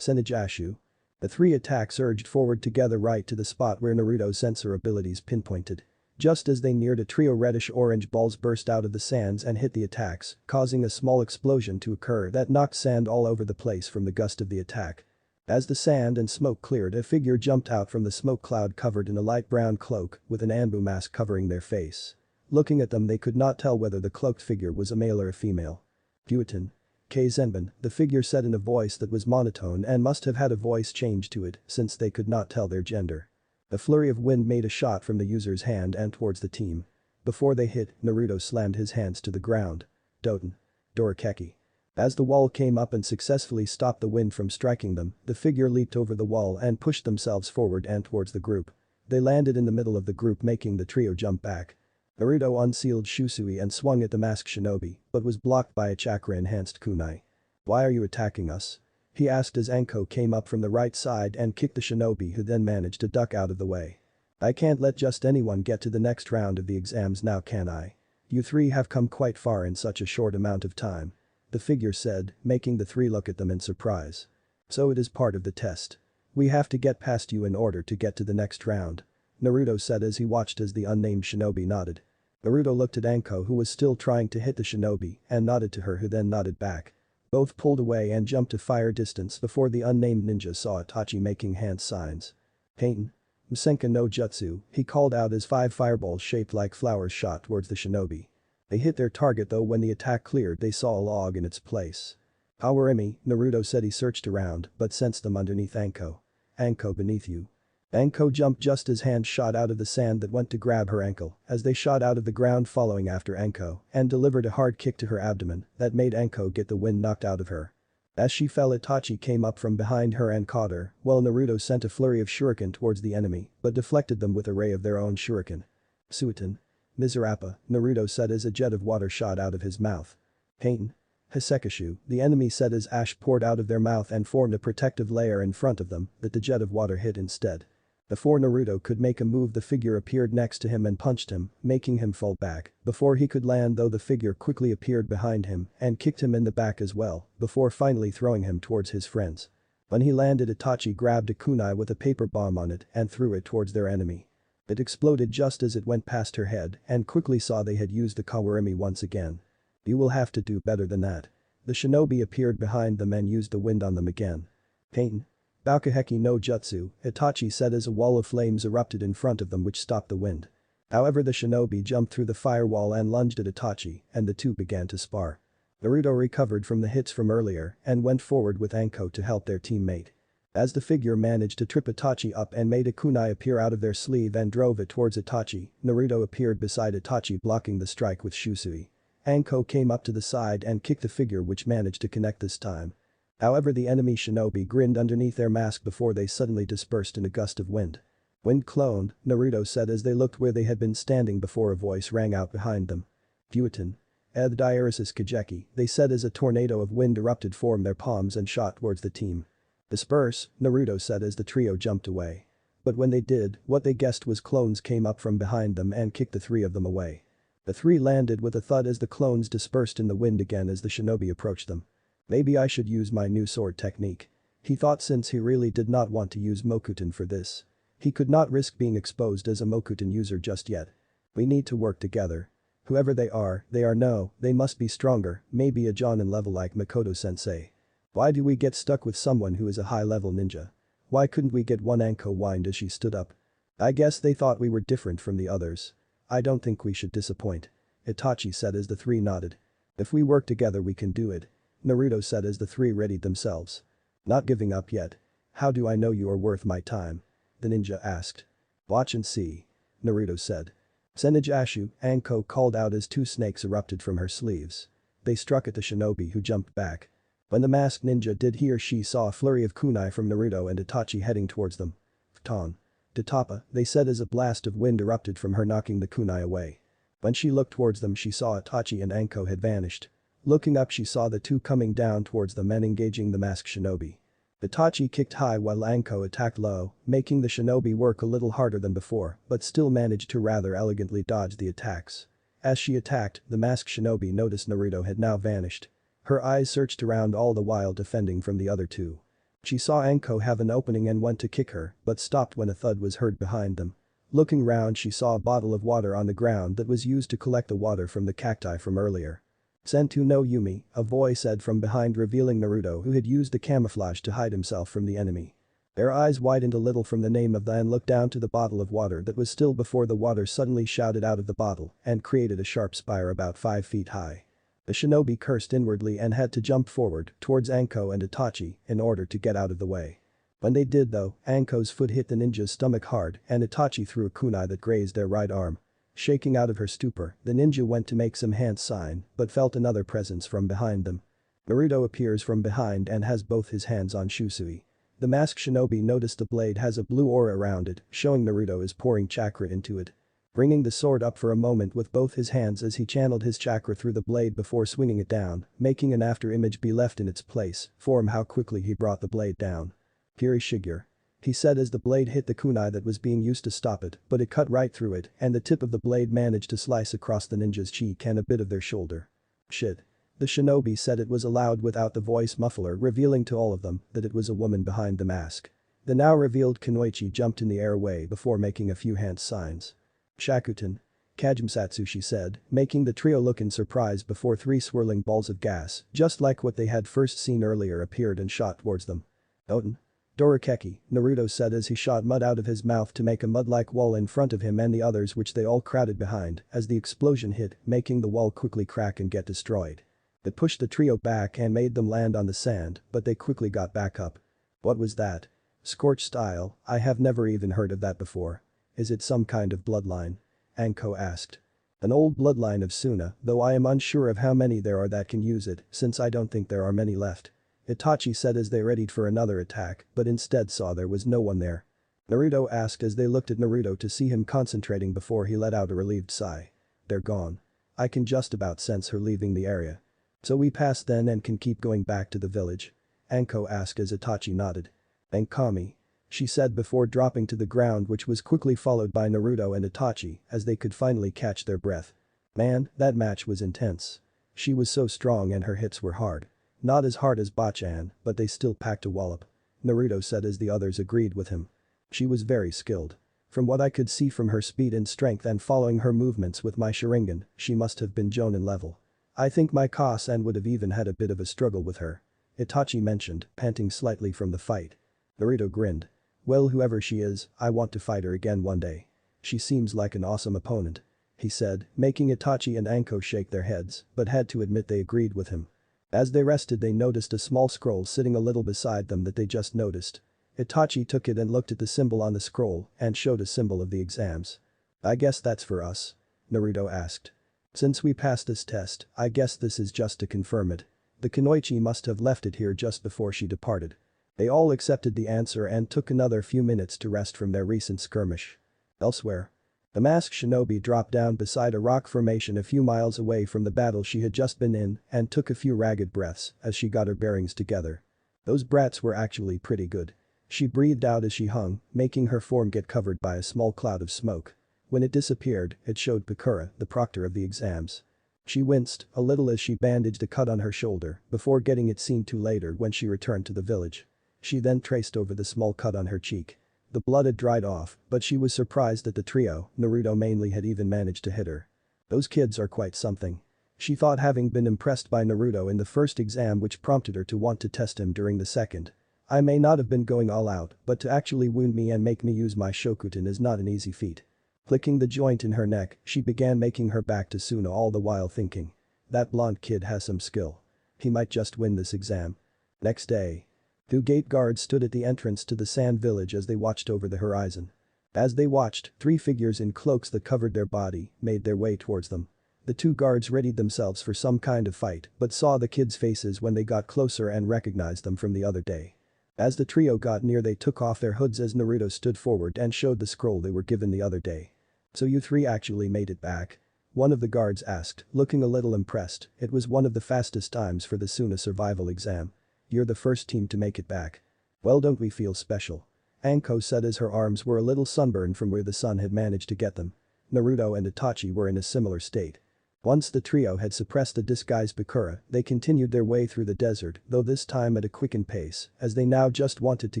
Senijashu. The 3 attacks urged forward together right to the spot where Naruto's sensor abilities pinpointed. Just as they neared, a trio reddish-orange balls burst out of the sands and hit the attacks, causing a small explosion to occur that knocked sand all over the place from the gust of the attack. As the sand and smoke cleared, a figure jumped out from the smoke cloud covered in a light brown cloak with an Anbu mask covering their face. Looking at them they could not tell whether the cloaked figure was a male or a female. Fuiton. K. Zenbin, the figure said in a voice that was monotone and must have had a voice change to it since they could not tell their gender. A flurry of wind made a shot from the user's hand and towards the team. Before they hit, Naruto slammed his hands to the ground. Doten. Dorakeki. As the wall came up and successfully stopped the wind from striking them, the figure leaped over the wall and pushed themselves forward and towards the group. They landed in the middle of the group, making the trio jump back. Naruto unsealed Shusui and swung at the masked shinobi, but was blocked by a chakra-enhanced kunai. Why are you attacking us? He asked as Anko came up from the right side and kicked the shinobi, who then managed to duck out of the way. I can't let just anyone get to the next round of the exams now, can I? You 3 have come quite far in such a short amount of time. The figure said, making the 3 look at them in surprise. So it is part of the test. We have to get past you in order to get to the next round. Naruto said as he watched as the unnamed shinobi nodded. Naruto looked at Anko who was still trying to hit the shinobi and nodded to her who then nodded back. Both pulled away and jumped to fire distance before the unnamed ninja saw Itachi making hand signs. Pain. Msenka no Jutsu, he called out as 5 fireballs shaped like flowers shot towards the shinobi. They hit their target though when the attack cleared they saw a log in its place. Powerimi, Naruto said he searched around but sensed them underneath Anko. Anko beneath you. Anko jumped just as hands shot out of the sand that went to grab her ankle as they shot out of the ground following after Anko and delivered a hard kick to her abdomen that made Anko get the wind knocked out of her. As she fell Itachi came up from behind her and caught her while Naruto sent a flurry of shuriken towards the enemy but deflected them with a ray of their own shuriken. Suiton. Miserapa, Naruto said as a jet of water shot out of his mouth. Pain. Hisekishu, the enemy said as ash poured out of their mouth and formed a protective layer in front of them that the jet of water hit instead. Before Naruto could make a move the figure appeared next to him and punched him, making him fall back. Before he could land though the figure quickly appeared behind him and kicked him in the back as well, before finally throwing him towards his friends. When he landed Itachi grabbed a kunai with a paper bomb on it and threw it towards their enemy. It exploded just as it went past her head and quickly saw they had used the kawarimi once again. You will have to do better than that. The shinobi appeared behind them and used the wind on them again. Pain. Bakuheki no Jutsu, Itachi said as a wall of flames erupted in front of them which stopped the wind. However the shinobi jumped through the firewall and lunged at Itachi and the two began to spar. Naruto recovered from the hits from earlier and went forward with Anko to help their teammate. As the figure managed to trip Itachi up and made a kunai appear out of their sleeve and drove it towards Itachi, Naruto appeared beside Itachi blocking the strike with Shusui. Anko came up to the side and kicked the figure which managed to connect this time. However the enemy shinobi grinned underneath their mask before they suddenly dispersed in a gust of wind. Wind cloned, Naruto said as they looked where they had been standing before a voice rang out behind them. Fueton. Eth diaresis kajeki, they said as a tornado of wind erupted from their palms and shot towards the team. Disperse, Naruto said as the trio jumped away. But when they did, what they guessed was clones came up from behind them and kicked the 3 of them away. The 3 landed with a thud as the clones dispersed in the wind again as the shinobi approached them. Maybe I should use my new sword technique. He thought since he really did not want to use Mokuton for this. He could not risk being exposed as a Mokuton user just yet. We need to work together. Whoever they are no, they must be stronger, maybe a Jonin level like Makoto sensei. Why do we get stuck with someone who is a high level ninja? Why couldn't we get one? Anko whined as she stood up. I guess they thought we were different from the others. I don't think we should disappoint. Itachi said as the 3 nodded. If we work together we can do it. Naruto said as the 3 readied themselves. Not giving up yet. How do I know you are worth my time? The ninja asked. Watch and see. Naruto said. Senage Ashu, Anko called out as 2 snakes erupted from her sleeves. They struck at the shinobi who jumped back. When the masked ninja did he or she saw a flurry of kunai from Naruto and Itachi heading towards them. Futon. Tatapa, they said as a blast of wind erupted from her knocking the kunai away. When she looked towards them she saw Itachi and Anko had vanished. Looking up she saw the 2 coming down towards them and engaging the masked shinobi. Itachi kicked high while Anko attacked low, making the shinobi work a little harder than before but still managed to rather elegantly dodge the attacks. As she attacked, the masked shinobi noticed Naruto had now vanished. Her eyes searched around all the while defending from the other 2. She saw Anko have an opening and went to kick her but stopped when a thud was heard behind them. Looking round she saw a bottle of water on the ground that was used to collect the water from the cacti from earlier. Sentu no Yumi, a voice said from behind revealing Naruto who had used the camouflage to hide himself from the enemy. Their eyes widened a little from the name of the and looked down to the bottle of water that was still before the water suddenly shouted out of the bottle and created a sharp spire about 5 feet high. The shinobi cursed inwardly and had to jump forward towards Anko and Itachi in order to get out of the way. When they did though, Anko's foot hit the ninja's stomach hard and Itachi threw a kunai that grazed their right arm. Shaking out of her stupor, the ninja went to make some hand sign but felt another presence from behind them. Naruto appears from behind and has both his hands on Shusui. The masked shinobi noticed the blade has a blue aura around it, showing Naruto is pouring chakra into it. Bringing the sword up for a moment with both his hands as he channeled his chakra through the blade before swinging it down, making an after image be left in its place, form how quickly he brought the blade down. Kiri Shigur. He said as the blade hit the kunai that was being used to stop it, but it cut right through it and the tip of the blade managed to slice across the ninja's cheek and a bit of their shoulder. Shit. The shinobi said it was aloud without the voice muffler, revealing to all of them that it was a woman behind the mask. The now revealed Kunoichi jumped in the airway before making a few hand signs. "Shakutan. Kajimsatsu," she said, making the trio look in surprise before 3 swirling balls of gas, just like what they had first seen earlier, appeared and shot towards them. "Oten. Dorakeki," Naruto said as he shot mud out of his mouth to make a mud-like wall in front of him and the others, which they all crowded behind as the explosion hit, making the wall quickly crack and get destroyed. It pushed the trio back and made them land on the sand, but they quickly got back up. "What was that? Scorch style, I have never even heard of that before. Is it some kind of bloodline?" Anko asked. "An old bloodline of Suna, though I am unsure of how many there are that can use it, since I don't think there are many left," Itachi said as they readied for another attack, but instead saw there was no one there. Naruto asked as they looked at Naruto to see him concentrating before he let out a relieved sigh. "They're gone. I can just about sense her leaving the area. So we pass then and can keep going back to the village?" Anko asked as Itachi nodded. "And Kami," she said before dropping to the ground, which was quickly followed by Naruto and Itachi as they could finally catch their breath. Man, that match was intense. She was so strong and her hits were hard. Not as hard as Bachan, but they still packed a wallop. Naruto said as the others agreed with him. She was very skilled. From what I could see from her speed and strength and following her movements with my Sharingan, she must have been Jonin level. I think my Kasan would have even had a bit of a struggle with her," Itachi mentioned, panting slightly from the fight. Naruto grinned. "Well, whoever she is, I want to fight her again one day. She seems like an awesome opponent," he said, making Itachi and Anko shake their heads, but had to admit they agreed with him. As they rested, they noticed a small scroll sitting a little beside them that they just noticed. Itachi took it and looked at the symbol on the scroll and showed a symbol of the exams. "I guess that's for us?" Naruto asked. "Since we passed this test, I guess this is just to confirm it. The Kunoichi must have left it here just before she departed." They all accepted the answer and took another few minutes to rest from their recent skirmish. Elsewhere. The masked shinobi dropped down beside a rock formation a few miles away from the battle she had just been in and took a few ragged breaths as she got her bearings together. Those brats were actually pretty good. She breathed out as she hung, making her form get covered by a small cloud of smoke. When it disappeared, it showed Pakura, the proctor of the exams. She winced a little as she bandaged a cut on her shoulder before getting it seen to later when she returned to the village. She then traced over the small cut on her cheek. The blood had dried off, but she was surprised that the trio, Naruto mainly, had even managed to hit her. Those kids are quite something. She thought, having been impressed by Naruto in the first exam, which prompted her to want to test him during the second. "I may not have been going all out, but to actually wound me and make me use my Shokutan is not an easy feat." Clicking the joint in her neck, she began making her back to Suna, all the while thinking. That blonde kid has some skill. He might just win this exam. Next day. 2 gate guards stood at the entrance to the sand village as they watched over the horizon. As they watched, 3 figures in cloaks that covered their body made their way towards them. The 2 guards readied themselves for some kind of fight but saw the kids' faces when they got closer and recognized them from the other day. As the trio got near, they took off their hoods as Naruto stood forward and showed the scroll they were given the other day. "So you 3 actually made it back?" one of the guards asked, looking a little impressed. It was one of the fastest times for the Suna survival exam. "You're the first team to make it back. Well, don't we feel special?" Anko said as her arms were a little sunburned from where the sun had managed to get them. Naruto and Itachi were in a similar state. Once the trio had suppressed the disguised Bakura, they continued their way through the desert, though this time at a quickened pace, as they now just wanted to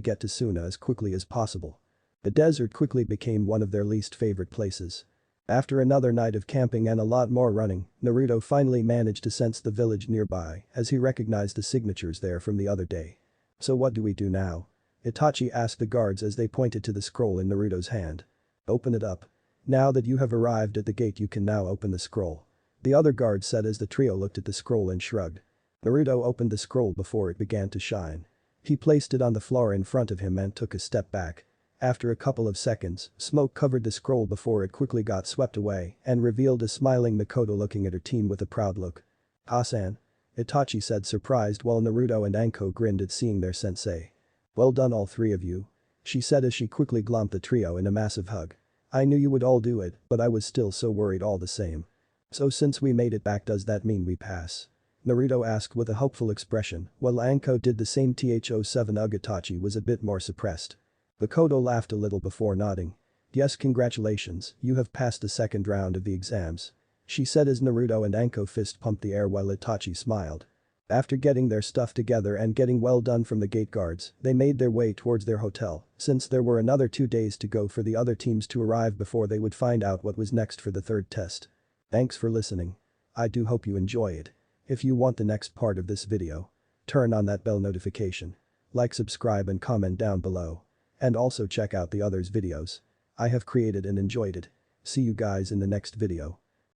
get to Suna as quickly as possible. The desert quickly became one of their least favorite places. After another night of camping and a lot more running, Naruto finally managed to sense the village nearby as he recognized the signatures there from the other day. "So what do we do now?" Itachi asked the guards as they pointed to the scroll in Naruto's hand. "Open it up. Now that you have arrived at the gate, you can now open the scroll," the other guard said as the trio looked at the scroll and shrugged. Naruto opened the scroll before it began to shine. He placed it on the floor in front of him and took a step back. After a couple of seconds, smoke covered the scroll before it quickly got swept away and revealed a smiling Makoto looking at her team with a proud look. "Hasan," Itachi said, surprised, while Naruto and Anko grinned at seeing their sensei. "Well done, all 3 of you," she said as she quickly glomped the trio in a massive hug. "I knew you would all do it, but I was still so worried all the same." "So since we made it back, does that mean we pass?" Naruto asked with a hopeful expression, while Anko did the same. Th07 Itachi was a bit more suppressed. Makoto laughed a little before nodding. "Yes, congratulations, you have passed the second round of the exams." she said as Naruto and Anko fist pumped the air while Itachi smiled. After getting their stuff together and getting well done from the gate guards, they made their way towards their hotel, since there were another 2 days to go for the other teams to arrive before they would find out what was next for the third test. Thanks for listening. I do hope you enjoy it. If you want the next part of this video, turn on that bell notification. Like, subscribe and comment down below. And also check out the others videos I have created and enjoyed it. See you guys in the next video.